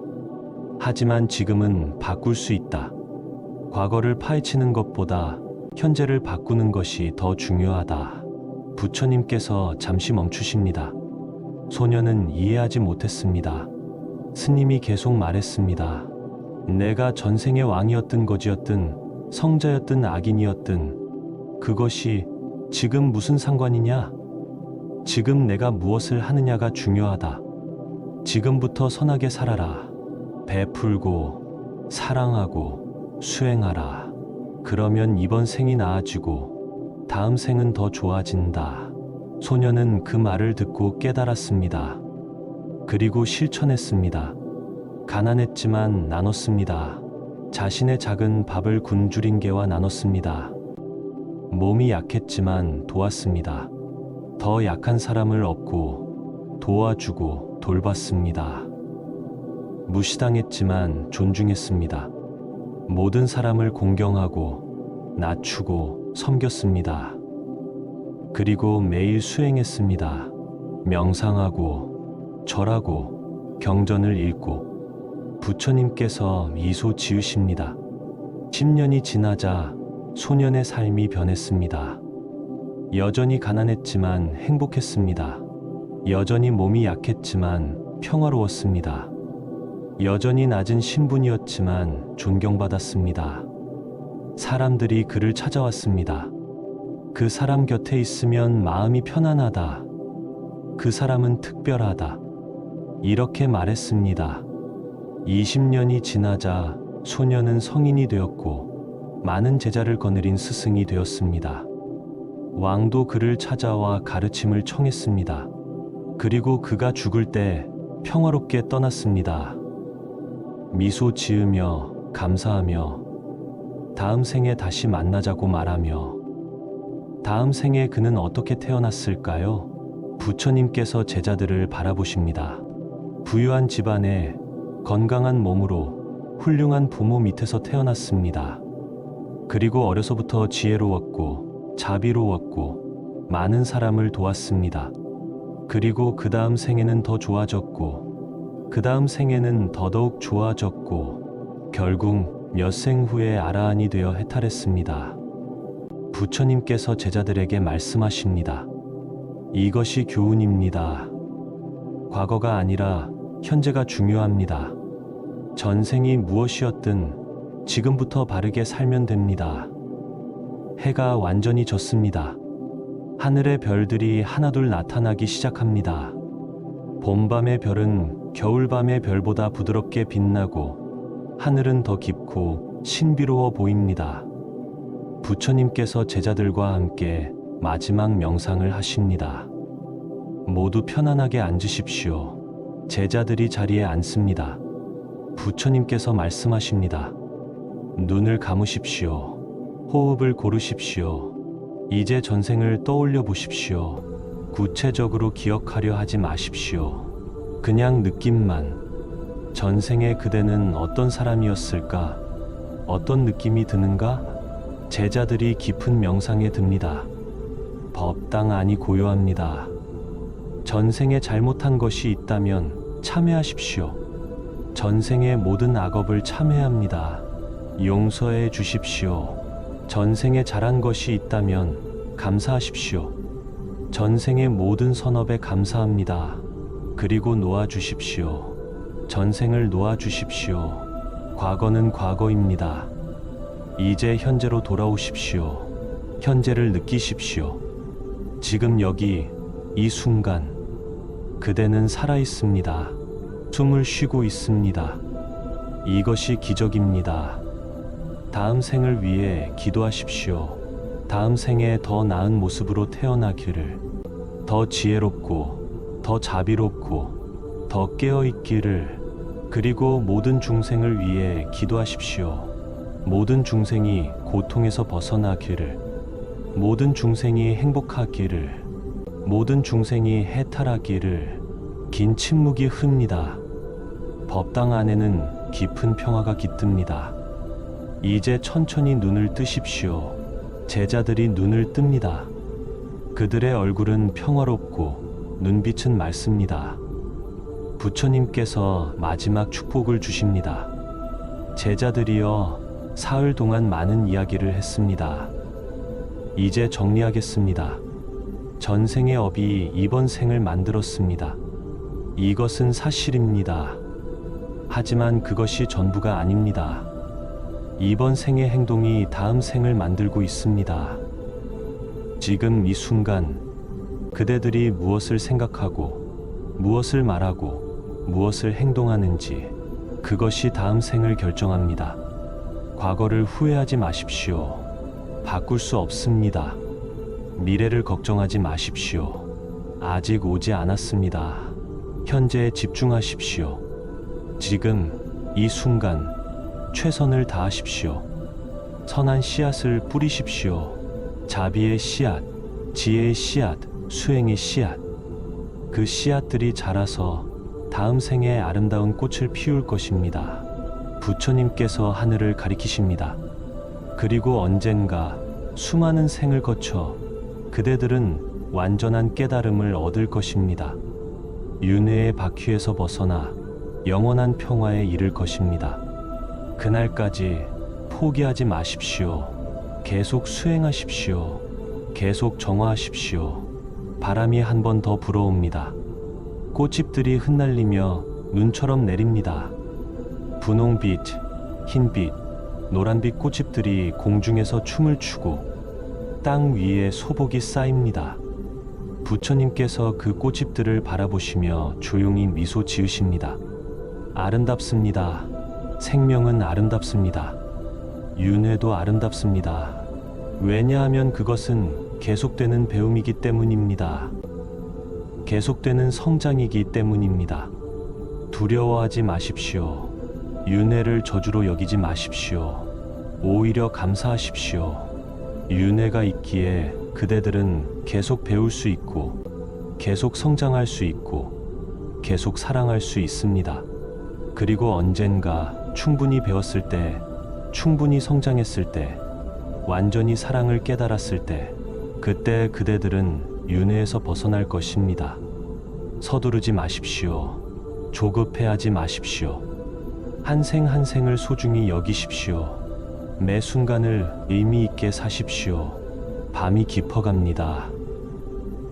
하지만 지금은 바꿀 수 있다. 과거를 파헤치는 것보다 현재를 바꾸는 것이 더 중요하다. 부처님께서 잠시 멈추십니다. 소년은 이해하지 못했습니다. 스님이 계속 말했습니다. 내가 전생의 왕이었든 거지였든 성자였든 악인이었든 그것이 지금 무슨 상관이냐? 지금 내가 무엇을 하느냐가 중요하다. 지금부터 선하게 살아라. 베풀고 사랑하고 수행하라. 그러면 이번 생이 나아지고 다음 생은 더 좋아진다. 소년은 그 말을 듣고 깨달았습니다. 그리고 실천했습니다. 가난했지만 나눴습니다. 자신의 작은 밥을 굶주린 개와 나눴습니다. 몸이 약했지만 도왔습니다. 더 약한 사람을 업고 도와주고 돌봤습니다. 무시당했지만 존중했습니다. 모든 사람을 공경하고 낮추고 섬겼습니다. 그리고 매일 수행했습니다. 명상하고 절하고 경전을 읽고 부처님께서 미소 지으십니다. 10년이 지나자 소년의 삶이 변했습니다. 여전히 가난했지만 행복했습니다. 여전히 몸이 약했지만 평화로웠습니다. 여전히 낮은 신분이었지만 존경받았습니다. 사람들이 그를 찾아왔습니다. 그 사람 곁에 있으면 마음이 편안하다. 그 사람은 특별하다. 이렇게 말했습니다. 20년이 지나자 소년은 성인이 되었고 많은 제자를 거느린 스승이 되었습니다. 왕도 그를 찾아와 가르침을 청했습니다. 그리고 그가 죽을 때 평화롭게 떠났습니다. 미소 지으며 감사하며 다음 생에 다시 만나자고 말하며 다음 생에 그는 어떻게 태어났을까요? 부처님께서 제자들을 바라보십니다. 부유한 집안에 건강한 몸으로 훌륭한 부모 밑에서 태어났습니다. 그리고 어려서부터 지혜로웠고 자비로웠고 많은 사람을 도왔습니다. 그리고 그 다음 생에는 더 좋아졌고 그 다음 생에는 더더욱 좋아졌고 결국 몇 생 후에 아라한이 되어 해탈했습니다. 부처님께서 제자들에게 말씀하십니다. 이것이 교훈입니다. 과거가 아니라 현재가 중요합니다. 전생이 무엇이었든 지금부터 바르게 살면 됩니다. 해가 완전히 졌습니다. 하늘의 별들이 하나둘 나타나기 시작합니다. 봄밤의 별은 겨울밤의 별보다 부드럽게 빛나고 하늘은 더 깊고 신비로워 보입니다. 부처님께서 제자들과 함께 마지막 명상을 하십니다. 모두 편안하게 앉으십시오. 제자들이 자리에 앉습니다. 부처님께서 말씀하십니다. 눈을 감으십시오. 호흡을 고르십시오. 이제 전생을 떠올려 보십시오. 구체적으로 기억하려 하지 마십시오. 그냥 느낌만. 전생에 그대는 어떤 사람이었을까? 어떤 느낌이 드는가? 제자들이 깊은 명상에 듭니다. 법당 안이 고요합니다. 전생에 잘못한 것이 있다면 참회하십시오. 전생의 모든 악업을 참회합니다. 용서해 주십시오. 전생에 잘한 것이 있다면 감사하십시오. 전생의 모든 선업에 감사합니다. 그리고 놓아주십시오. 전생을 놓아주십시오. 과거는 과거입니다. 이제 현재로 돌아오십시오. 현재를 느끼십시오. 지금 여기 이 순간 그대는 살아있습니다. 숨을 쉬고 있습니다. 이것이 기적입니다. 다음 생을 위해 기도하십시오. 다음 생에 더 나은 모습으로 태어나기를, 더 지혜롭고, 더 자비롭고, 더 깨어있기를, 그리고 모든 중생을 위해 기도하십시오. 모든 중생이 고통에서 벗어나기를, 모든 중생이 행복하기를, 모든 중생이 해탈하기를. 긴 침묵이 흐릅니다. 법당 안에는 깊은 평화가 깃듭니다. 이제 천천히 눈을 뜨십시오. 제자들이 눈을 뜹니다. 그들의 얼굴은 평화롭고 눈빛은 맑습니다. 부처님께서 마지막 축복을 주십니다. 제자들이여, 사흘 동안 많은 이야기를 했습니다. 이제 정리하겠습니다. 전생의 업이 이번 생을 만들었습니다. 이것은 사실입니다. 하지만 그것이 전부가 아닙니다. 이번 생의 행동이 다음 생을 만들고 있습니다. 지금 이 순간 그대들이 무엇을 생각하고 무엇을 말하고 무엇을 행동하는지 그것이 다음 생을 결정합니다. 과거를 후회하지 마십시오. 바꿀 수 없습니다. 미래를 걱정하지 마십시오. 아직 오지 않았습니다. 현재에 집중하십시오. 지금 이 순간 최선을 다하십시오. 선한 씨앗을 뿌리십시오. 자비의 씨앗, 지혜의 씨앗, 수행의 씨앗. 그 씨앗들이 자라서 다음 생에 아름다운 꽃을 피울 것입니다. 부처님께서 하늘을 가리키십니다. 그리고 언젠가 수많은 생을 거쳐 그대들은 완전한 깨달음을 얻을 것입니다. 윤회의 바퀴에서 벗어나 영원한 평화에 이를 것입니다. 그날까지 포기하지 마십시오. 계속 수행하십시오. 계속 정화하십시오. 바람이 한 번 더 불어옵니다. 꽃잎들이 흩날리며 눈처럼 내립니다. 분홍빛, 흰빛, 노란빛 꽃잎들이 공중에서 춤을 추고 땅 위에 소복이 쌓입니다. 부처님께서 그 꽃잎들을 바라보시며 조용히 미소 지으십니다. 아름답습니다. 생명은 아름답습니다. 윤회도 아름답습니다. 왜냐하면 그것은 계속되는 배움이기 때문입니다. 계속되는 성장이기 때문입니다. 두려워하지 마십시오. 윤회를 저주로 여기지 마십시오. 오히려 감사하십시오. 윤회가 있기에 그대들은 계속 배울 수 있고, 계속 성장할 수 있고, 계속 사랑할 수 있습니다. 그리고 언젠가 충분히 배웠을 때, 충분히 성장했을 때, 완전히 사랑을 깨달았을 때, 그때 그대들은 윤회에서 벗어날 것입니다. 서두르지 마십시오. 조급해하지 마십시오. 한 생 한 생을 소중히 여기십시오. 매 순간을 의미 있게 사십시오. 밤이 깊어갑니다.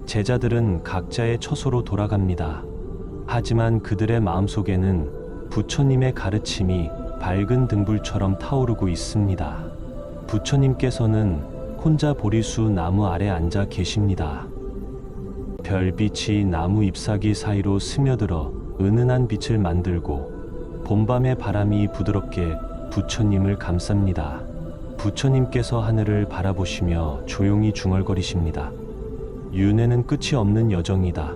제자들은 각자의 처소로 돌아갑니다. 하지만 그들의 마음속에는 부처님의 가르침이 밝은 등불처럼 타오르고 있습니다. 부처님께서는 혼자 보리수 나무 아래 앉아 계십니다. 별빛이 나무 잎사귀 사이로 스며들어 은은한 빛을 만들고 봄밤의 바람이 부드럽게 부처님을 감쌉니다. 부처님께서 하늘을 바라보시며 조용히 중얼거리십니다. 윤회는 끝이 없는 여정이다.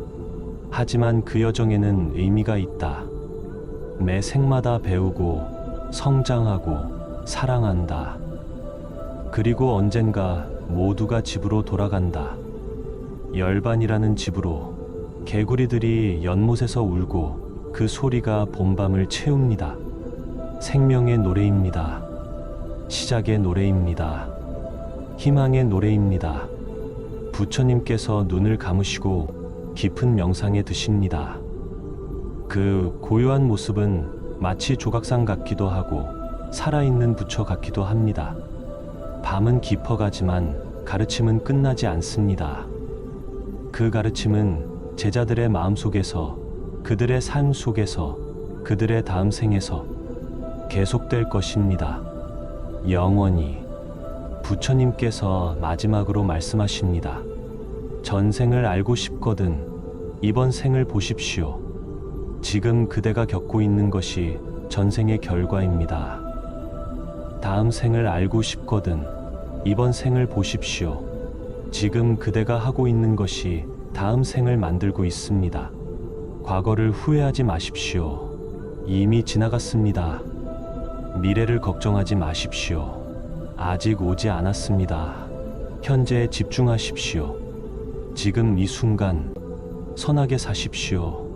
하지만 그 여정에는 의미가 있다. 매 생마다 배우고 성장하고 사랑한다. 그리고 언젠가 모두가 집으로 돌아간다. 열반이라는 집으로 개구리들이 연못에서 울고 그 소리가 봄밤을 채웁니다. 생명의 노래입니다. 시작의 노래입니다. 희망의 노래입니다. 부처님께서 눈을 감으시고 깊은 명상에 드십니다. 그 고요한 모습은 마치 조각상 같기도 하고 살아있는 부처 같기도 합니다. 밤은 깊어가지만 가르침은 끝나지 않습니다. 그 가르침은 제자들의 마음속에서, 그들의 삶 속에서, 그들의 다음 생에서 계속될 것입니다. 영원히. 부처님께서 마지막으로 말씀하십니다. 전생을 알고 싶거든 이번 생을 보십시오. 지금 그대가 겪고 있는 것이 전생의 결과입니다. 다음 생을 알고 싶거든 이번 생을 보십시오. 지금 그대가 하고 있는 것이 다음 생을 만들고 있습니다. 과거를 후회하지 마십시오. 이미 지나갔습니다. 미래를 걱정하지 마십시오. 아직 오지 않았습니다. 현재에 집중하십시오. 지금 이 순간 선하게 사십시오.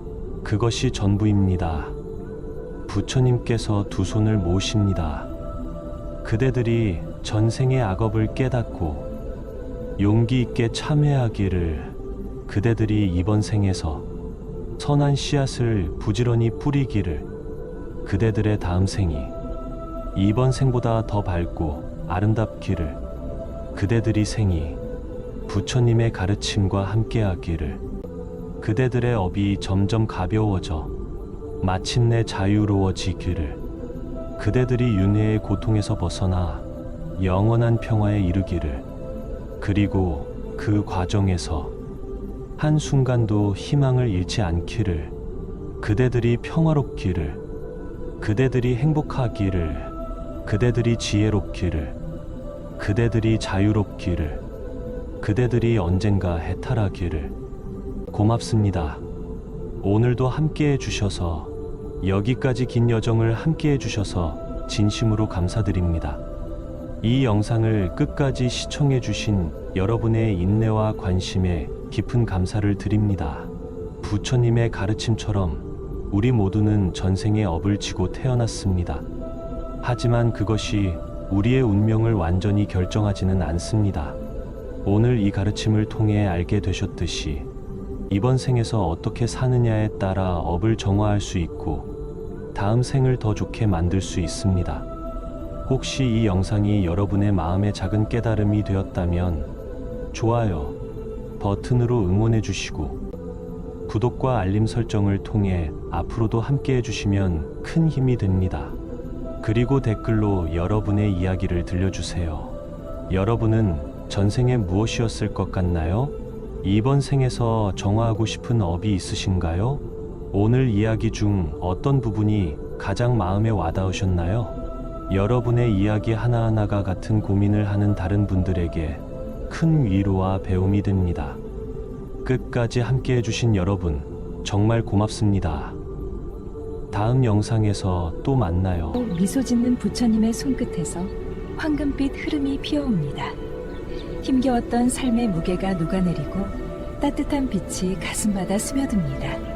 그것이 전부입니다. 부처님께서 두 손을 모으십니다. 그대들이 전생의 악업을 깨닫고 용기 있게 참회하기를, 그대들이 이번 생에서 선한 씨앗을 부지런히 뿌리기를, 그대들의 다음 생이 이번 생보다 더 밝고 아름답기를, 그대들이 생이 부처님의 가르침과 함께하기를, 그대들의 업이 점점 가벼워져 마침내 자유로워지기를, 그대들이 윤회의 고통에서 벗어나 영원한 평화에 이르기를, 그리고 그 과정에서 한순간도 희망을 잃지 않기를, 그대들이 평화롭기를, 그대들이 행복하기를, 그대들이 지혜롭기를, 그대들이 자유롭기를, 그대들이 언젠가 해탈하기를. 고맙습니다. 오늘도 함께해 주셔서, 여기까지 긴 여정을 함께해 주셔서 진심으로 감사드립니다. 이 영상을 끝까지 시청해 주신 여러분의 인내와 관심에 깊은 감사를 드립니다. 부처님의 가르침처럼 우리 모두는 전생의 업을 지고 태어났습니다. 하지만 그것이 우리의 운명을 완전히 결정하지는 않습니다. 오늘 이 가르침을 통해 알게 되셨듯이 이번 생에서 어떻게 사느냐에 따라 업을 정화할 수 있고 다음 생을 더 좋게 만들 수 있습니다. 혹시 이 영상이 여러분의 마음에 작은 깨달음이 되었다면 좋아요 버튼으로 응원해 주시고 구독과 알림 설정을 통해 앞으로도 함께 해주시면 큰 힘이 됩니다. 그리고 댓글로 여러분의 이야기를 들려주세요. 여러분은 전생에 무엇이었을 것 같나요? 이번 생에서 정화하고 싶은 업이 있으신가요? 오늘 이야기 중 어떤 부분이 가장 마음에 와닿으셨나요? 여러분의 이야기 하나하나가 같은 고민을 하는 다른 분들에게 큰 위로와 배움이 됩니다. 끝까지 함께 해주신 여러분 정말 고맙습니다. 다음 영상에서 또 만나요. 미소 짓는 부처님의 손끝에서 황금빛 흐름이 피어옵니다. 힘겨웠던 삶의 무게가 녹아내리고 따뜻한 빛이 가슴마다 스며듭니다.